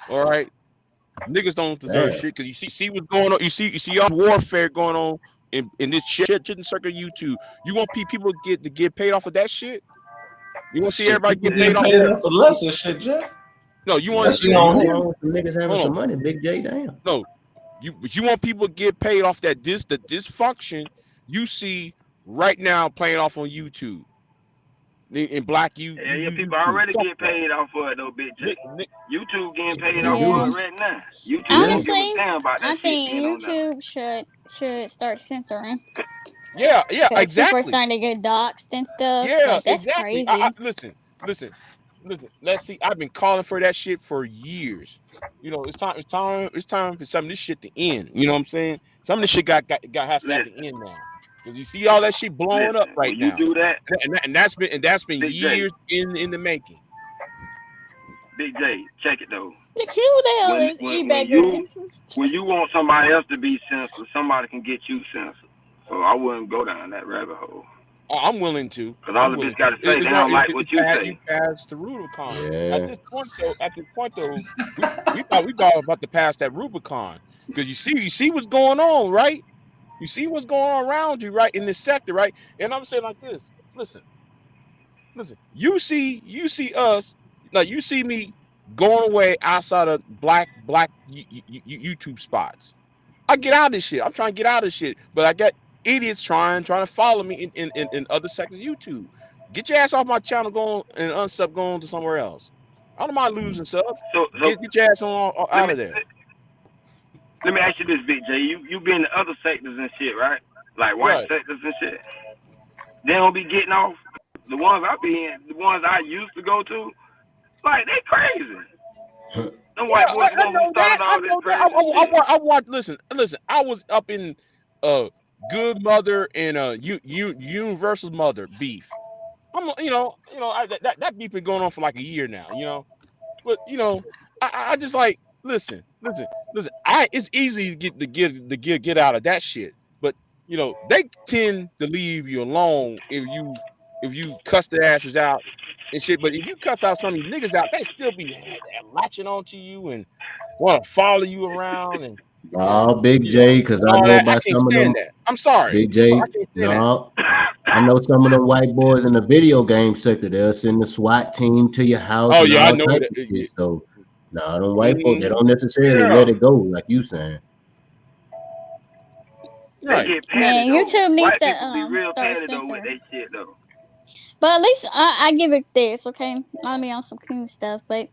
All right. Niggas don't deserve Damn. shit because you see what's going on. You see all warfare going on in this shit circle of YouTube. You want people to get paid off of that shit? You want to see Shit, everybody people get paid getting off paid of? enough for less and shit, Jack. No, you want That to shit see? on Nothing him. wrong with some niggas having some money, Big J. Damn. No, you want people to get paid off the dysfunction you see right now playing off on YouTube. In Black Yeah, people YouTube. already get paid off for it, though, bitch. YouTube getting paid off Yeah. for it right now. YouTube Honestly, don't give a damn about that I shit think being on there. YouTube should start censoring. Yeah, Because people are exactly. starting to get doxxed and stuff. Yeah, Like, that's exactly. crazy. Listen. Let's see. I've been calling for that shit for years. You know, it's time for some of this shit to end. You know what I'm saying? Some of this shit has to end now. Because you see all that shit blowing up right when you now. do that, and that's been Big J. years in the making. Big J, check it though. Who the hell When is when when e-bagger? you when you want somebody else to be censored, somebody can get you censored. So I wouldn't go down that rabbit hole. I'm willing to. Cause all I'm the bitch willing. got to say It's they not. don't like what you You say. passed the Rubicon. Yeah. At this point though, we thought about to pass that Rubicon because you see what's going on, right? You see what's going on around you, right, in this sector, right? And I'm saying like this. Listen. You see us like you see me going away outside of black YouTube spots. I get out of this shit. I'm trying to get out of this shit, but I got idiots trying to follow me in other sectors of YouTube. Get your ass off my channel, going and unsub, going to somewhere else. I don't mind losing subs. So Get your ass on let out me of there. let me ask you this, Big J. You be in the other sectors and shit, right? Like white Right. sectors and shit. They don't be getting off. The ones I be in, the ones I used to go to, like they crazy. Them white boys the ones who started all this crazy shit. I watched. Listen. I was up in Good Mother and Universal's Mother beef. That beef been going on for like a year now. But I just like listen. It's easy to get out of that shit. But they tend to leave you alone if you cuss their asses out and shit. But if you cuss out some of these niggas out, they still be latching onto you and want to follow you around and No, Big J, because I all know that. I about can't some of them. stand that. I'm sorry. Big J, I can't stand that. no. I know some of them white boys in the video game sector. They'll send the SWAT team to your house. Oh and yeah, I all know types that. of shit. So, no, them white folk, they don't necessarily Yeah. let it go like you saying. They Right. get petty Man, though. YouTube needs White to people be real start petty though with censoring. their shit though. But at least I give it this, okay? I'll be on some clean stuff. But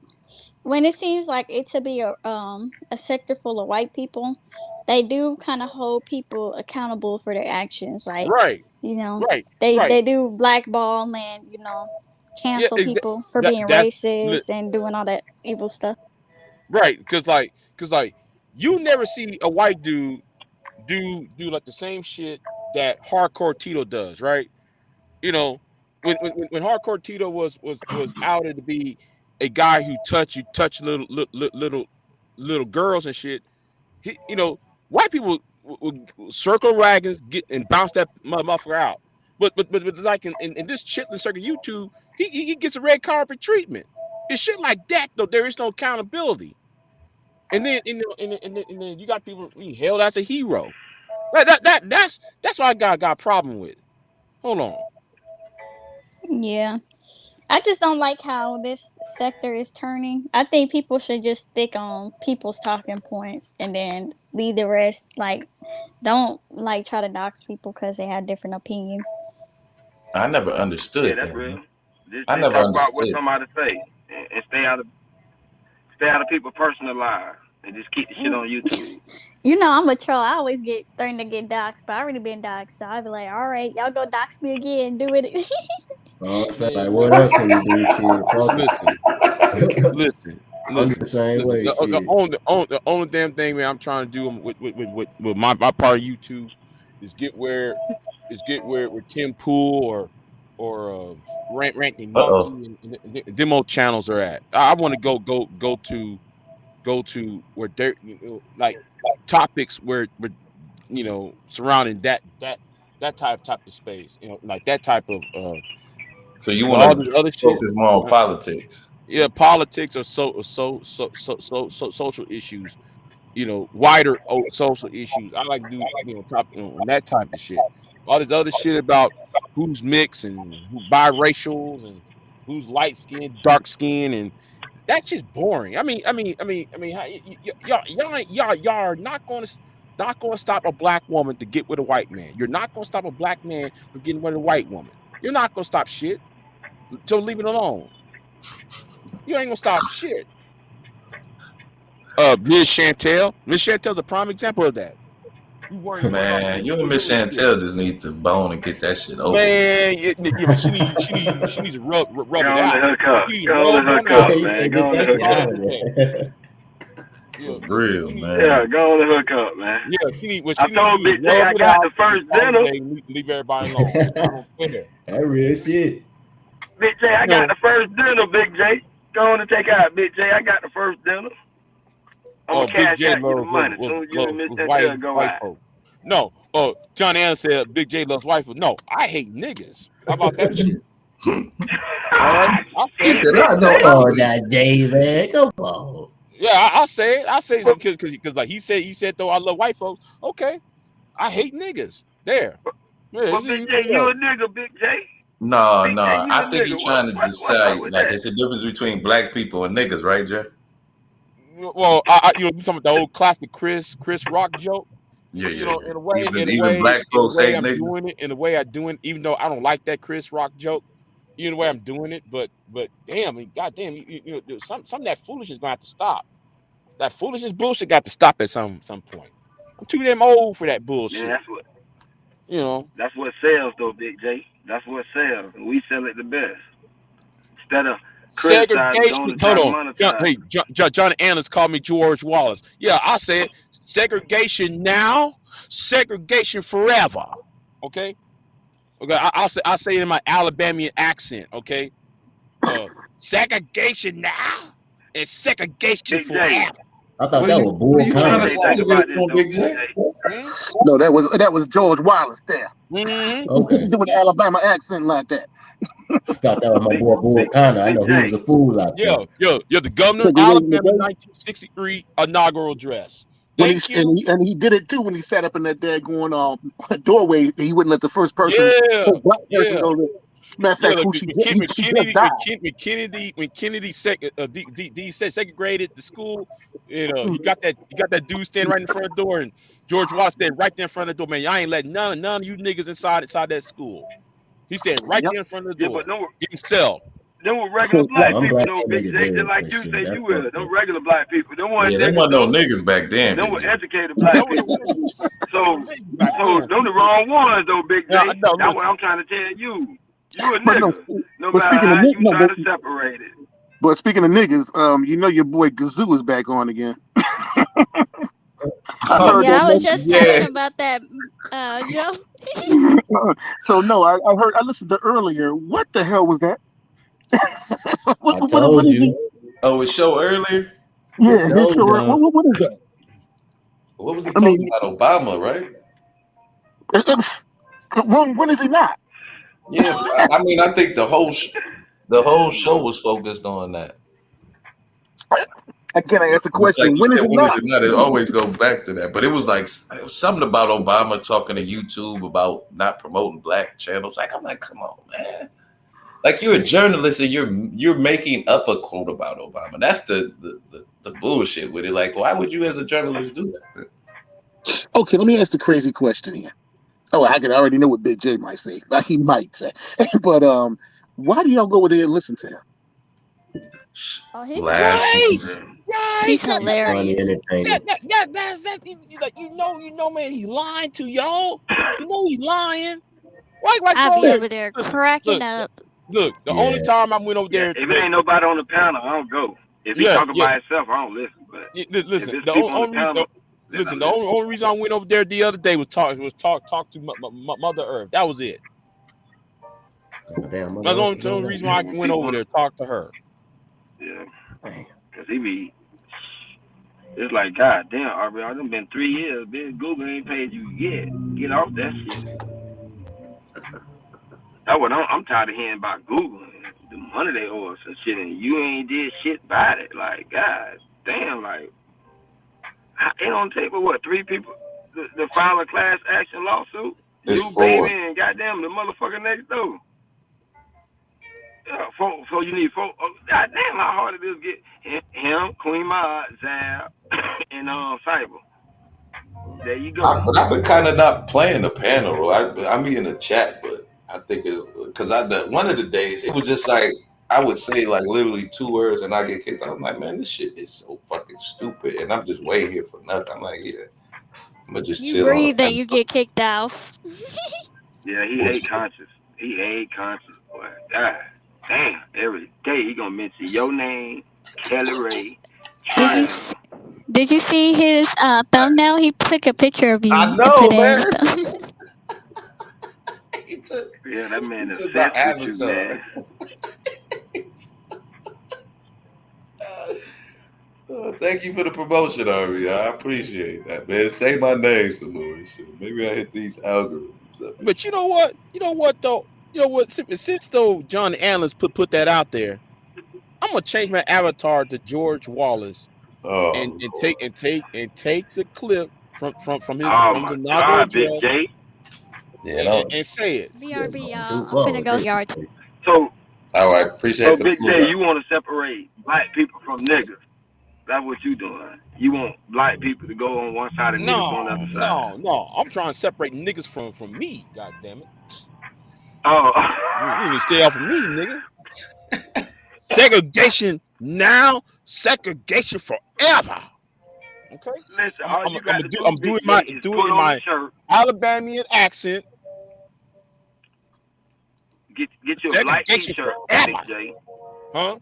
when it seems like it to be a sector full of white people, they do kind of hold people accountable for their actions. Like, Right. they do blackball and Yeah, cancel exactly. people for being That's racist and doing all that evil stuff. right. Because you never see a white dude do like the same shit that Hardcore Tito does, right? When Hardcore Tito was outed to be a guy who touch little girls and shit. White people would circle wagons, get and bounce that motherfucker out. But like in this chitlin circuit YouTube, he gets a red carpet treatment. It's shit like that though. There is no accountability. And then and then you got people being held as a hero. That's what I got a problem with. Hold on. Yeah. I just don't like how this sector is turning. I think people should just stick on people's talking points and then leave the rest. Like, don't like try to dox people because they have different opinions. I never Yeah, understood that's that. real. Just I never talk about what understood. somebody say and stay out of people's personal lives and just keep the shit on YouTube. I'm a troll. I always get threatened to get doxxed, but I already been doxxed, so I be like, all right, y'all go dox me again, do it. Like, what else can you do? Shit, fuck it. Listen. I'm the same way. The only damn thing, man, I'm trying to do with my part of YouTube is get where Tim Pool or Ranking Monkey and demo channels are at. I want to go to where they're like topics where surrounding that type of space, like that type of So you want all this to other shit. focus more on politics? Yeah, politics or social issues, wider social issues. I like to do top on that type of shit. All this other shit about who's mixed and who biracials and who's light skinned, dark skinned, and that's just boring. Y'all are not going to stop a black woman to get with a white man. You're not going to stop a black man from getting with a white woman. You're not going to stop shit. So leave it alone. You ain't gonna stop shit. Miss Chantel's a prime example of that. You worry about Man, you and Miss Chantel just need to bone and get that shit over. Man, but she needs to rub it out. Go on the hook up. Go on the hook up, man. Go on the hook up. Yeah, real, man. Yeah, go on the hook up, man. Yeah, I told Big J I got the first dinner. Leave everybody alone. I don't care. That real shit. Big J, I got the first dinner, Big J. Go on and take out, Big J. I got the first dinner. I'm gonna Big cash J out you the loves money. As soon as you and Miss was Chantel go white out. folks. No, John Allen said Big J loves white folks. No, I hate niggas. How about that shit? All right, I He said it. said, "I know Come on now, Jay, man. Come on. Yeah, I say it. I say it because like he said though I love white folks. Okay, I hate niggas. There. Yeah, But Big J, you a nigga, Big J. No, Big J, no. you a I think nigga. he's trying to What's up decide, with like, that? it's a difference between black people and niggas, right, Jeff? Well, you talking about the old classic Chris Rock joke. Yeah, You yeah, know, yeah. Even black in the folks way hate I'm niggas. doing it, in the way I doing, even though I don't like that Chris Rock joke, in the way I'm doing it, but damn, goddamn, some of that foolishness gonna have to stop. That foolishness bullshit got to stop at some point. I'm too damn old for that Man, bullshit. You know. that's what sells though, Big J. That's what sells. And we sell it the best. Instead of criticizing, Segregation. don't try Hold to on. monetize. Hey, John Anderson called me George Wallace. Yeah, I said segregation now, segregation forever. Okay. Okay. I say it in my Alabamian accent. Okay. Segregation now and segregation Big J. forever. I thought What that are was what are Bull you Big trying to J, Connor. think segregate about it this from, though, Big Big J? J. Hmm? No, that was George Wallace there. Mm-hmm. Okay. Doing the Alabama accent like that. I thought that was my Big boy Bull Connor. I Big know he was J. a fool out there. The governor of Segregating the Alabama day. 1963 inaugural address. When he Thank you. and he did it too when he sat up in that daggone doorway. He wouldn't let the Yeah, first black person yeah. go there. Matter of Yeah, fact, like who she just died. When Kennedy said segregated the school, Mhm. he got that dude standing right in front of the door, and George Wallace standing right there in front of the door. Man, I ain't letting none of you niggas inside that school. He's standing right Yep. there in front of the Yeah, but door, no, getting cell. them were regular So Well, black I'm people glad though, that Big nigga J. Just dead like and you shit. say That's you were. fucked Them up. regular black people. Them weren't Yeah, there niggas wasn't no though. niggas back then, Them Big were J. educated black That was people. So niggas back so then. them the wrong ones though, Big Now, J. no, That's what listen. I'm trying to tell you. You a but no, nigga. No but matter speaking of how you no, try to separate it. but speaking of niggas, you know your boy Gazoo is back on again. I heard Yeah, that I was just talking Yeah. about that, Joe. mention. So no, I listened to earlier. What the hell was that? I What told is he? you. Oh, it showed earlier. It Yeah, his showed show. John. What is that? What was he I talking mean, about? Obama, right? when is he not? Yeah, I mean, I think the whole show was focused on that. Again, I asked the But like question. you When is said, he when is not? it not? It always go back to that. But it was something about Obama talking to YouTube about not promoting black channels. Like I'm like, come on, man. Like you're a journalist and you're making up a quote about Obama. That's the bullshit with it. Like, why would you as a journalist do that? Okay, let me ask the crazy question here. Oh, I can already know what Big J might say. Like he might say, but why do y'all go over there and listen to him? Oh, he's Laugh. Right, hilarious. right. He's Funny hilarious. entertainment. That's that. Like man, he's lying to y'all. You know he's lying. Like I'd go be there. over there Listen, cracking look, up. The only Yeah. time I went over Yeah, there if it was ain't nobody on the panel, I don't go. If he talking yeah. by himself, I don't listen. But if Listen, it's the people on the only panel, then I listen, the listen. only reason I went over there the other day was talk to Mother Earth. That was it. Damn, That's mother the Earth only, is the on only that. reason Yeah, why I when went people over on there the talk to her. yeah, Damn. cause he be. It's like, God damn, Aubrey, I done been 3 years. Bitch, Google ain't paid you yet. Get off that shit. That's what I'm tired of hearing about Google and the money they owe us and shit, and you ain't did shit about it. Like, God damn, like, it don't take but what, 3 people to file a class action lawsuit? It's You, baby, four. and goddamn the motherfucker next door. Yeah, so you need 4. Oh, goddamn, how hard it is to get him, Queen Ma, Zab, and Cyber. There you go. But I've been kind of not playing the panel role. I'm in the chat, but I think it's because one of the days it was just like I would say like literally 2 words and I get kicked out. I'm like, man, this shit is so fucking stupid, and I'm just waiting here for nothing. I'm like, yeah, I'm gonna just You chill on the breathe and panel. you get kicked out. Yeah, he hate Bullshit. conscious. He hate conscious, boy. God damn, every day he gonna mention your name, Kelly Ray, Did you Triumph. did you see his thumbnail? He took a picture of I you and know, put it as man. a thumbnail. Yeah, that man he took my obsessed with you, avatar. man. Oh Thank you for the promotion, Ari. I appreciate that, man. Say my name some more. Maybe I hit these algorithms. But you know what? Though. You know what? Since though John Allen's put that out there, I'm gonna change my avatar to George Wallace and Oh, take the clip from his Oh my inaugural God, Big address J. yeah, no. and say it. BRB, Too y'all. I'm far finna with go this. yard. So All right, appreciate the Big pull J, up. you want to separate black people from niggas. That's what you doing. You want black people to go on one side and niggas on the other side. No. I'm trying to separate niggas from me. God damn it. Oh. You need to stay off of me, nigga. Segregation now, segregation forever. Okay. Listen, all you got to do, I'm Big doing J, is doing put on my a shirt. Alabamian accent. Get your black Segregation T-shirt, forever. Big J. Huh?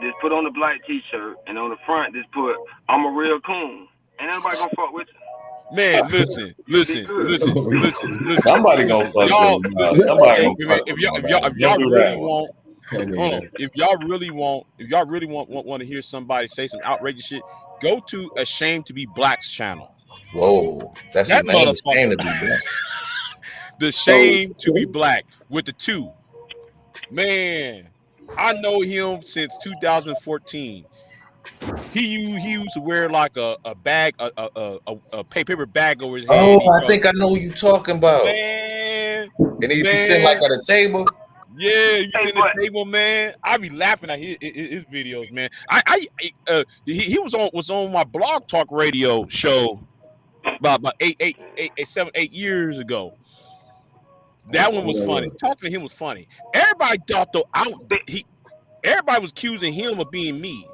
Just put on the black T-shirt, and on the front, just put "I'm a real coon." Ain't nobody gonna fuck with you. Man, listen. Somebody gonna fuck Y'all, with him. listen. Somebody gonna If fuck with him. y'all Don't do really that. want, hold on. If y'all really want to hear somebody say some outrageous shit, go to Ashamed to Be Black's channel. Whoa, that's That his name. motherfucker. Shame to be black. The Shame to Be Black with the 2. Man, I know him since 2014. He used to wear like a bag, a paper bag over his head. Oh, I think I know who you talking about. Man, And he be sitting like at a table. Yeah, you sitting at the table, man. I be laughing at his videos, man. He was on my Blog Talk Radio show about 8 years ago. That one was funny. Talking to him was funny. Everybody thought though everybody was accusing him of being me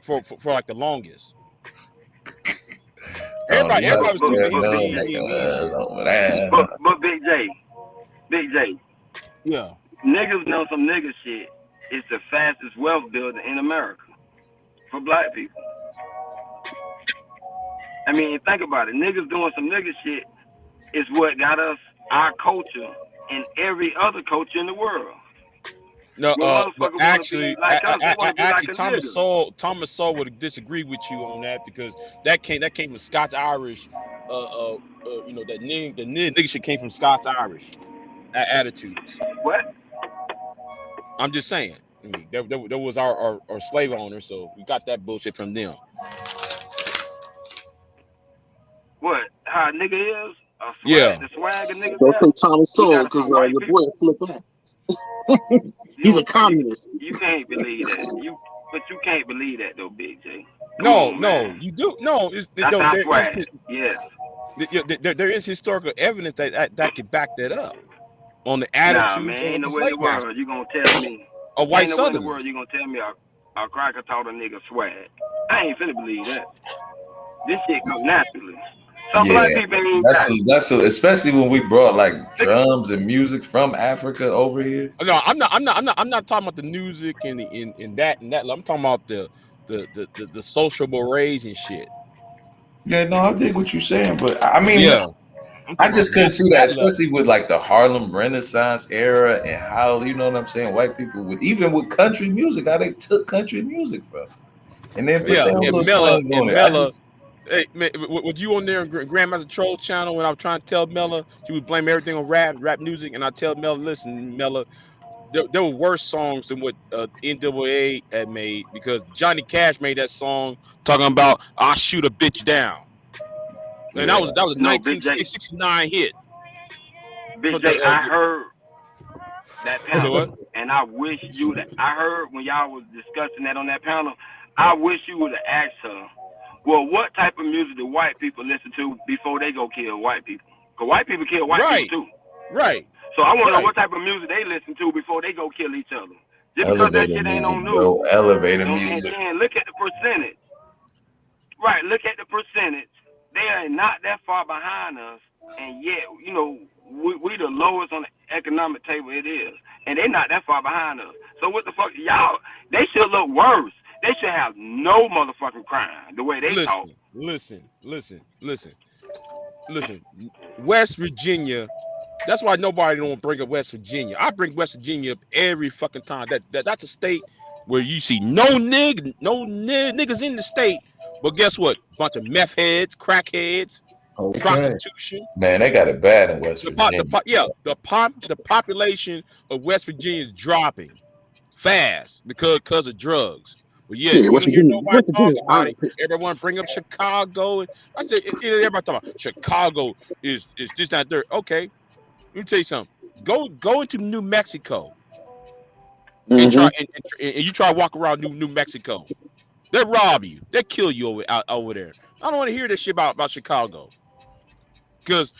for like the longest. Everybody was accusing him of being me. But Big J. Yeah. Niggas know some nigga shit. It's the fastest wealth builder in America for black people. I mean, think about it. Niggas doing some nigga shit is what got us our culture and every other culture in the world. No, but actually, like Thomas Sowell would disagree with you on that because that came from Scots Irish. You know that the nigga shit came from Scots Irish attitudes. What? I'm just saying. I mean, that was our slave owner, so we got that bullshit from them. What? How a nigga is? The swag a nigga. Don't say Thomas Sowell because your boy flip out. He's a communist. You can't believe that. But you can't believe that though, Big J. No, you do. No, yes. There is historical evidence that can back that up on the attitude. Nah, man, ain't no way in the world you gonna tell me a white Southerner. Ain't no way in the world you gonna tell me a cracker taught a nigga swag. I ain't finna believe that. This shit comes naturally. Some black people ain't that's especially when we brought like drums and music from Africa over here. No, I'm not talking about the music and that. I'm talking about the social mores and shit. Yeah, no, I dig what you're saying, but I mean, yeah, I just couldn't see that, especially with like the Harlem Renaissance era and how, you know what I'm saying, white people would, even with country music, how they took country music from, and then put their own little twang on it. Hey, man, was you on there on Grandmaster Troll channel when I was trying to tell Mella she would blame everything on rap music, and I tell Mella, listen, Mella, there were worse songs than what NWA had made because Johnny Cash made that song talking about I'll shoot a bitch down, and that was a 1969 hit. Big J, I heard that panel, and I wish you would. I heard when y'all was discussing that on that panel. I wish you would have asked her. Well, what type of music do white people listen to before they go kill white people? Because white people kill white people too. Right. So I want to know what type of music they listen to before they go kill each other. Just because that shit ain't on news. Elevator music. And look at the percentage. Right, look at the percentage. They are not that far behind us, and yet, you know, we the lowest on the economic table it is. And they're not that far behind us. So what the fuck? Y'all, they should look worse. They should have no motherfucking crime the way they talk. Listen. West Virginia. That's why nobody don't bring up West Virginia. I bring West Virginia up every fucking time. That's a state where you see no niggas in the state, but guess what? Bunch of meth heads, crackheads, prostitution. Man, they got it bad in West Virginia. The population of West Virginia is dropping fast because of drugs. But yeah, you don't hear nobody talk about it. Everyone bring up Chicago. And I said, everybody talk about Chicago is just not there. Okay, let me tell you something. Go into New Mexico and try and you try to walk around New Mexico. They'll rob you. They'll kill you over there. I don't want to hear this shit about Chicago. Because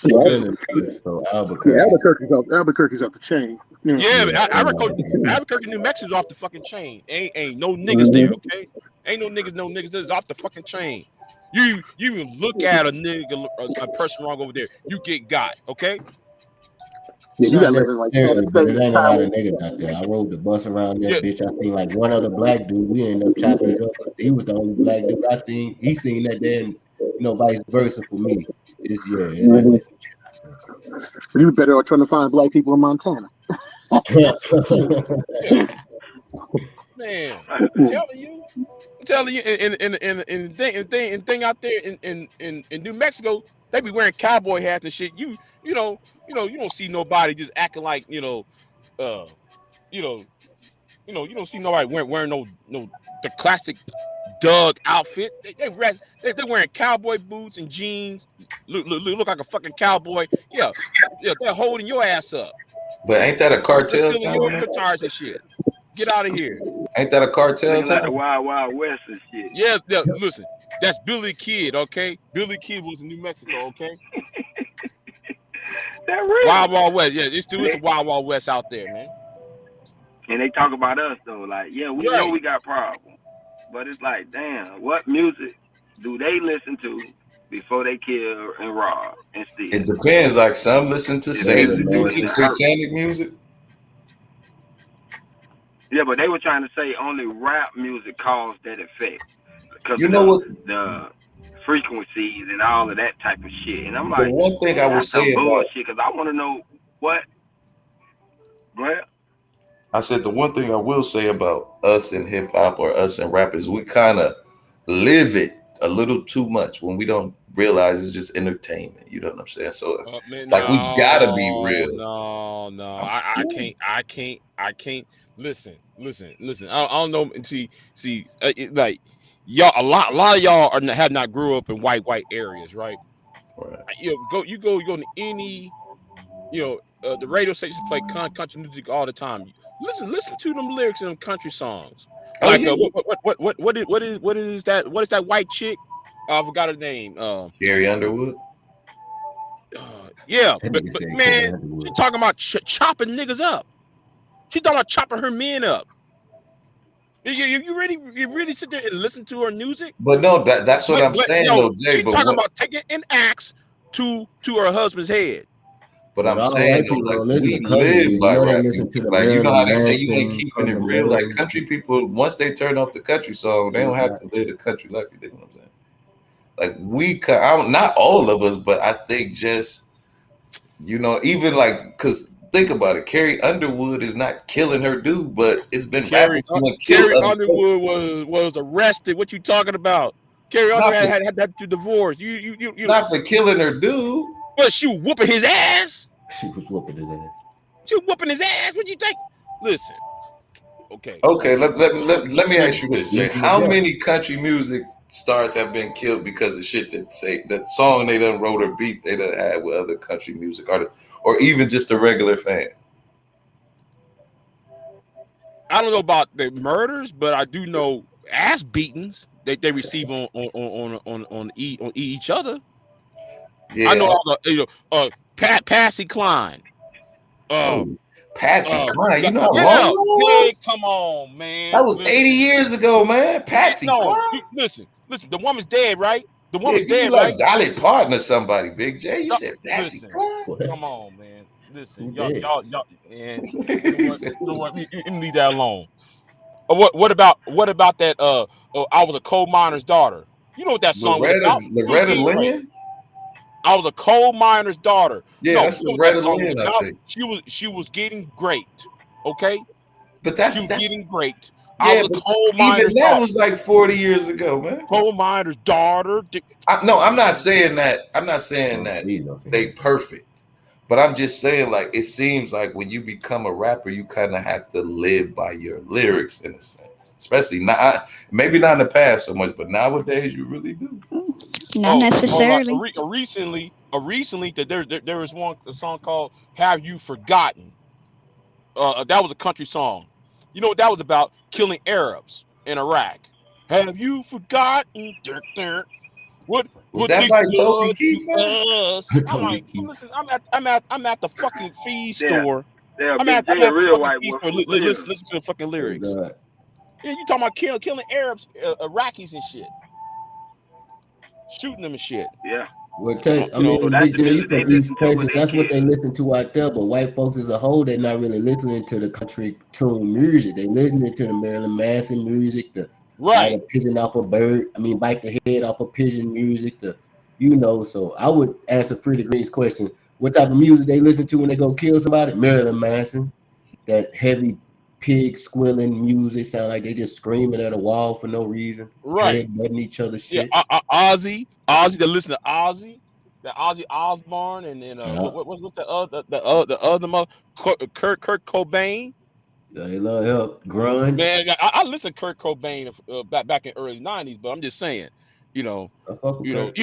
Albuquerque's off the chain. Yeah, Albuquerque, New Mexico's off the fucking chain. Ain't no niggas there, okay? Ain't no niggas. That's off the fucking chain. You even look at a person wrong over there, you get got, okay? Yeah, you got to live in like but it ain't a lot of niggas out there. I rode the bus around that bitch. I seen like one other black dude. We ended up chopping it up. He was the only black dude I seen. He seen that then, vice versa for me. It's definitely some shit out there. You better off trying to find black people in Montana. Man, I'm telling you, and thing out there in New Mexico, they be wearing cowboy hats and shit. You don't see nobody just acting like you don't see nobody wearing no the classic Doug outfit. They're wearing cowboy boots and jeans. Look like a fucking cowboy. Yeah, they're holding your ass up. But ain't that a cartel? Stealing your guitars and shit. Get out of here. Ain't that a cartel? Like the Wild West and shit. Yeah, listen. That's Billy Kid, okay? Billy Kid was in New Mexico, okay? That real. Wild West. Yeah, it's a Wild West out there, man. And they talk about us though, like, yeah, we know we got problems, but it's like, damn, what music do they listen to before they kill and rob and steal? It depends. Like some listen to satanic music. Yeah, but they were trying to say only rap music caused that effect because the frequencies and all of that type of shit. And I'm like, the one thing I would say about because I want to know what. Go ahead. I said the one thing I will say about us in hip hop or us in rap is we kind of live it a little too much when we don't realize it's just entertainment. You know what I'm saying? So we gotta be real. No, I can't. Listen. I don't know. See, like y'all, a lot of y'all have not grew up in white areas, right? Right. You go to any, the radio stations play country music all the time. Listen to them lyrics in them country songs. Like what is that? What is that white chick? I forgot her name. Carrie Underwood. Yeah, but man, she talking about chopping niggas up. She talking about chopping her men up. You really sit there and listen to her music? But no, that's what I'm saying, though, Jay. She's talking about taking an axe to her husband's head. But I'm saying, though, like, we live by rap music. Like, you know how they say you ain't keeping it real? Like, country people, once they turn off the country song, they don't have to live the country life. You know what I'm saying? Like, not all of us, but I think just, even like, because think about it, Carrie Underwood is not killing her dude, but it's been Carrie Underwood was arrested. What you talking about? Carrie Underwood had that to divorce. You not for killing her dude. But she was whooping his ass. She was whooping his ass. She was whooping his ass. What you think? Listen. Okay. Let me ask you this, Jay. How many country music stars have been killed because of shit that say that song they done wrote or beat they done had with other country music artists, or even just a regular fan? I don't know about the murders, but I do know ass beatings that they receive on each other. Yeah. I know all the Patsy Cline. Patsy Cline, you know how long it was? Come on, man. That was 80 years ago, man. Patsy Cline. Listen. The woman's dead, right? The woman's dead, like right? Dolly Parton or somebody, Big J. You said Patsy Cline. Come on, man. Listen, y'all, man. Let me leave that alone. What about that? I was a coal miner's daughter. You know what that song was about? Loretta Lynn. I was a coal miner's daughter. Yeah, that's Loretta Lynn. I think she was getting great. Okay, but that's getting great. I Yeah, was a but coal even miner's that daughter. was like 40 years ago, man. Coal miner's daughter. No, I'm not saying that. I'm not saying Oh, that please don't say they that. perfect. But I'm just saying, like, it seems like when you become a rapper, you kind of have to live by your lyrics in a sense. Especially not, maybe not in the past so much, but nowadays you really do. Not Like necessarily. recently that there was a song called "Have You Forgotten." That was a country song. You know what that was about? Killing Arabs in Iraq. Have you forgotten? What Was what that did by Toby God Keith, man? do us? I'm Toby like, Keith. listen, I'm at the fucking feed Yeah, store. yeah. I'm Big at J, I'm a at the real fucking white feed boy store. for real. Listen to the fucking Oh lyrics. God. Yeah, you talking about killing Arabs, Iraqis and shit, shooting them and shit. Yeah. Well, So that's Big the J, you music they from East listen to when Texas. they That's what they kill. listen to out there. But white folks as a whole, they're not really listening to the country tune music. They listening to the Marilyn Manson music, the bite a Right. pigeon off a bird. I mean, bite the head off a pigeon music. So I would answer Freddie Green's question. What type of music they listen to when they go kill somebody? Marilyn Manson. That heavy pig squealing music sound like they just screaming at a wall for no reason, Right. headbutting each other Yeah. shit. Ozzy. They listen to Ozzy. The Ozzy Osbourne and Uh, what's the other mother Kurt Cobain. yeah, they love help. Grunge. Man, I listened to Kurt Cobain back in early '90s, but I'm just saying, you know, I fuck with Kurt.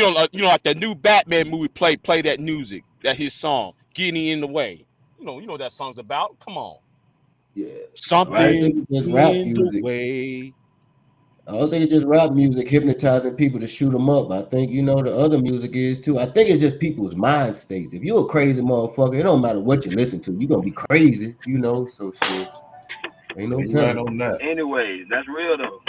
like that new Batman movie. Play that music, that his song, "Getting in the Way." You know what that song's about. Come on, Yeah. I don't think something it's just rap in the music. way. I don't think it's just rap music hypnotizing people to shoot them up. I think the other music is too. I think it's just people's mind states. If you're a crazy motherfucker, it don't matter what you listen to. You're gonna be crazy. So shit. Ain't no You right telling. on that. Anyways, that's real though.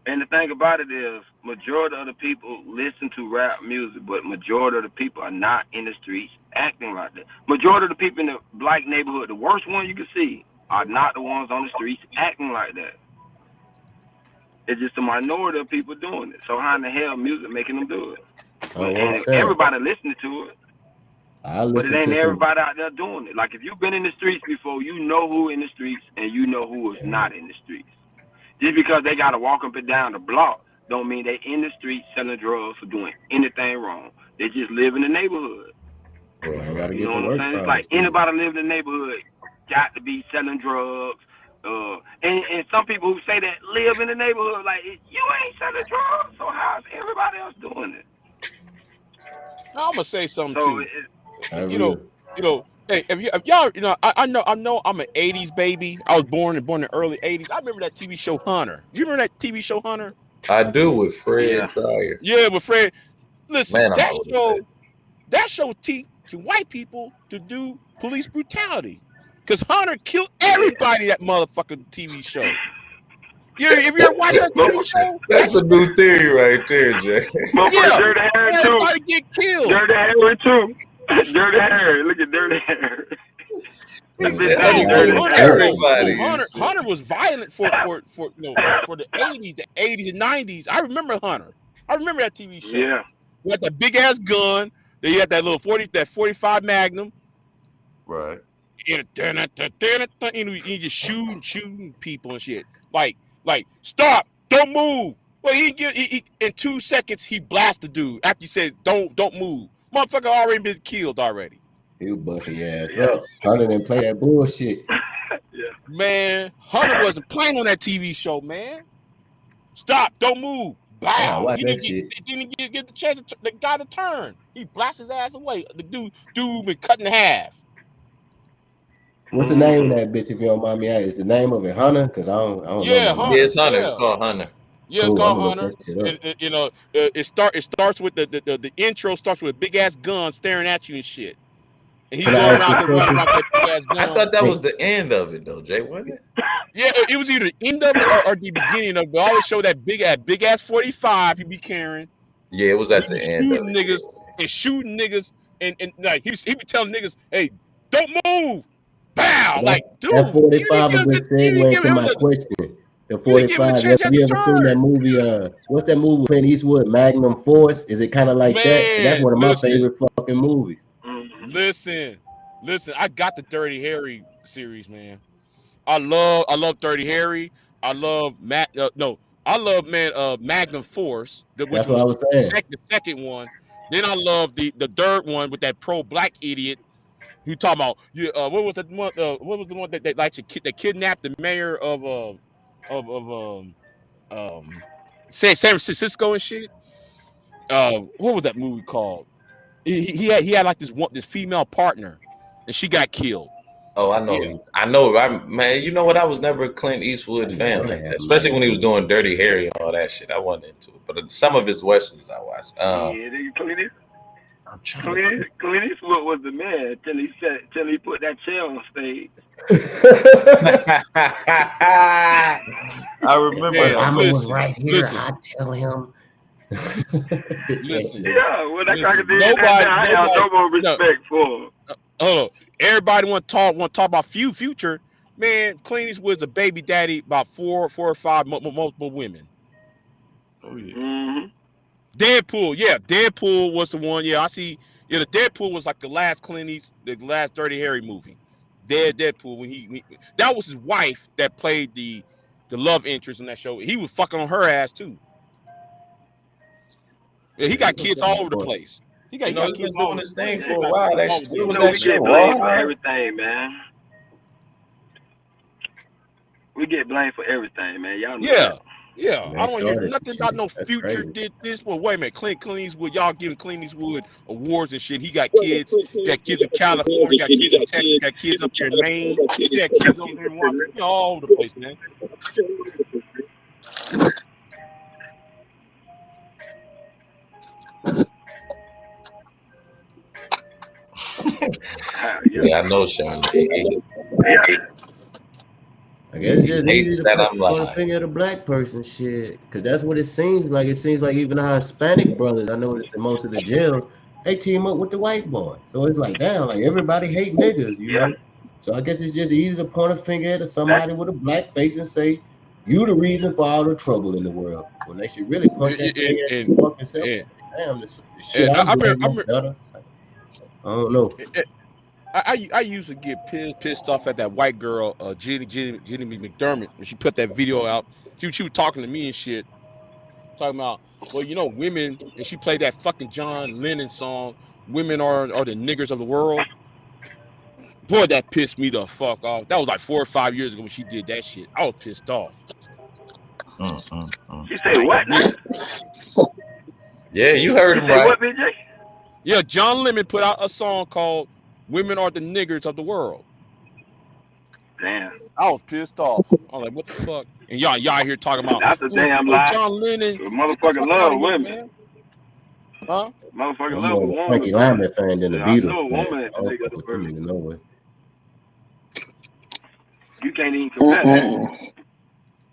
And the thing about it is, majority of the people listen to rap music, but majority of the people are not in the streets acting like that. Majority of the people in the black neighborhood, the worst one you can see, are not the ones on the streets acting like that. It's just a minority of people doing it. So how in the hell music making them do it? Oh, what I'm And saying. everybody listening to it, I but it listen ain't to some. everybody out there doing it. Like if you've been in the streets before, you know who in the streets and you know who is not in the streets. Just because they gotta walk up and down the block don't mean they in the streets selling drugs or doing anything wrong. They just live in the neighborhood. I gotta You get know to what I'm work saying? It's Friday. like anybody live in the neighborhood got to be selling drugs. And some people who say that live in the neighborhood, like you ain't selling drugs, so how's everybody else doing it? I'm gonna say something So too. I You know, real. Hey, if y'all, I know, I'm an '80s baby. I was born in the early '80s. I remember that TV show Hunter. You remember that TV show Hunter? I do with Fred yeah, Dryer. Yeah, with Fred. Listen, Man, I'm old as that. that show teach white people to do police brutality. Cause Hunter killed everybody that motherfucking TV show. If you ever watch that TV show, That's a new theory right there, Jay. motherfucker, yeah, Dirty Harry too. everybody get killed. Dirty Harry too. Dirty Harry, look at Dirty Harry. He That bitch said named Hunter I Dirty killed real. Harry. everybody and shit. Hunter was violent for the '80s and '90s. I remember Hunter. I remember that TV show. Yeah. He had that big ass gun. Then he had that little 45 Magnum. Right. And he just shooting people and shit. Like stop, don't move. Well, in 2 seconds he blasted dude after he said don't move. Motherfucker already been killed already. He'll bust your ass Yeah. up. Hunter didn't play that bullshit. Yeah. Man, Hunter wasn't playing on that TV show, man. Stop, don't move. I gotta Bow. watch He that didn't shit. get the chance the guy to turn. He blasted his ass away. The dude been cut in half. What's the name of that bitch? If you don't mind me asking, is the name of it Hunter? Cause I don't know Yeah, nothing Yeah, about Hunter. it. it's Hunter. It's Yeah. called Hunter. Yeah, it's Cool. I'm called gonna look Hunter. that shit up. It starts with the intro starts with a big ass gun staring at you and shit. And he Can going I ask you around a here running question? around with that big ass I gun. thought that Hey, was the end of it though, Jay, wasn't it? Yeah, it was either the end of it or the beginning of it. They always show that big ass 45 he be carrying. Yeah, it was And at he be the end of it. shooting niggas and like he be telling niggas, hey, don't move. Bow. that Like, dude, that you didn't 45 a give good you didn't segue give into him my question. The you didn't give him the 45. chance Have to you ever seen that turn. movie? What's that movie with Clint Eastwood, Magnum Force? Is it kind of like that? 'Cause that's Man, one of my favorite fucking movies. listen, listen. I got the Dirty Harry series, man. I love Dirty Harry. I love Magnum Force, which That's what I was was saying. the second one. Then I love the third one with that pro black idiot who talking about what was the one that like that kidnapped the mayor of San Francisco and shit. What was that movie called? He had like this female partner, and she got killed. Oh, Yeah. I know, right, man. You know what? I was never a Clint Eastwood fan like that, especially when he was doing Dirty Harry and all that shit. I wasn't into it, but some of his westerns I watched. Clint Eastwood was the man till he put that chair on stage. I remember that. Was right here. I tell him. Listen. Yeah, when that cracker did that, I have no more respect for him. Oh, everybody want to talk about Future. Man, Clint Eastwood's a baby daddy about four or five multiple women. Oh yeah. Mm-hmm. Deadpool was the one. Yeah, I see. Yeah, the Deadpool was like the last the last Dirty Harry movie. Deadpool when that was his wife that played the love interest in that show. He was fucking on her ass too. Yeah, he got kids all over the place. He got he's kids been doing his thing for a while. We get blamed for everything, man. We get blamed for everything, man. Y'all know that. Yeah. I don't hear nothing about no Future did this. Well, wait a minute. Clint Eastwood, y'all giving Clint Eastwood awards and shit. He got kids. He got kids in California. Got kids in Texas. Got kids up there in Maine. He got kids over there in Washington. All over the place, man. Yeah, I know, Sean. I guess it's just easy to put a finger at a black person shit, because that's what it seems like. It seems like even our Hispanic brothers, I noticed in most of the jails, they team up with the white boy. So it's like, damn, like everybody hate niggas, you know? So I guess it's just easy to point a finger at somebody with a black face and say, you the reason for all the trouble in the world. When they should really point that finger at the fucking self. Damn, this shit I'm doing better. I don't know. I used to get pissed off at that white girl, Jenny McDermott, when she put that video out. She was talking to me and shit, talking about, well, you know, women, and she played that fucking John Lennon song, "Women are the niggers of the world." Boy, that pissed me the fuck off. That was like 4 or 5 years ago when she did that shit. I was pissed off. She said what? Yeah, you heard him right. What, BJ? Yeah, John Lennon put out a song called "Women Are the Niggers of the World." Damn. I was pissed off. I was like, what the fuck? And y'all here talking about that's a damn lie. John Lennon. Motherfucking love women. Man. Huh? Motherfucking love women. Frankie Lyman fan than the Beatles. No way. You can't even compare that.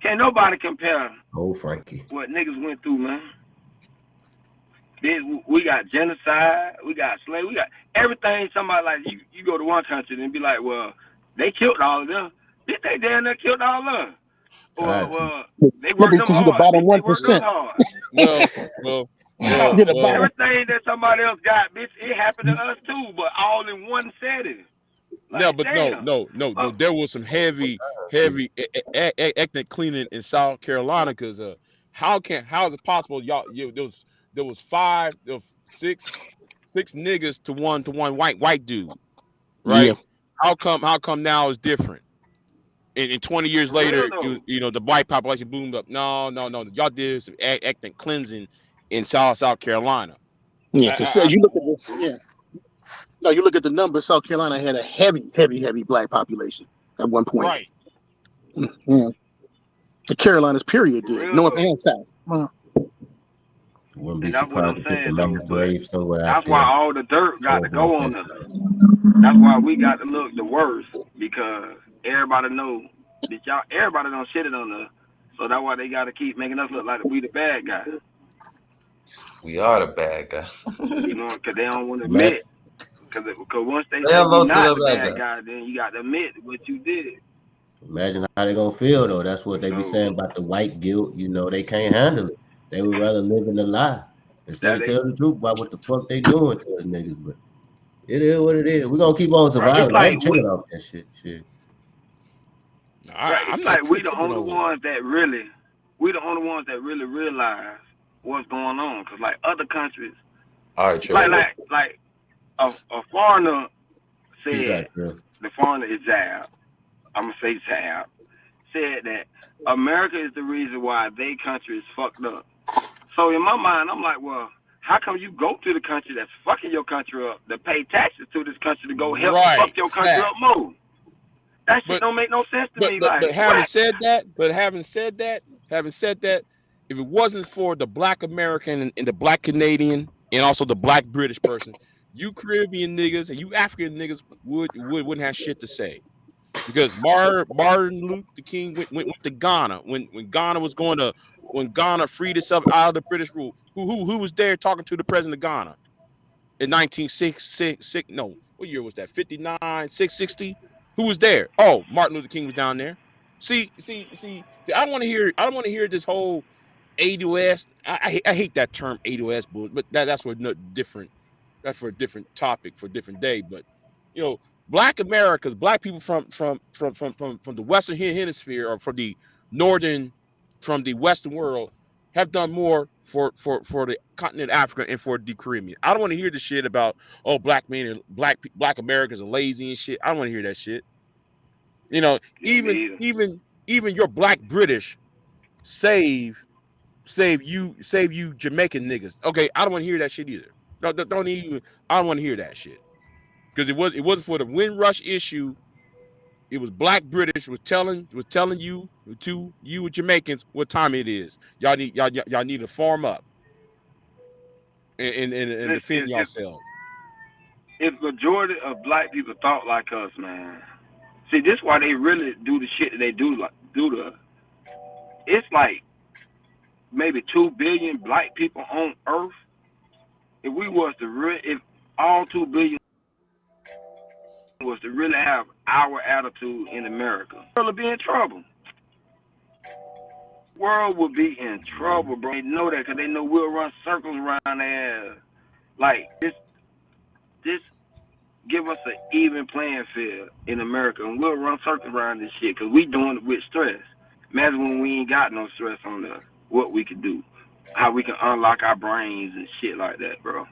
Can't nobody compare. Oh, Frankie. What niggas went through, man. We got genocide, we got slave, we got everything. Somebody like you go to one country and be like, well, they killed all of them. Bitch, they damn near killed all of them. Well, they worked them hard. The bottom 1%. Well, everything that somebody else got, bitch, it happened to us too, but all in one setting. Like, no. There was some heavy ethnic cleaning in South Carolina because how is it possible there was six niggas to one white dude, right? Yeah. How come now it's different? And 20 years later, the white population boomed up. No. Y'all did some ethnic cleansing in South Carolina. Yeah, because you look at the numbers. South Carolina had a heavy black population at one point. Right. Yeah. The Carolinas, period, did north and south. Wouldn't be surprised if it's a grave somewhere. That's why all the dirt got to go on us. That's why we got to look the worst, because everybody know that everybody don't shit it on us. So that's why they got to keep making us look like we the bad guys. We are the bad guys. Because they don't want to admit. Because once they say you're not the bad guy, then you got to admit what you did. Imagine how they gonna feel though. That's what they be saying about the white guilt. They can't handle it. They would rather live in the lie instead of tell the truth about what the fuck they doing to us niggas. But it is what it is. We're gonna keep on surviving. I ain't chilling off that shit. Right. I'm It's not like we the tripping only over it. ones that really, we the only ones that really realize what's going on. Cause like other countries, All right, Trey. like a foreigner Peace out, said, bro. the foreigner is Zab. I'm gonna say Zab said that America is the reason why they country is fucked up. So in my mind, I'm like, well, how come you go to the country that's fucking your country up to pay taxes to this country to go help Right. fuck your country up more? That shit But don't make no sense to me. but Like, having what? said that, if it wasn't for the Black American and the Black Canadian and also the Black British person, you Caribbean niggas and you African niggas wouldn't have shit to say. Because Martin Luther King went to Ghana when Ghana was going to when Ghana freed itself out of the British rule. Who was there talking to the president of Ghana in 1966? No, what year was that? 59, 660. Who was there? Oh, Martin Luther King was down there. See. I don't want to hear this whole ADOS. I hate that term ADOS, but that's for different. That's for a different topic for a different day. But you know, Black Americans, Black people from the Western Hemisphere or from the Western world have done more for the continent of Africa and for the Caribbean. I don't want to hear the shit about Black men and Black Americans are lazy and shit. I don't want to hear that shit. You know, even your Black British save you Jamaican niggas. Okay, I don't want to hear that shit either. Don't even. I don't want to hear that shit because it wasn't for the Windrush issue. It was Black British was telling you Jamaicans what time it is. Y'all need to farm up and defend yourselves. If majority of Black people thought like us, man. See, this is why they really do the shit that they do to us. It's like maybe 2 billion Black people on Earth. If all 2 billion was to really have our attitude in America, the world would be in trouble. World would be in trouble, bro. They know that because they know we'll run circles around there. Like this give us an even playing field in America, and we'll run circles around this shit because we doing it with stress. Imagine when we ain't got no stress on us, what we could do, how we can unlock our brains and shit like that, bro.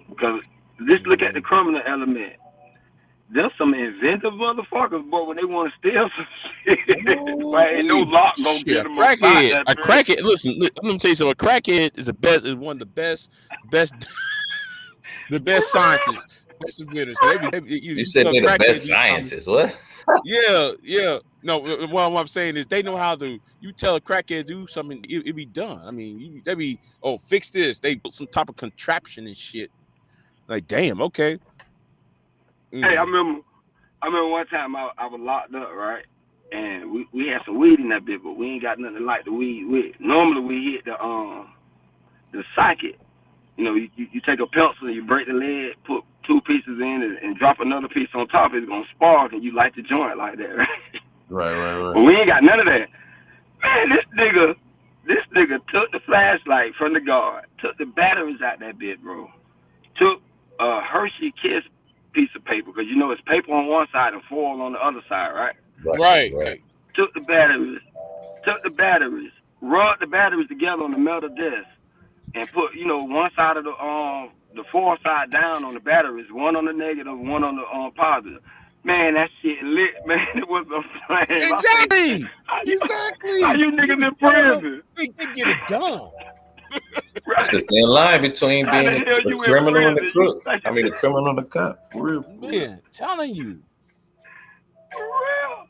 Because just look at the criminal element. There's some inventive motherfuckers, boy, when they want to steal some shit. Like, ain't no lock gonna get them A crackhead. Listen, I'm gonna tell you something. A crackhead is one of the best the best scientists, best inventors. You said they're the best scientists. What? Yeah. No, what I'm saying is they know how to. You tell a crackhead to do something, it be done. I mean, they be fix this. They built some type of contraption and shit. Like, damn, okay. Hey, I remember one time I was locked up, right? And we had some weed in that bit, but we ain't got nothing like the weed with. Normally we hit the socket. You know, you take a pencil and you break the lead, put 2 pieces in and drop another piece on top. It's gonna spark and you light the joint like that, right? Right. But we ain't got none of that. Man, this nigga took the flashlight from the guard, took the batteries out that bit, bro. Took a Hershey Kiss piece of paper, because you know it's paper on one side and foil on the other side, right? Right. Took the batteries, rubbed the batteries together on the metal disc, and put, one side of the foil side down on the batteries, one on the negative, one on the positive. Man, that shit lit, man. It was a flame. Exactly. How you niggas in prison? They get it done. Right. It's the thin line between being the criminal and the crook. I mean, the criminal and the cop. For real. Man, telling you. For real.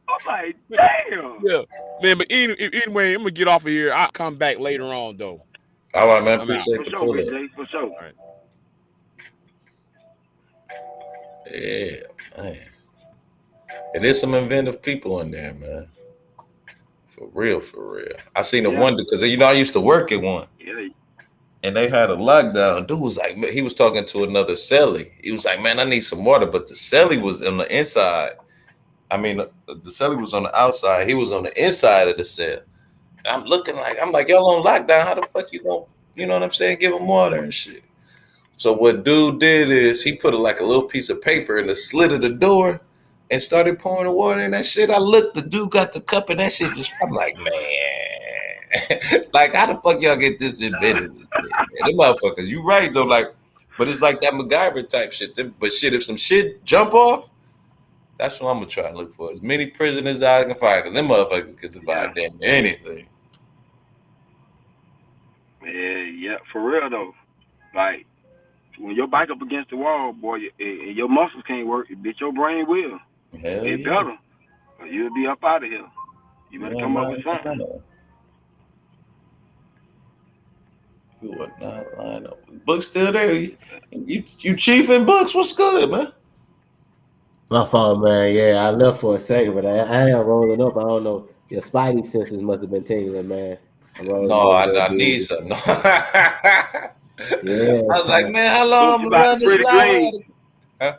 I'm like, damn. Yeah, man. But anyway, I'm gonna get off of here. I'll come back later on, though. All right, man. Appreciate the pull up. For sure. All right. Yeah, man. It is some inventive people in there, man. For real. I seen the one because I used to work at one. Yeah. And they had a lockdown. Dude was like, he was talking to another cellie. He was like, man, I need some water. But the cellie was on the inside. I mean, the cellie was on the outside. He was on the inside of the cell. And I'm like, y'all on lockdown. How the fuck you gonna, you know what I'm saying? Give him water and shit. So what dude did is he put a little piece of paper in the slit of the door and started pouring the water in that shit. I looked, the dude got the cup and that shit just, I'm like, man, like how the fuck y'all get this invented? Them motherfuckers, you right though, like, but it's like that MacGyver type shit. But shit, if some shit jump off, that's what I'm gonna try and look for. As many prisoners as I can find, because them motherfuckers can survive damn near anything. Yeah, for real though. Like when your back up against the wall, boy, and your muscles can't work, bitch, your brain will. Hell It yeah. better. Or you'll be up out of here. You better come up with something. You are not lying up. Book's still there. You chief in Books. What's good, man? My fault, man. Yeah, I left for a second, but I am rolling up. I don't know. Your spidey senses must have been tingling, man. I'm rolling No, up a little I need bit. some. Yeah, I was like, man, how long Books, I'm you gonna about run to free this the live? green. Huh?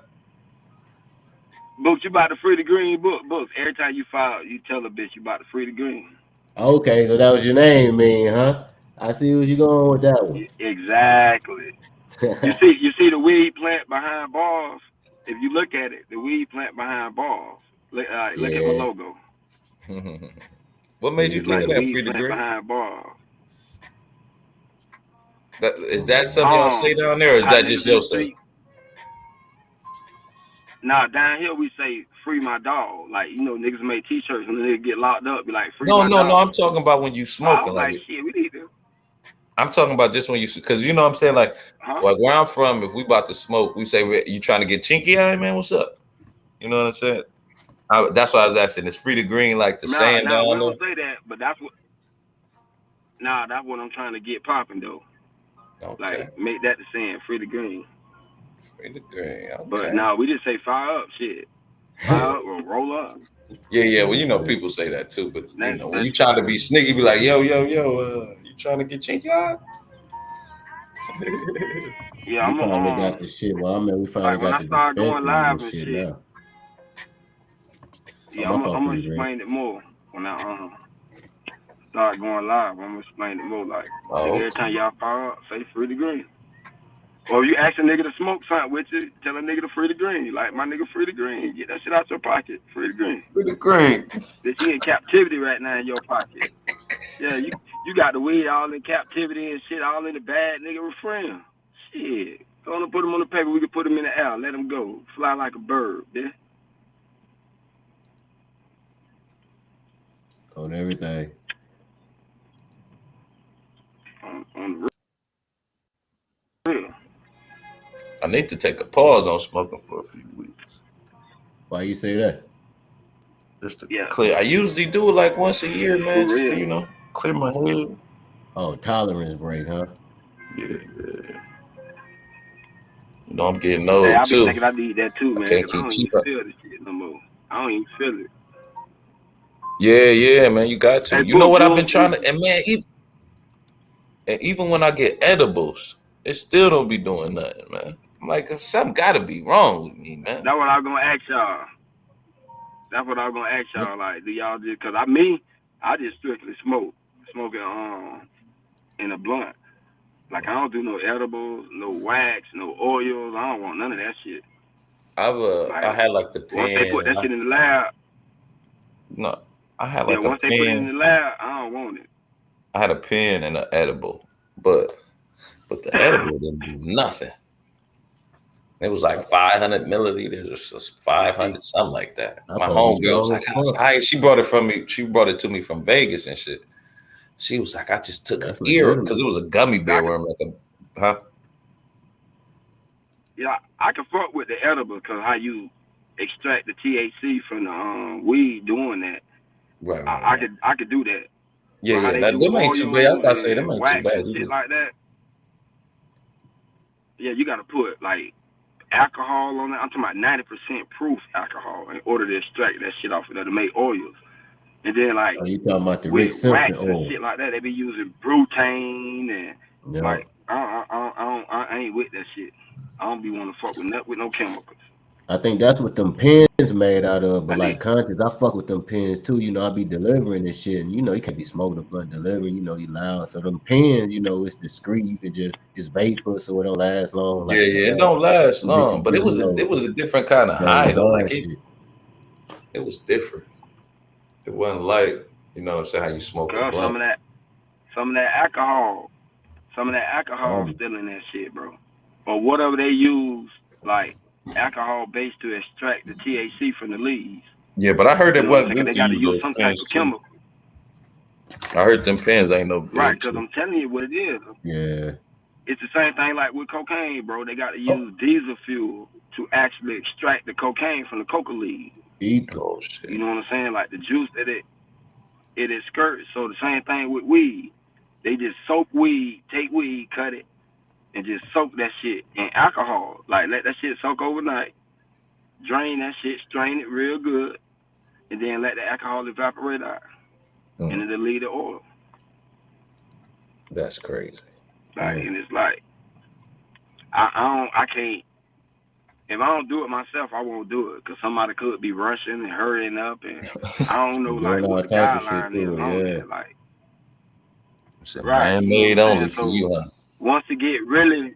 Books, you about to free the green. Books. Every time you file, you tell a bitch you about to free the green. Okay, so that was your name, man, huh? I see where you going with that one. Exactly. You see the weed plant behind bars. If you look at it, the weed plant behind bars. Look at my logo. What made you It's think like of a that, weed free plant degree? behind bars. Is that something y'all say down there, or is How that niggas just in the your say? street. Nah, down here we say free my dog. Like, you know, niggas make t-shirts and then they get locked up, be like, free No, my dog. I'm talking about when you I smoking. was like, Like, shit, we need to. I'm talking about just when you, because you know what I'm saying. Like where I'm from, if we about to smoke, we say, you trying to get chinky? All right, man, what's up? You know what I'm saying? That's why I was asking. Is free the green like the saying Nah, we down don't there? say that, but that's what I'm trying to get popping though. Okay. Like, make that the saying, free the green. Free the green. Okay. But no, we just say fire up, shit. Fire up or roll up. Yeah. Well, you know, people say that too, but you know, when you trying to be sneaky, be like, yo, you trying to get chinky on? Yeah, we I'm finally got the shit. Well, I mean, we finally like when got I the start going dispensaries live and and shit shit. now. Yeah, I'm gonna explain it more when I start going live. I'm gonna explain it more. Like, every time y'all fire up, say free the green. Or if you ask a nigga to smoke something with you, tell a nigga to free the green. Like, my nigga, free the green. Get that shit out your pocket. Free the green. Free the green. Bitch, you in captivity right now in your pocket. Yeah, you got the weed all in captivity and shit, all in the bag, nigga, refrain. Shit. Go on and put them on the paper. We can put them in the air. Let them go. Fly like a bird, bitch. On everything. On the real. I need to take a pause on smoking for a few weeks. Why you say that? Just to clear. I usually do it like once a year, man. Just to, you know, clear my head. Oh, tolerance break, huh? Yeah. You know, I'm getting old I be too. thinking I need that too, man. I can't I keep don't cheap even up. feel this shit no more. I don't even feel it. Yeah, man. You got to. Hey, you know what I've been trying to, and man, even when I get edibles, it still don't be doing nothing, man. I'm like, something got to be wrong with me, man. That's what I was gonna ask y'all. Like, do y'all just? Cause I just strictly smoking in a blunt. Like, I don't do no edibles, no wax, no oils. I don't want none of that shit. I had like the pen. Once they put that shit in the lab. No, I had like a once they put it in the lab, I don't want it. I had a pen and an edible, but the edible didn't do nothing. It was like 500 milliliters or just 500, something like that. My homegirl was like, she brought it from me. She brought it to me from Vegas and shit. She was like, I just took an ear because it was a gummy bear worm, like a, huh? Yeah, I can fuck with the edible because how you extract the THC from the weed doing that. Right. I could do that. Yeah. Them ain't too bad. I was about to say them ain't too bad. Shit like that. Yeah, you got to put like alcohol on it. I'm talking about 90% proof alcohol in order to extract that shit off of there to make oils. And then like, you talking about the with Rick Simpson wax and shit like that, they be using butane and like I ain't with that shit. I don't be want to fuck with no chemicals. I think that's what them pens made out of. But like conscious, I fuck with them pens too. You know, I be delivering and shit. And you know, you can't be smoking a blunt delivering. You know, you loud. So them pens, you know, it's discreet. You can just it's vapor, so it don't last long. Like it don't last long. But it was a different kind of high though. Like It was different. It wasn't like, you know what I'm saying, how you smoke a Cause blunt. some of that alcohol Um, still in that shit, bro. Or whatever they use, like alcohol base to extract the THC from the leaves. Yeah, but I heard You it know what I'm wasn't saying? 'Cause good they to got to use use those some type pens of too. chemical. I heard them pens ain't no Right, good because too. I'm telling you what it is. yeah. It's the same thing like with cocaine, bro. They got to Oh, use diesel fuel to actually extract the cocaine from the coca leaf. ether. Oh You shit. know what I'm saying? Like the juice that it is skirts. So the same thing with weed. They just soak weed, take weed, cut it, and just soak that shit in alcohol. Like let that shit soak overnight. Drain that shit, strain it real good, and then let the alcohol evaporate out, and it'll leave the oil. That's crazy. Like, and it's like I can't. If I don't do it myself, I won't do it because somebody could be rushing and hurrying up, and I don't know like Doing what all the types of shit guideline is to it, on yeah. that. Like, It's a right? man You know what made I'm saying? only for So you, huh? once it get really,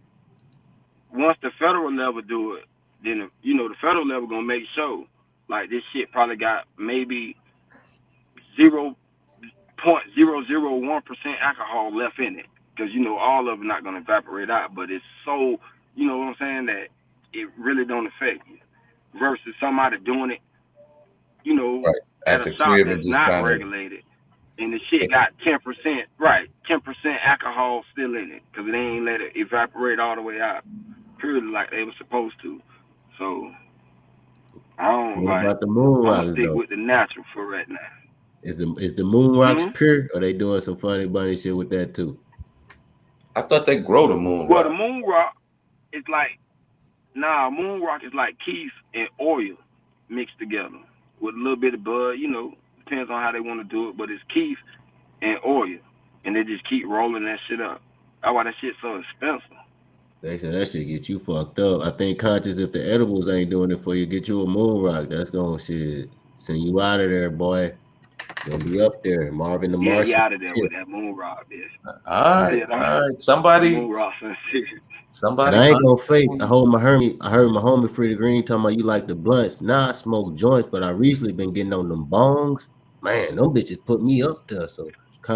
once the federal level do it, then you know the federal level gonna make sure like this shit probably got maybe 0.001% alcohol left in it because you know all of it not gonna evaporate out, but it's so you know what I'm saying that it really don't affect you versus somebody doing it you know, Right. at At a the shop crib and that's just not kind of regulated, and the shit got 10%, right? 10% alcohol still in it, cause they ain't let it evaporate all the way out, purely like they were supposed to. So I don't What like. about the moon I'm gonna rocks stick though? with the natural for right now. Is the moon rocks Hmm. pure? Or they doing some funny bunny shit with that too? I thought they grow the moon Well, the rock. moon rock is like moon rock is like keef and oil mixed together with a little bit of bud. You know, depends on how they want to do it, but it's keef and oil, and they just keep rolling that shit up. That's why that shit's so expensive. They said that shit get you fucked up. I think conscious if the edibles ain't doing it for you, get you a moon rock. That's gonna shit send you out of there, boy. Gonna be up there, Marvin the Yeah, he Martian. out of there Yeah. with that moon rock, bitch. All right, Yeah, all right. that Somebody, moon rock sincere. And somebody I ain't find gonna it fake. for I you. heard my homie Freddie Green talking about you like the blunts. Nah, I smoke joints, but I recently been getting on them bongs. Man, them bitches put me up there. So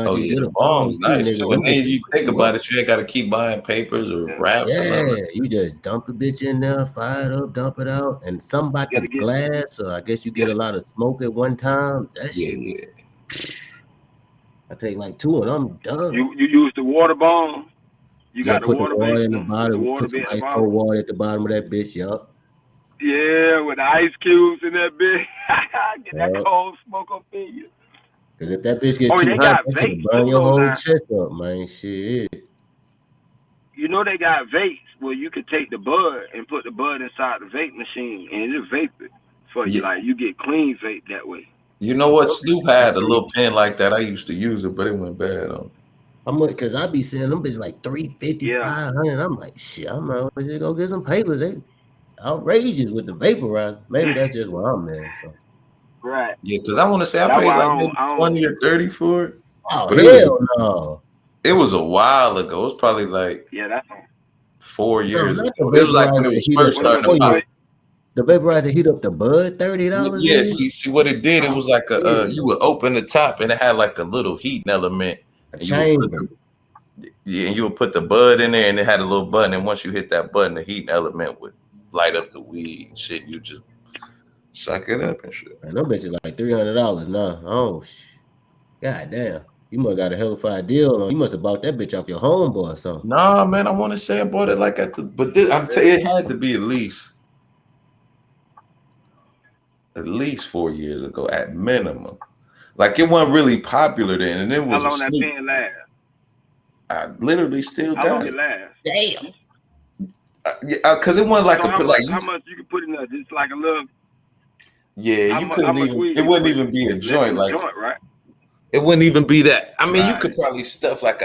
Oh conscious yeah, get the a bong bomb's too, nice nigga. too. And Them then bitches you put think you about up. it, you ain't got to keep buying papers or Yeah, wraps or none of Yeah, you just dump the bitch in there, fire it up, dump it out, and something you about the gotta get. glass. So I guess you get Yeah, a lot of smoke at one time. That yeah, shit be. yeah. I take like two and I'm done. you use the water bomb. You Yeah, got the put the water water based in the one with the bottom, water put be some at the ice bottom. cold water at the bottom of that bitch. Yup. Yeah, with the ice cubes in that bitch. Get that Yup. cold smoke up in you. Cause if that bitch get Oh, too they hot, got that shit'll vapes burn too your though whole now. chest up, man. Shit. You know they got vapes where you could take the bud and put the bud inside the vape machine and it'll vape it for you. Yeah. Like you get clean vape that way. You know what? Snoop had a Okay. little pen like that. I used to use it, but it went bad on. How much? Cause I be seeing them bitches like 350, Yeah. 500. I'm like, shit, I'm out just go get some paper. They outrageous with the vaporizer. Maybe that's just where I'm at. So. Right. Yeah, because I want to say I That's paid why like maybe I don't 20 or 30 for it, Oh but hell no. it was a while ago. It was probably like yeah, that's 4 No, years ago. not the It was like when it vaporizer that was heat up first what the about starting the to pop. oil. vape? The vaporizer heat up the bud, $30 Yeah, in? see what it did. It was like Yeah. you would open the top and it had like a little heating element, A and you would put chamber. and you would put the bud in there, and it had a little button. And once you hit that button, the heating element would light up the weed and shit. You just suck it up and shit. Man, them bitches like $300 now. Oh, god damn. You must got a hell of a deal on. You must have bought that bitch off your homeboy or something. Nah, man, I want to say I bought it like but this, I'm telling you, it had to be at least 4 years ago at minimum. Like it wasn't really popular then, and it How was a long that sneak. pen last? I literally still How long got it it. last? Damn. Yeah, because it wasn't like So a like you. how much you can put in there? Just like a little Yeah, you how couldn't much even. weed It you can wouldn't put in even there? be a Less joint. than a Like joint, right? it wouldn't even be that. I mean, you Right. could probably stuff like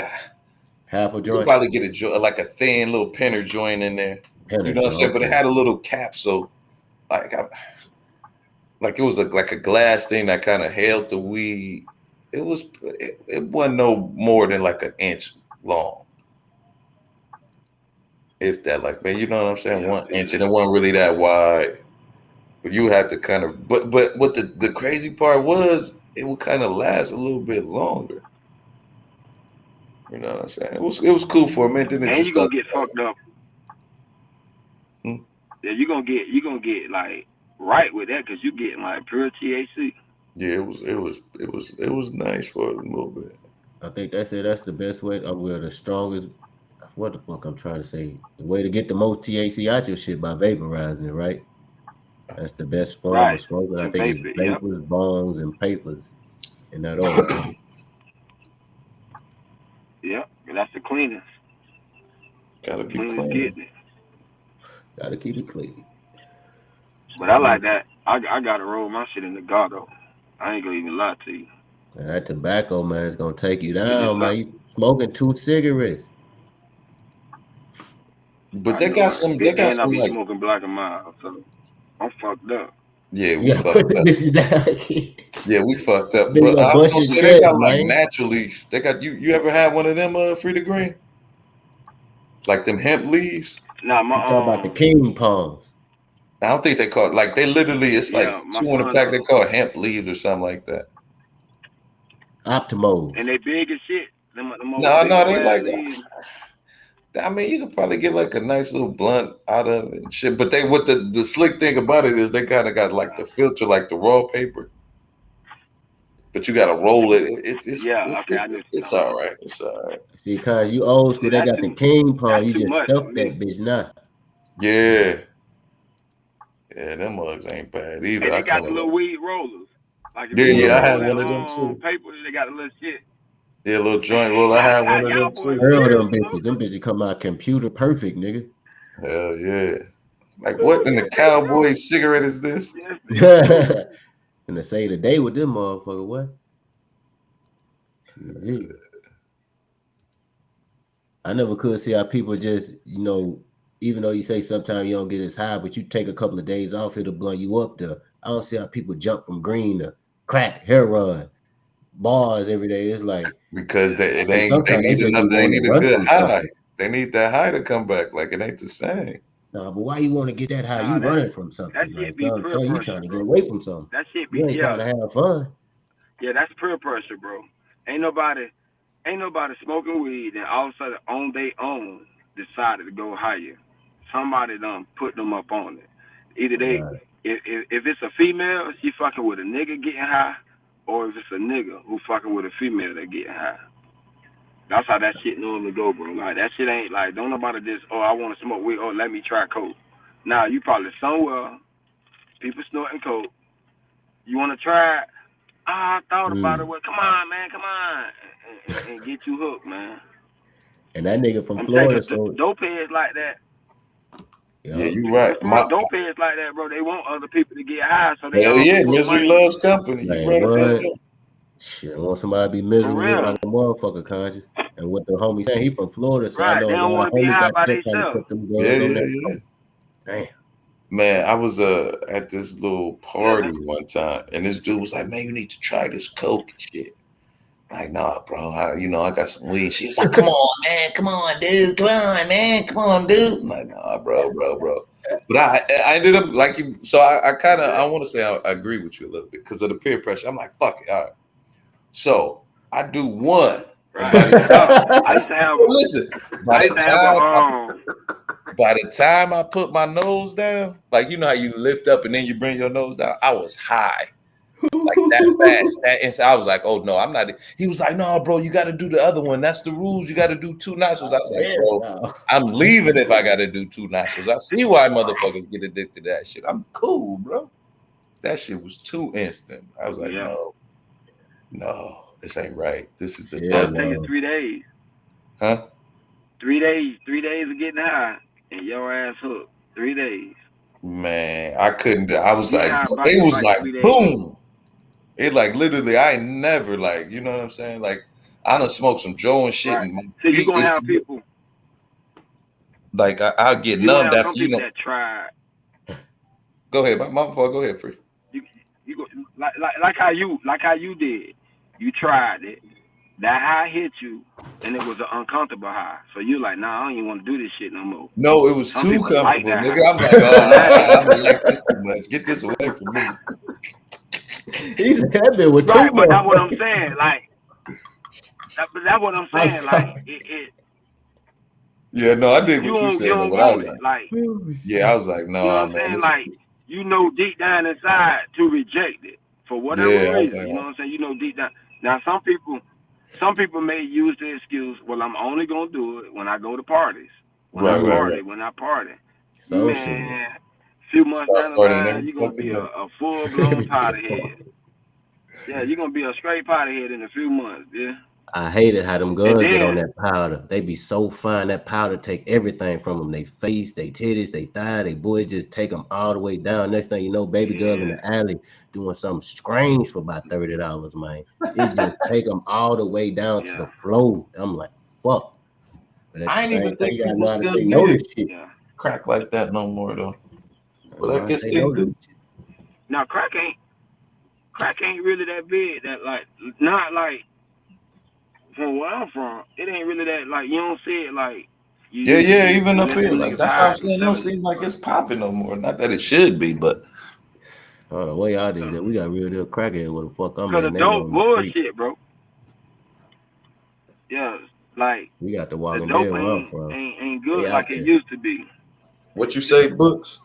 Half a you could joint. probably get a joint, like a thin little pinner joint in there. You Penner know what I'm joint. saying? But it Okay. had a little cap, so like like it was like a glass thing that kind of held the weed. It wasn't no more than like an inch long, if that. Like man, you know what I'm saying? Yeah, I One feel inch, that. and it wasn't really that wide. But you had to kind of, but what the crazy part was, it would kind of last a little bit longer. You know what I'm saying? It was cool for a minute, then it And just you're gonna started. get fucked up. Hmm? Yeah, you're gonna get like right with that because you getting like pure THC. Yeah, it was nice for a little bit. I think that's it. That's the best way. Well, the strongest. What the fuck I'm trying to say? The way to get the most THC out your shit by vaporizing it, right? That's the best form Right. of smoking. I And think vape it's it. Yep. vapors, bongs, and papers in that order. Yep. And that's the cleanest. Gotta be Cleanest clean. getting it. Gotta keep it clean. But I like that. I gotta roll my shit in the Gato. I ain't gonna even lie to you. Man, that tobacco, man, is gonna take you It just down, like man. You smoking 2 cigarettes. But I they know, got right? some. They got And I some be like. smoking black and mild, so I'm fucked up. Yeah, we You gotta put fucked the up. bitches down. Yeah, we fucked up. Bitch But gonna I was bust gonna your say they chest, got like man. natural leaves. They got you. Ever had one of them free to green? Like them hemp leaves? Nah, You talk about the king palms. I don't think they call it like they literally. It's like my 2 in a son pack. They does. call it hemp leaves or something like that. Optimos. And they big as shit. Them old No, big no, old they ass like. leaves. I mean, you could probably get like a nice little blunt out of it and shit. But they, what the slick thing about it is, they kind of got like the filter, like the raw paper. But you got to roll it. Yeah, okay, I know what you're It's talking all about. right. It's all right. See, cause you old See, school, they got the king palm. that's You too just much stuff for that me. bitch now. Yeah, yeah, them mugs ain't bad either. And I they got kind the of little like. weed rollers. Like if Yeah, you want yeah, to I roll had that one of them too. paper, they got the little shit. Yeah, a little joint roll. I had one of Y'all them boys too. Hell serious, them bro. bitches. Them bitches come out computer perfect, nigga. Hell yeah. Like what in the cowboy cigarette is this? Yes, they do. And to say the day with them motherfucker, what? Shit. I never could see how people just, even though you say sometimes you don't get as high, but you take a couple of days off, it'll blunt you up there. I don't see how people jump from green to crack, heroin, bars every day. It's like, Because I think sometimes they just be they wanting need to a run good from high. something. They need that high to come back. Like it ain't the same. Nah, but why you want to get that high? Nah, You that running from that something. Like, shit so be I'm peer saying you pressure, trying to get bro. away from something. That shit be You ain't trying to have fun. Yeah, that's peer pressure, bro. Ain't nobody smoking weed and all of a sudden on their own decided to go higher. Somebody done put them up on it. Either they, Right. if it's a female, she fucking with a nigga getting high, or if it's a nigga who fucking with a female that getting high. That's how that shit normally go, bro. Like that shit ain't like don't nobody just I want to smoke weed. Oh, let me try coke. Now you probably somewhere people snorting coke. You want to try it? I thought about it. Well, come on, man, come on, and get you hooked, man. And that nigga from I'm telling Florida, you, so dope heads like that. Yeah, yeah. you Them right. smart dope heads like that, bro. They want other people to get high, so they Hell all yeah, gonna put misery money in. loves company. You Man, right about what? that. Shit, I want somebody to be For miserable with real, like a motherfucker, conscious. And what the homie saying, he from Florida, so I right? know They a don't lot want of to be homies high got by that trying to themselves. put them Yeah, guns on yeah, that yeah. coke. Damn. Man, I was at this little Yeah, party one time, and this dude was like, "Man, you need to try this coke and shit." Like, nah, bro. I got some weed. She was like, "Come on, man. Come on, dude. Come on, man. Come on, dude." I'm like, nah, bro. But I ended up like you. So I kind of I want to say I agree with you a little bit because of the peer pressure. I'm like, fuck it, all right. So I do one, and right. by the time, I used to have well, listen, by I used the to have a time I put my nose down, like you know how you lift up and then you bring your nose down, I was high. Like that fast. And so I was like, oh no, I'm not. He was like, no, bro, you got to do the other one. That's the rules. You got to do 2 nostrils. I was like, Hell bro, no. I'm leaving if I got to do 2 nostrils. I see why motherfuckers get addicted to that shit. I'm cool, bro. That shit was too instant. I was like, yeah. no, this ain't right. This is the Hell That'll devil. take you no. 3 days. Huh? 3 days. 3 days of getting high and your ass hooked. 3 days. Man, I couldn't. I was Get like, high it was by like 3 days. boom. It like literally, I ain't never like, you know what I'm saying? Like, I done smoked some Joe and shit, Right. and my So you're feet gonna itchy. have people. Like I'll get You're gonna numbed have after some people that tried. Go ahead, my fault. Go ahead, free. You go like how you did. You tried it. that high hit you, and it was an uncomfortable high. So you like, nah, I don't even want to do this shit no more. No, it was Some too people like comfortable, that nigga. high. I'm like, I don't like this too much. Get this away from me. He said that bit with Right, too but much. that's what I'm saying. Like, that's what I'm saying. Like, Yeah, no, I did you what you don't said, want but I was it. like, Like, yeah, I was like, you know no, what I'm man, saying? this is Like, you know deep down inside to reject it for whatever yeah. I was reason. like, You know what I'm saying? You know deep down. Now some people may use the excuse, well, I'm only gonna do it when I go to parties. When I right. party. Social. Man, a few months Start down the partying line, every you're gonna fucking be day. a full blown potty head. Yeah, you're gonna be a straight potty head in a few months, yeah. I hated how them And girls get on then that powder. They be so fine. That powder take everything from them. They face, they titties, they thigh, they boys just take them all the way down. Next thing you know, baby girl in yeah, the alley doing something strange for about $30, man. It just take them all the way down to yeah, the floor. I'm like, fuck. But at the I ain't same even time, think you gotta people know how to still say no to did shit. yeah. crack like that no more though. You But know I how to guess say they no to do. shit. Now crack ain't really that big. That like not like from where I'm from. It ain't really that like you don't see it like you used to Yeah, see even up unless here. them Like niggas that's what I'm high in the saying. It don't 70s. seem like it's popping no more. Not that it should be, but Oh, the way y'all So, did that, we got real deal crackhead where the fuck I'm cause at, the and they dope roam the streets. bullshit, bro. Yeah, like We got the the Walking Dead dope where I'm from. ain't They good out like it there. used to be. what you say, Books?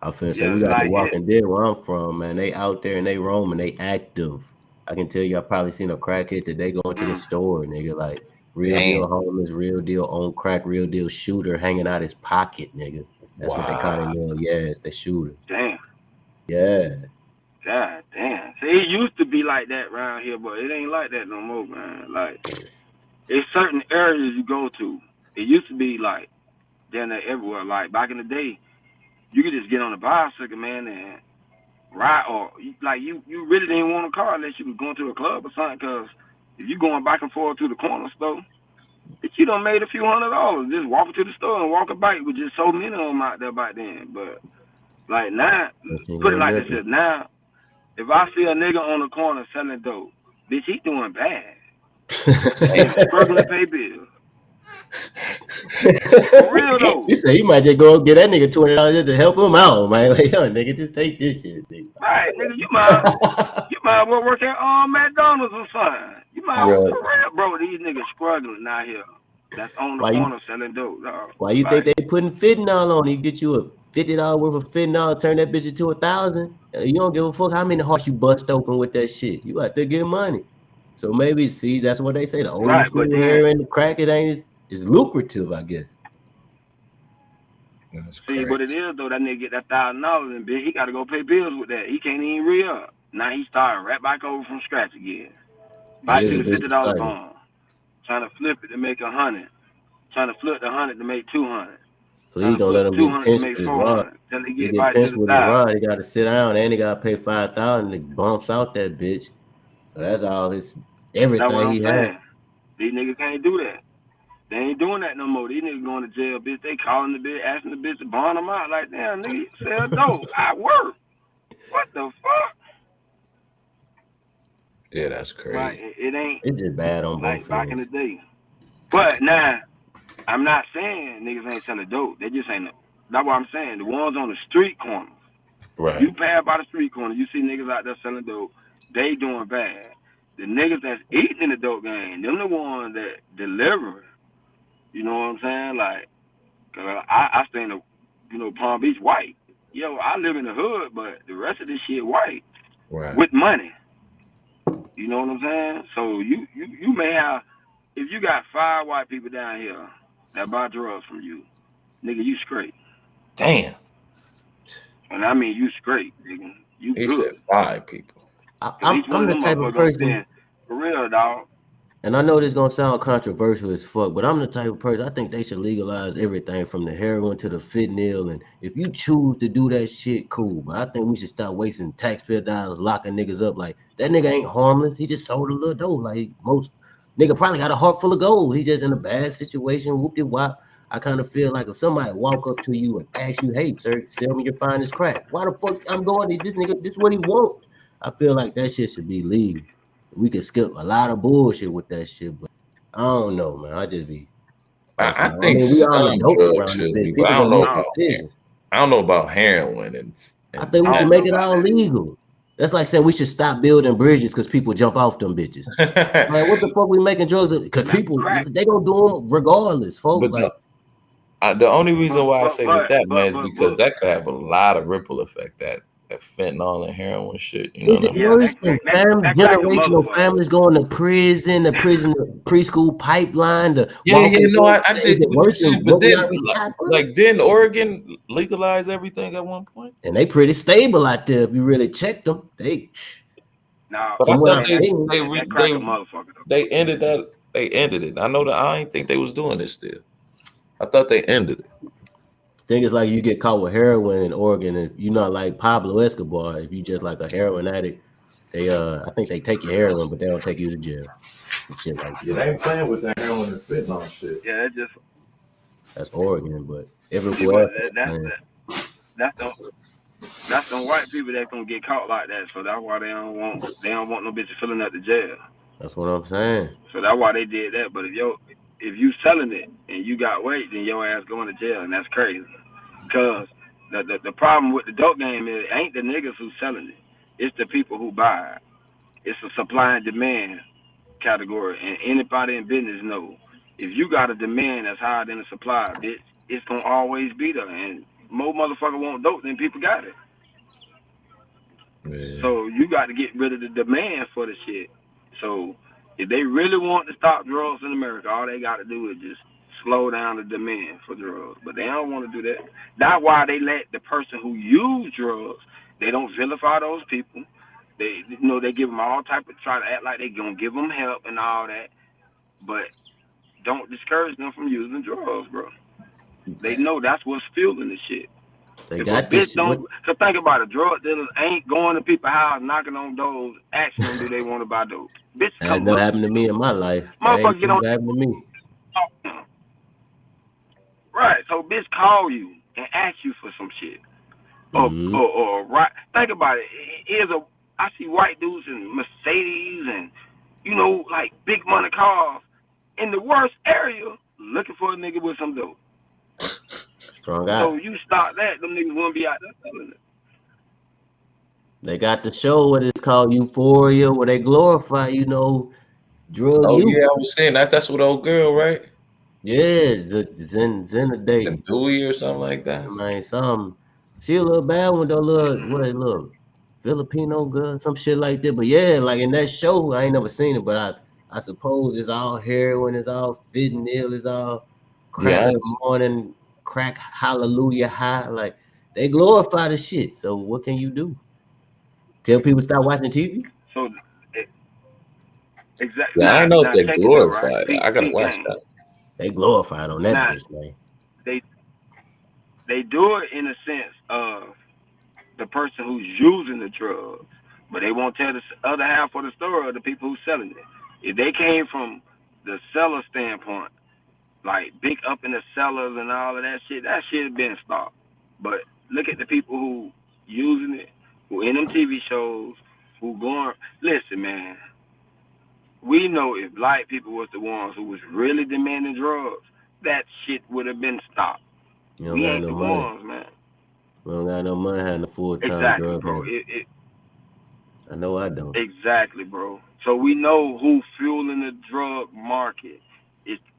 I finna say Yeah, we got the like it. Walking Dead where I'm from, man. They out there and they roam and they active. I can tell you, I probably seen a crackhead today going to the Mm, store, nigga. Like real Damn. deal homeless, real deal on crack, real deal shooter hanging out his pocket, nigga. That's what they call Wow. them little yes, the shooters. damn. Yeah, God damn. See, it used to be like that around here, but it ain't like that no more, man. Like it's certain areas you go to. It used to be like down there everywhere. Like back in the day, you could just get on a bicycle, man, and ride. Or like you really didn't want a car unless you was going to a club or something. Cause if you going back and forth to the corner store, you done made a few $100 just walking to the store and walk a bike with just so many of them out there back then. But like now, that shit put it ain't like this: nothing. now, if I see a nigga on the corner selling dope, bitch, he doing bad. Nigga struggling to pay bills. For real though. You say you might just go get that nigga $20 just to help him out, man. Like, yo, nigga, just take this shit, nigga. Right, nigga, you might well work at McDonald's or something. You might well Right. for real, bro. These niggas struggling out here. That's on the Why you corner selling dope, dog. why you think Like, they putting fentanyl on? You get you a $50 worth of fentanyl, turn that bitch into 1,000. You don't give a fuck how many hearts you bust open with that shit. You out there get money. So maybe see that's what they say. The older you right, but school then hair and the crack, it ain't is lucrative, I guess. That's see what crazy. it is though. That nigga get that $1,000 and bitch, he got to go pay bills with that. He can't even re up. Now he starting right back over from scratch again. It Back is to a the vicious $50 cycle. bond. Trying to flip it to make 100. Trying to flip the 100 to make 200. Trying Please to don't let flip him get 200 to pinched make with his rod. 400. Till he He get get back to pinched the with his 1,000. rod. He got to sit down and he got to pay 5,000. It bumps out that bitch. So that's all his That's what everything I'm he had. saying. These niggas can't do that. They ain't doing that no more. These niggas going to jail, bitch. They calling the bitch, asking the bitch to bond them out. Like, damn, nigga, you sell dope. I work. What the fuck? Yeah, that's Like, crazy. it ain't It's just bad on like both back in the ends. day. But now, I'm not saying niggas ain't selling dope. They just ain't. That's what I'm saying. The ones on the street corners. Right. You pass by the street corner, you see niggas out there selling dope. They doing bad. The niggas that's eating in the dope game, them the ones that deliver. You know what I'm saying? Like, I stay in the, Palm Beach white. Yo, I live in the hood, but the rest of this shit white Right. with money. You know what I'm saying? So you may have, if you got 5 white people down here that buy drugs from you, nigga, you straight. Damn. And I mean you straight, nigga. You He good. said 5 people. Cause each one I'm of the them type of motherfuckers gonna person. spend for real, dog. And I know this gonna sound controversial as fuck, but I'm the type of person I think they should legalize everything from the heroin to the fentanyl. And if you choose to do that shit, cool. But I think we should stop wasting taxpayer dollars locking niggas up. Like that nigga ain't harmless. He just sold a little dough. Like most nigga probably got a heart full of gold. He just in a bad situation. Whoop de wop. I kind of feel like if somebody walk up to you and ask you, "Hey, sir, sell me your finest crack," why the fuck I'm going to this nigga? This what he want. I feel like that shit should be legal. we could skip a lot of bullshit with that shit. But I don't know, man. I just be. I I think mean, we all some adults drugs around this should bitch. be, but People I don't gonna know make about decisions. I don't know about heroin and I think we I should don't make know it about all that either. legal. That's like saying we should stop building bridges because people jump off them bitches. Man, what the fuck we making drugs? Because people Crack. they gonna do them regardless, folks. But Like the only reason why I say with that, man, is because but that could have a lot of ripple effect. That fentanyl and heroin shit. You know is what it I mean? yeah, worse than that crack a generational motherfucker. families going to prison, the preschool pipeline, the Yeah, walking no, dead? I Is did it what you worse than said, but what we then already got, bro? like didn't Oregon legalize everything at one point? And they pretty stable out there if you really check them. They, Now, But I from what thought I've seen, that crack a motherfucker though. they ended that. They ended it. I know that I didn't think they was doing this still. I thought they ended it. I think it's like you get caught with heroin in Oregon, if you're not like Pablo Escobar, if you just like a heroin addict, they I think they take your heroin, but they don't take you to jail and shit like Yeah, that. they ain't playing with that heroin and fentanyl shit. Yeah, that just That's Oregon, but see, everywhere but else, man. that's them white people that gonna get caught like that. So that's why they don't want no bitch filling up the jail. That's what I'm saying. So that's why they did that. But if you selling it and you got weight, then your ass going to jail, and that's crazy. Because the problem with the dope game is ain't the niggas who selling it. It's the people who buy it. It's a supply and demand category, and anybody in business know if you got a demand that's higher than the supply, bitch, it's gonna always be there. And more motherfucker want dope than people got it. Yeah. So you got to get rid of the demand for the shit. So if they really want to stop drugs in America, all they got to do is just slow down the demand for drugs. But they don't want to do that. That's why they let the person who use drugs, they don't vilify those people. They they give them all type of, try to act like they gonna give them help and all that, but don't discourage them from using drugs, bro. They know that's what's fueling the shit. They If a got bitch this. don't, so think about it. Drug dealers ain't going to people's house, knocking on doors, asking them do they want to buy dope. Bitch, That has come never look. happened to me in my life. That ain't Motherfucker, get on. never happened to me. Right. So bitch call you and ask you for some shit. Mm-hmm. Or right. Think about it. I see white dudes in Mercedes and like big money cars in the worst area looking for a nigga with some dope. Strong out. So you stop that, them niggas won't be out there selling it. They got the show what it's called Euphoria, where they glorify, drug Oh use. yeah, I was saying that's what old girl, right? Yeah, Zenadate. And Dewey or something like that. Man, she a little bad one though, little Filipino girl, some shit like that. But yeah, like in that show, I ain't never seen it, but I suppose it's all heroin, it's all fentanyl, it's all crack Yeah, in the morning, crack hallelujah high. Like they glorify the shit. So what can you do? Tell people stop watching TV? So exactly. yeah. I Now don't know if they check it though, right? glorified it. I gotta Peak watch game. that. They glorified on that Now bitch, man. they do it in a sense of the person who's using the drugs, but they won't tell the other half of the story of the people who's selling it. If they came from the seller standpoint, like big up in the cellars and all of that shit has been stopped. But look at the people who using it, who in them TV shows, who going. Listen, man, we know if black people was the ones who was really demanding drugs, that shit would have been stopped. You don't We got ain't no the money. ones, man. We don't got no money having a full-time Exactly, drug bro. habit. I know I don't. Exactly, bro. So we know who fueling the drug market.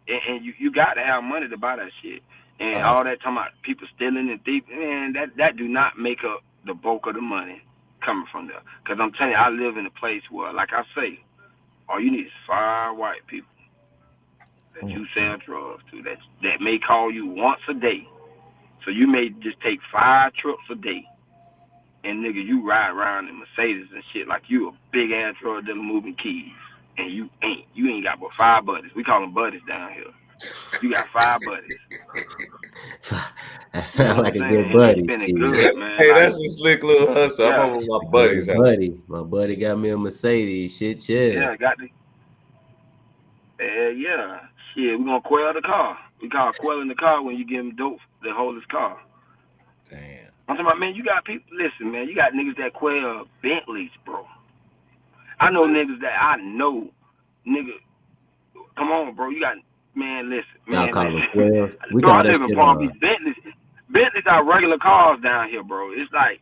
And you got to have money to buy that shit. And all that talking about people stealing and thieving, man, that do not make up the bulk of the money coming from there. Because I'm telling you, I live in a place where, like I say, all you need is 5 white people that you sell drugs to that may call you once a day. So you may just take 5 trips a day. And nigga, you ride around in Mercedes and shit like you a big ass drug dealer moving keys, and you ain't got but 5 buddies. We call them buddies down here. You got 5 buddies. That sounds like a good And they buddy. spending Shit. good, man. Hey, Like, that's a slick little hustle. I'm yeah, over my buddy's house. My buddy got me a Mercedes. Shit, yeah. got the. Yeah, shit. We gonna quell the car. We call quelling the car when you give him dope to hold his car. Damn. I'm talking about, man. You got people. Listen, man. You got niggas that quell Bentleys, bro. I know niggas that I know, nigga. Come on, bro. You got man. Listen, Y'all man. call them Listen. 12. We Bro, I call that live in shit Palm Beach. Bentleys are regular cars down here, bro. It's like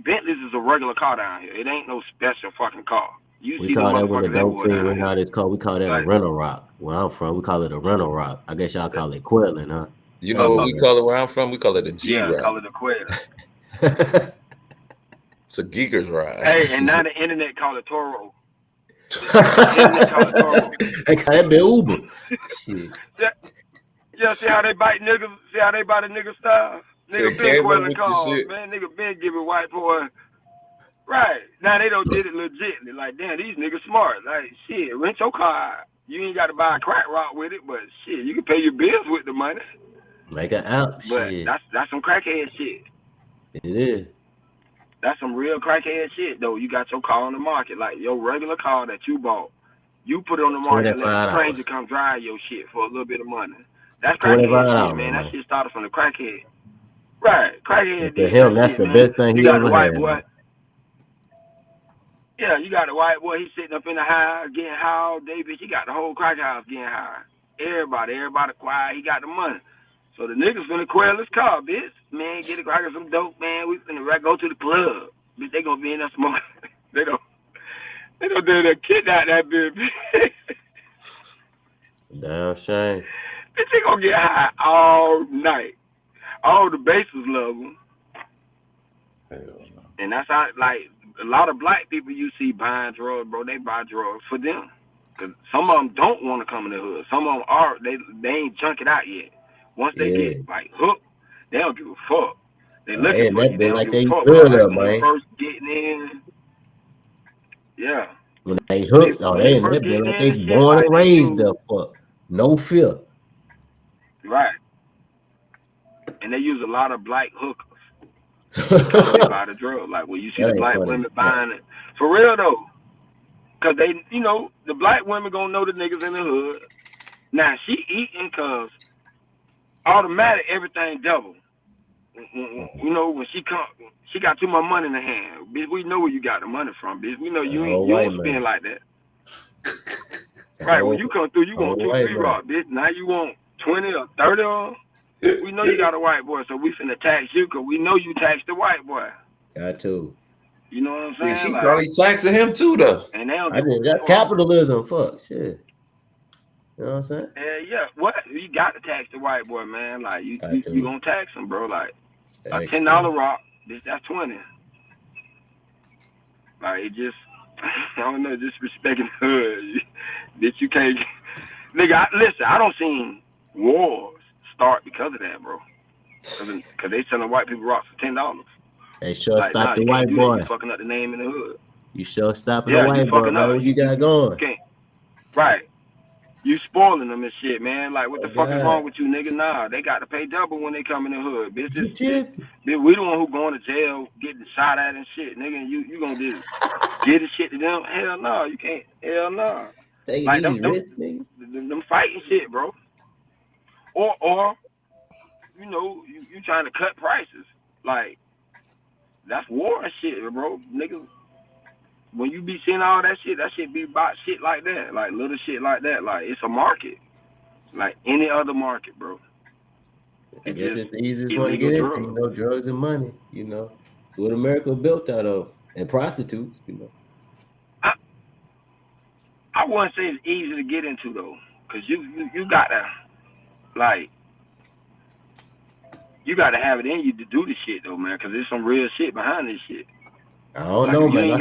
Bentleys is a regular car down here. It ain't no special fucking car. You we see them call that when the motherfuckers dope everywhere fiend down run here. out his car. We call that a Like, rental rock. Where I'm from, we call it a rental rock. I guess y'all call it quelling, huh? You know what we call it where I'm from? We call it a G yeah, ride. call it a Quail. It's a geeker's ride. Hey, and now the internet call it Toro. The internet call it Toro. That be Uber. Shit. Yeah, see how they bite niggas? See how they bite a nigga style? They Nigga been came up quelling with the cars, shit. man. Nigga been giving white boy. Right. Now they don't did it legit. They're like, damn, these niggas smart. Like, shit, rent your car. You ain't got to buy a crack rock with it, but shit, you can pay your bills with the money. Make an app. But Shit. that's some crackhead shit. It is. That's some real crackhead shit, though. You got your car on the market, like your regular car that you bought. You put it on the market and let a stranger come drive your shit for a little bit of money. That's crackhead shit, man. That shit started from the crackhead. Right. Crackhead did him, that that's shit, the man. best thing You he got ever the white had. boy. Yeah, you got the white boy. He's sitting up in the house getting high all day, bitch. He got the whole crack house getting high. Everybody quiet. He got the money. So the niggas finna quail his car, bitch. Man, get a crack of some dope, man. We finna go to the club. Bitch, they gonna be in there smoking. they don't do that kidnap that bitch. Damn shame. Bitch, they gonna get high all night. All the bases love them. And that's how, like, a lot of black people you see buying drugs, bro, they buy drugs for them. Because some of them don't want to come in the hood. Some of them are, they ain't chunk it out yet. Once they get, like, hooked, they don't give a fuck. They looking for you. They don't give a fuck. But, like, when they first getting in, yeah. When they hooked, they been like they born and raised the fuck. No fear. Right. And they use a lot of black hookers. That's how they buy the drug. Like, when you see the black women buying it. For real, though. Because they, you know, the black women going to know the niggas in the hood. Now, she eating because automatic everything double. You know, when she come, she got too much money in her hand. Bitch, we know where you got the money from, bitch. We know you don't spend like that. Right, when you come through, you want 2, 3 rocks, bitch. Now you want 20 or 30 of them. We know you got a white boy, so we finna tax you because we know you tax the white boy. Got to. You know what I'm saying? She probably taxing him too, though. And they don't I did that capitalism. Fuck shit. You know what I'm saying? Yeah, what? You got to tax the white boy, man. Like, you gonna tax him, bro. Like, a $10 rock, bitch, that's 20. Like, it just, I don't know, disrespecting the hood. Bitch, you can't, nigga, listen, I don't see wars start because of that, bro. Because they selling white people rocks for $10. They sure like, stop the white boy. You fucking up the name in the hood. You sure stopping the white boy, man. What you got going? Right. You spoiling them and shit, man. Like, what the fuck is wrong with you, nigga? Nah, they got to pay double when they come in the hood, bitch. We the one who going to jail, getting shot at and shit, nigga. And you gonna do get the shit to them? Hell no, you can't. Hell no. Like them fighting shit, bro. Or you know, you trying to cut prices. Like, that's war and shit, bro. Niggas, when you be seeing all that shit be about shit like that. Like, little shit like that. Like, it's a market. Like any other market, bro. I guess it's the easiest one to get into, you know, drugs and money, you know. It's what America built out of. And prostitutes, you know. I wouldn't say it's easy to get into, though. Because you got to, like, you got to have it in you to do this shit, though, man. Because there's some real shit behind this shit. I don't know, man.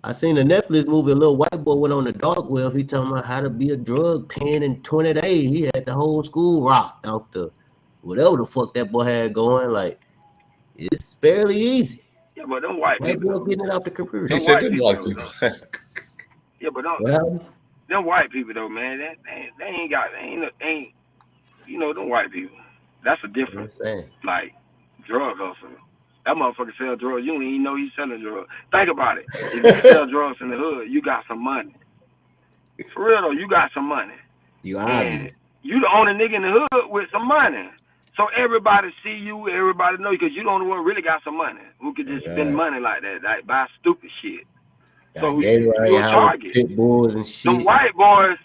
I seen a Netflix movie. A little white boy went on the dark web. He talking about how to be a drug pen in 20 days. He had the whole school rocked off the whatever the fuck that boy had going. Like, it's fairly easy. Yeah, but them white people getting it off the computer. He said them white people. Yeah, but them white people though, man, they ain't you know, them white people. That's a different like drug hustle. That motherfucker sell drugs. You don't even know he's selling drugs. Think about it. If you sell drugs in the hood, you got some money. For real though, you got some money. You obvious. You the only nigga in the hood with some money. So everybody see you, everybody know you, because you the only one really got some money who could just spend money like that, like buy stupid shit. So Gatorade you a out with target. pit bulls and Them shit. white boys,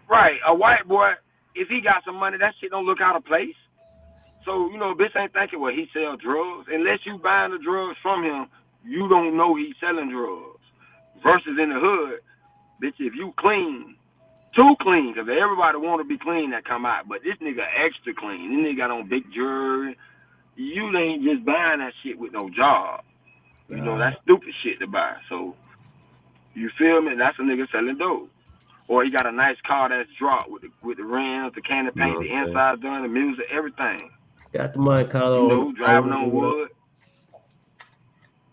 right? A white boy, if he got some money, that shit don't look out of place. So, you know, bitch ain't thinking, well, he sell drugs. Unless you buying the drugs from him, you don't know he's selling drugs. Versus in the hood, bitch, if you clean, too clean, because everybody want to be clean that come out. But this nigga extra clean. This nigga got on big jewelry. You ain't just buying that shit with no job. You know, that's stupid shit to buy. So, you feel me? That's a nigga selling dope. Or he got a nice car that's dropped with the rims, the candy paint, the inside done, the music, everything. Got the money color You on know, the driving phone, on wood.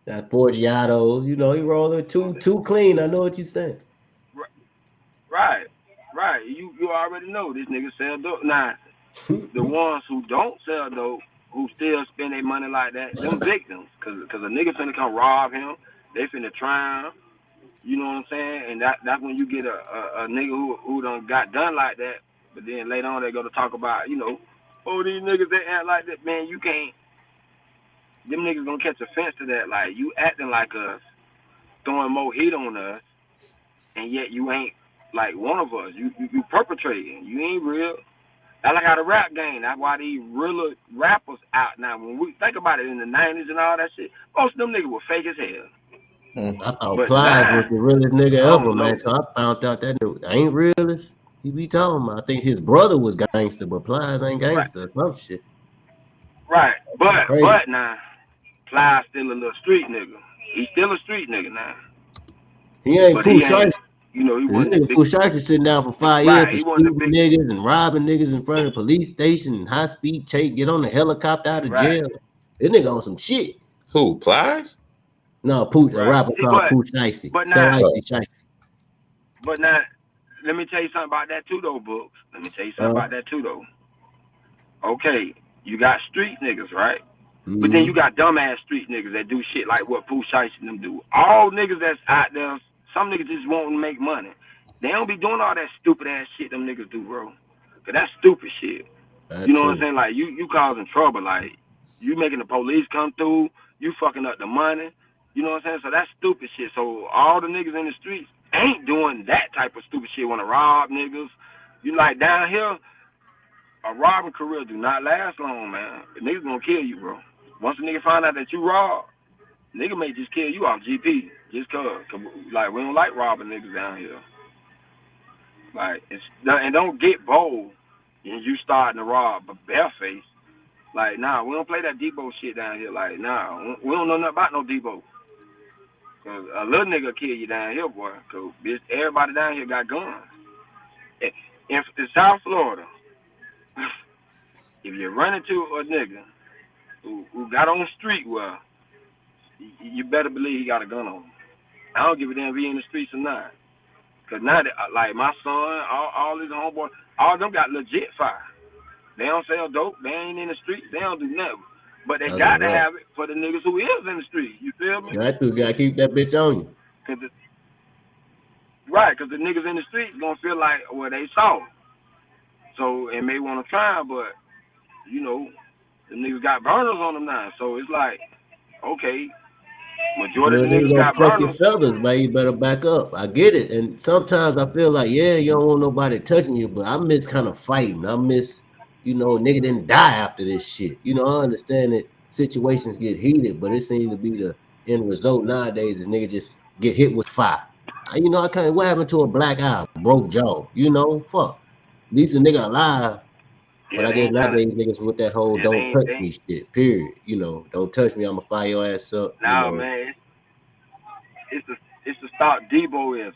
got Forgiatos, you know, he rolling too clean. I know what you saying. Right. You already know this nigga sell dope. Now, the ones who don't sell dope, who still spend their money like that, them victims. Cause a nigga finna come rob him. They finna try him. You know what I'm saying? And that's when you get a nigga who done got done like that. But then later on they go to talk about, you know, oh, these niggas they act like that. Man, you can't. Them niggas gonna catch offense to that. Like, you acting like us, throwing more heat on us, and yet you ain't like one of us. You perpetrating. You ain't real. That's like how the rap game. That's why these real rappers out now. When we think about it in the 90s and all that shit, most of them niggas were fake as hell. I thought But Plies was now, the realest nigga I ever, don't man. know. So I found out that dude ain't realist. He be talking about. I think his brother was gangster, but Plies ain't Right, gangster or some shit. right. Crazy. But now, Fly's still a little street nigga. He's still a street nigga now. He ain't But Pooh he ain't, Shiesty. you know, he This wasn't the nigga big. Pooh Shiesty sitting down for 5 years Right, for he wasn't the shooting big. niggas and robbing niggas in front of the police station and high speed chase, get on the helicopter out of Right. jail. This nigga on some shit. Who, Plies? No, Pooh, a Right. rapper See, called Pooh Shiesty. but So now, icy Shiesty. but now, let me tell you something about that too, though, Books. Let me tell you something about that too, though. Okay, you got street niggas, right? But then you got dumbass street niggas that do shit like what Pooh Shiesty and them do. All niggas that's out there, some niggas just want to make money. They don't be doing all that stupid ass shit them niggas do, bro. Cause that's stupid shit. You know what I'm saying? Like, you causing trouble. Like, you making the police come through. You fucking up the money. You know what I'm saying? So that's stupid shit. So all the niggas in the streets ain't doing that type of stupid shit. Want to rob niggas. You like down here, a robbing career do not last long, man. The niggas gonna kill you, bro. Once a nigga find out that you rob, nigga may just kill you off GP. Just cause like, we don't like robbing niggas down here. Like, and don't get bold and you starting to rob bareface. Like, nah, we don't play that Debo shit down here. Like, nah, we don't know nothing about no Debo. Cause a little nigga kill you down here, boy. Cause bitch, everybody down here got guns. In South Florida, if you run into a nigga who got on street wear, you better believe he got a gun on him. I don't give a damn if he in the streets or not. Cause now, like my son, all his homeboys, all of them got legit fire. They don't sell dope. They ain't in the streets. They don't do nothing. But they got to have it for the niggas who is in the streets. You feel me? You gotta keep that bitch on you. Cause the niggas in the streets gonna feel like, well, they soft. So, and may want to try, but, you know, the niggas got burners on them now. So it's like, okay, majority of the niggas Gonna got pluck your burners. feathers, man. You better back up. I get it. And sometimes I feel like, yeah, you don't want nobody touching you, but I miss kind of fighting. I miss, nigga didn't die after this shit. I understand that situations get heated, but it seems to be the end result nowadays is nigga just get hit with fire. I kind of, what happened to a black eye, broke jaw? Fuck. At least the nigga alive. But Yeah, I they guess ain't trying to. nowadays niggas with that whole Yeah, they don't ain't. touch me shit, period. Don't touch me, I'ma fire your ass up, Nah, man, it's to stop Deboism.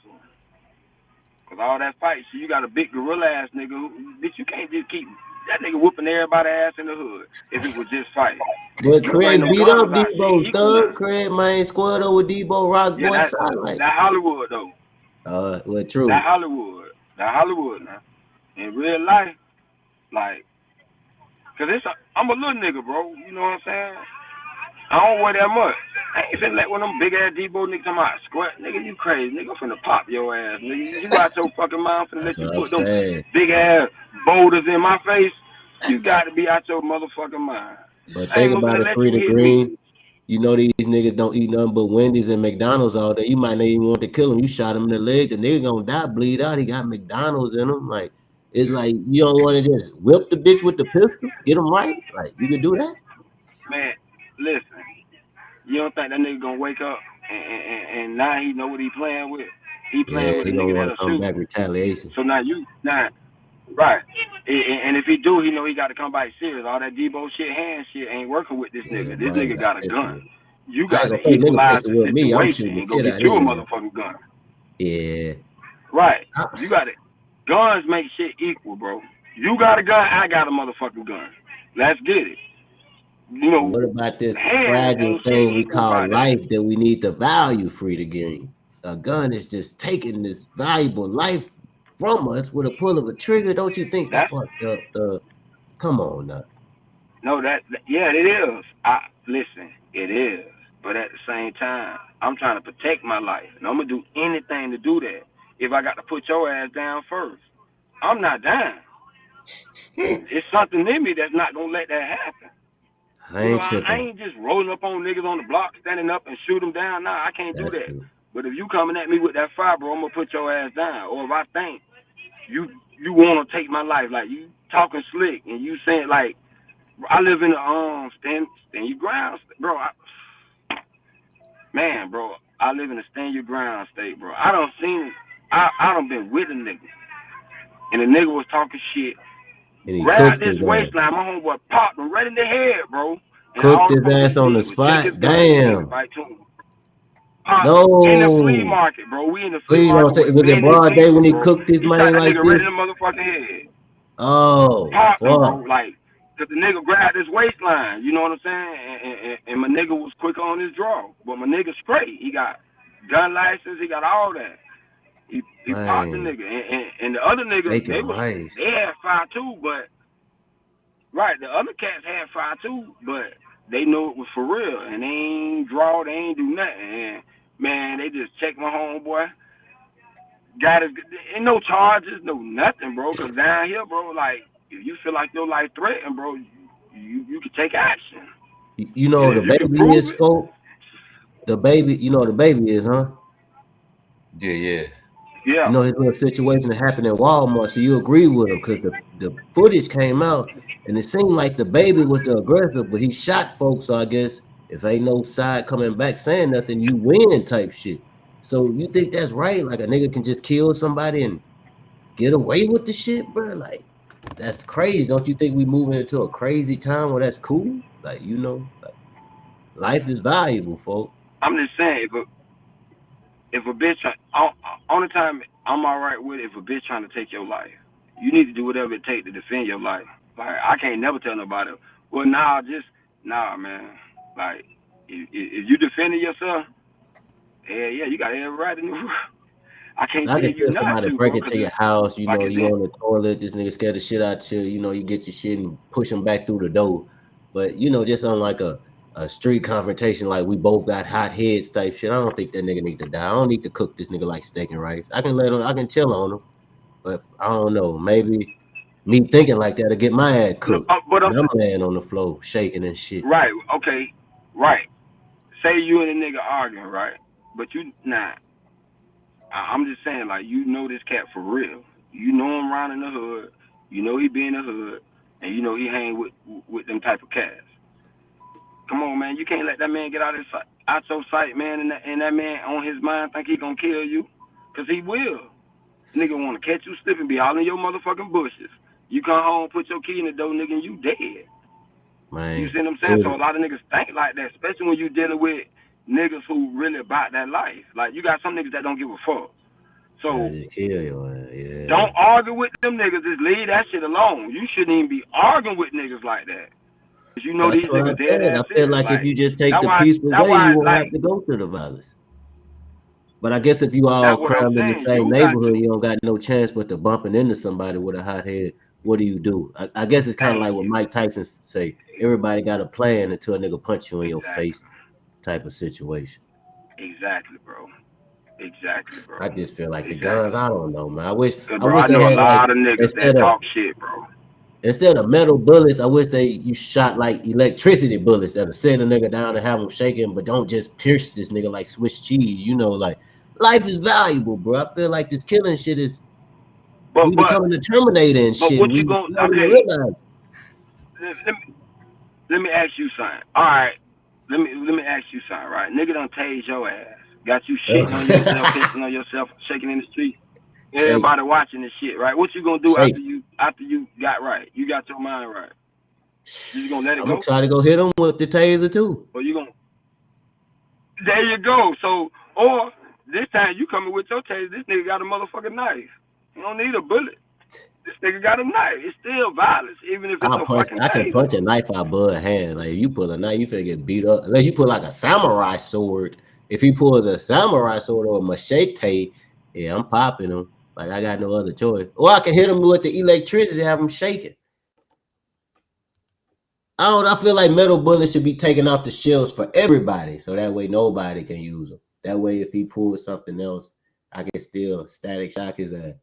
Cause all that fight, so you got a big gorilla ass nigga bitch, you can't just keep that nigga whooping everybody ass in the hood if it was just fighting. But You bring Craig them beat up guns out, shit Debo, equal now. thug. Craig, man, squared over Debo, Rock Yeah, Boy, Silent. that Hollywood though. Well, true. That Hollywood now. In real life, like, cause I'm a little nigga, bro. You know what I'm saying? I don't weigh that much. I ain't finna let one of them big ass Debo niggas come out squat. Nigga, you crazy. Nigga, I'm finna pop your ass. Nigga, you out your fucking mind. I'm finna That's let you what I'm put them saying. big ass boulders in my face. You got to be out your motherfucking mind. But I ain't think even about finna it, let Free you the hit me. Green. You know these niggas don't eat nothing but Wendy's and McDonald's all day. You might not even want to kill him. You shot him in the leg, the nigga gonna die, bleed out. He got McDonald's in him. Like it's like you don't want to just whip the bitch with the pistol, get him right. Like you can do that. Man, listen, you don't think that nigga gonna wake up and now he know what he playing with? He Yeah, playing with a he gonna nigga want to that'll come shoot. back retaliation. So now right. And if he do, he know he got to come back serious. All that Debo shit, hand shit ain't working with this Yeah, nigga. This bro, nigga got a gun. You I got ain't to gonna say nigga equalize pistol the with me. I'm situation shooting the and go shit get out of you a his ass. motherfucking gun. Yeah. Right. You got it. Guns make shit equal, bro. You got a gun, I got a motherfucking gun. Let's get it. You know, What about this hands fragile ain't shit thing we equal call about that. life that we need to value free to gain? A gun is just taking this valuable life from us with a pull of a trigger. Don't you think that's That's fucked up? Come on now. no, yeah, it is. Listen, it is. But at the same time, I'm trying to protect my life, and I'm gonna do anything to do that. If I got to put your ass down first, I'm not down. It's something in me that's not gonna let that happen. I You know, ain't I tripping. ain't just rolling up on niggas on the block, standing up and shoot them down. Nah, I can't do That's that. true. But if you coming at me with that fire, bro, I'm gonna put your ass down. Or if I think you want to take my life, like you talking slick and you saying like I live in a stand your ground, bro. Man, bro, I live in a stand your ground state, bro. I done been with a nigga, and the nigga was talking shit. And he Grabbed cooked this his ass. waistline, my homeboy popped him right in the head, bro. And Cooked all the his police ass on the did was check his spot. gun and hand it Damn. right to him. Popped him in the flea No. market, bro. We in the flea Please don't market say with was it business broad day people, when he bro. cooked this He shot man that like nigga right in this? the motherfucking head. Oh Popped him, bro. fuck. Like, cause the nigga grabbed his waistline, you know what I'm saying? And my nigga was quick on his draw. But my nigga straight. He got gun license, he got all that. He popped the Man. nigga. And the other niggas, Steak and rice. they had fire too, but right, the other cats had fire too, but they knew it was for real. And they ain't draw, they ain't do nothing. And man, they just checked my homeboy. Got his ain't no charges, no nothing, bro. Cause down here, bro, like if you feel like your life threatened, bro, you can take action. You And know if the you can baby prove is it, folk. The baby, you know what the baby is, huh? Yeah. yeah. You know his little situation that happened in Walmart. So you agree with him because the footage came out and it seemed like the baby was the aggressor, but he shot folks. So I guess if ain't no side coming back saying nothing, you win type shit. So you think that's right? Like a nigga can just kill somebody and get away with the shit, bro? Like that's crazy. Don't you think we moving into a crazy time where that's cool? Like like life is valuable, folks. I'm just saying, if a bitch, only time I'm all right with it, if a bitch trying to take your life, you need to do whatever it takes to defend your life. Like I can't never tell nobody, well, nah, man. Like if you defending yourself, yeah, you got every right in the world. I can't I tell can you still not somebody to, break bro, into because your it's house, like it's you in. on the toilet, this nigga scared the shit out you, you get your shit and push him back through the door. But just on like a street confrontation, like we both got hot heads type shit. I don't think that nigga need to die. I don't need to cook this nigga like steak and rice. I can chill on him. But I don't know, maybe me thinking like that to get my ass No, cooked. but And I'm laying on the floor, shaking and shit. right, okay, right. Say you and a nigga arguing, right? But you not. I'm just saying, like you know this cat for real. You know him around in the hood. You know he be in the hood, and you know he hang with them type of cats. Come on, man. You can't let that man get out your sight, man. And that man on his mind think he gonna kill you, cause he will. Nigga wanna catch you slipping, be all in your motherfucking bushes. You come home, put your key in the door, nigga, and you dead. You Man, see what I'm it saying? was So a lot of niggas think like that, especially when you dealing with niggas who really about that life. Like you got some niggas that don't give a fuck. yeah, So just kill your ass. Yeah. don't argue with them niggas. Just leave that shit alone. You shouldn't even be arguing with niggas like that. Cause you know That's these what I niggas dead said. ass I feel serious. like if Like you just take the peaceful that way, why you won't have like to go through the violence. But I guess if you all that what I'm crammed in the saying. same You got neighborhood, to you don't got no chance but to bumping into somebody with a hot head. What do? I guess it's kind of thank like what you. Mike Tyson say. Everybody got a plan until a nigga punch you in your Exactly. face type of situation. Exactly, bro. Exactly, I bro. just feel like the guns, Exactly. I don't know, man. Cause I bro, wish I they know a had like lot of niggas that instead of talk shit, bro. Instead of metal bullets, I wish you shot like electricity bullets that'll send a nigga down and have him shaking, but don't just pierce this nigga like Swiss cheese. You know, like life is valuable, bro. I feel like this killing shit is we becoming the Terminator and shit. what We you gonna? don't even Okay, realize. let me ask you something. All right, let me ask you something. Right, nigga done tased your ass, got you shitting on yourself, pissing on yourself, shaking in the street. Everybody watching this shit, right? What you gonna do after you got right? You got your mind right. You just gonna let it I'm go? gonna try to go hit him with the taser too. Or you gonna? There you go. So, or this time you coming with your taser. This nigga got a motherfucking knife. You don't need a bullet. This nigga got a knife. It's still violence, even if it's a fucking I can taser. punch a knife out Bud's hand. Like if you pull a knife, you finna get beat up. Unless you pull like a samurai sword. If he pulls a samurai sword or a machete, yeah, I'm popping him. Like I got no other choice. Or I can hit him with the electricity, have him shaking. I feel like metal bullets should be taken off the shelves for everybody, so that way nobody can use them. That way, if he pulls something else, I can still static shock his ass.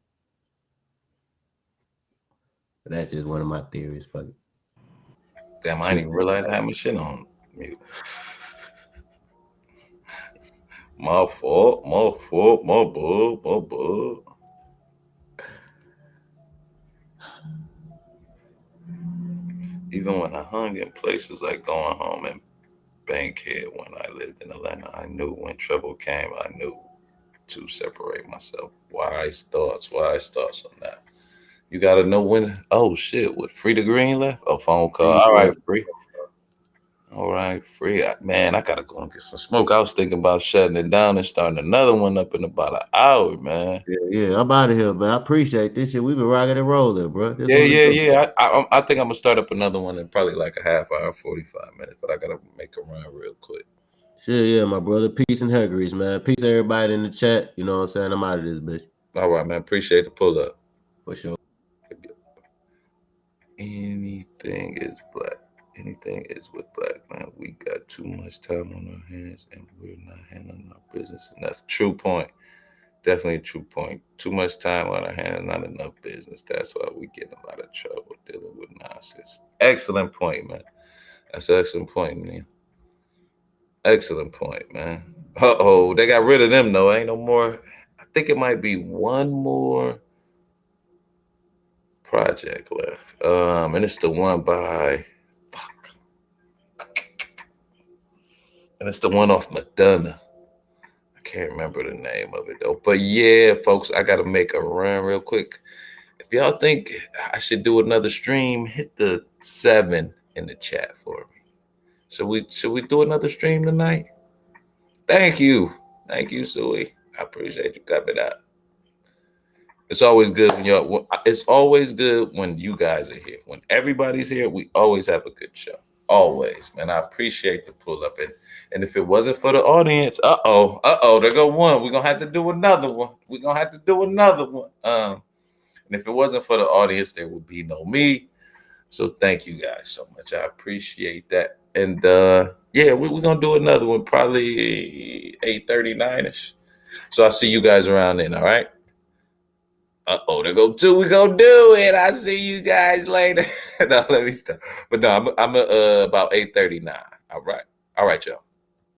But that's just one of my theories. Fuck it. Damn, I didn't even realize I had my shit on mute. My fault, my bad. Even when I hung in places like going home and Bankhead when I lived in Atlanta, I knew when trouble came, I knew to separate myself. Wise thoughts on that. You gotta know when. Oh shit! With Free the Green left, a phone call. All right, Free. All right, Free. Man, I gotta go and get some smoke. I was thinking about shutting it down and starting another one up in about an hour, man. Yeah, I'm out of here, man. I appreciate this shit. We've been rocking and rolling, bro. Yeah. I think I'm gonna start up another one in probably like a half hour, 45 minutes. But I gotta make a run real quick. Sure, yeah, my brother. Peace and huggeries, man. Peace, everybody in the chat. You know what I'm saying? I'm out of this bitch. All right, man. Appreciate the pull up. For sure. Anything is black. Anything is with black, man. We got too much time on our hands and we're not handling our business enough. True point. Definitely a true point. Too much time on our hands, not enough business. That's why we get in a lot of trouble dealing with nonsense. Excellent point, man. That's an excellent point, man. Excellent point, man. Uh-oh, they got rid of them, though. Ain't no more. I think it might be one more project left. And it's the one by and it's the one off Madonna. I can't remember the name of it though. But yeah, folks, I gotta make a run real quick. If y'all think I should do another stream, hit the 7 in the chat for me. Should we do another stream tonight? Thank you, Suey. I appreciate you coming out. It's always good when y'all. It's always good when you guys are here. When everybody's here, we always have a good show. Always, man. I appreciate the pull up. And if it wasn't for the audience, there go one. We're gonna have to do another one. And if it wasn't for the audience, there would be no me. So thank you guys so much. I appreciate that. And yeah, we're gonna do another one, probably 8:39ish. So I'll see you guys around then, all right? There go 2. We gonna do it. I see you guys later. No, let me stop. But no, I'm about 8:39. All right, y'all.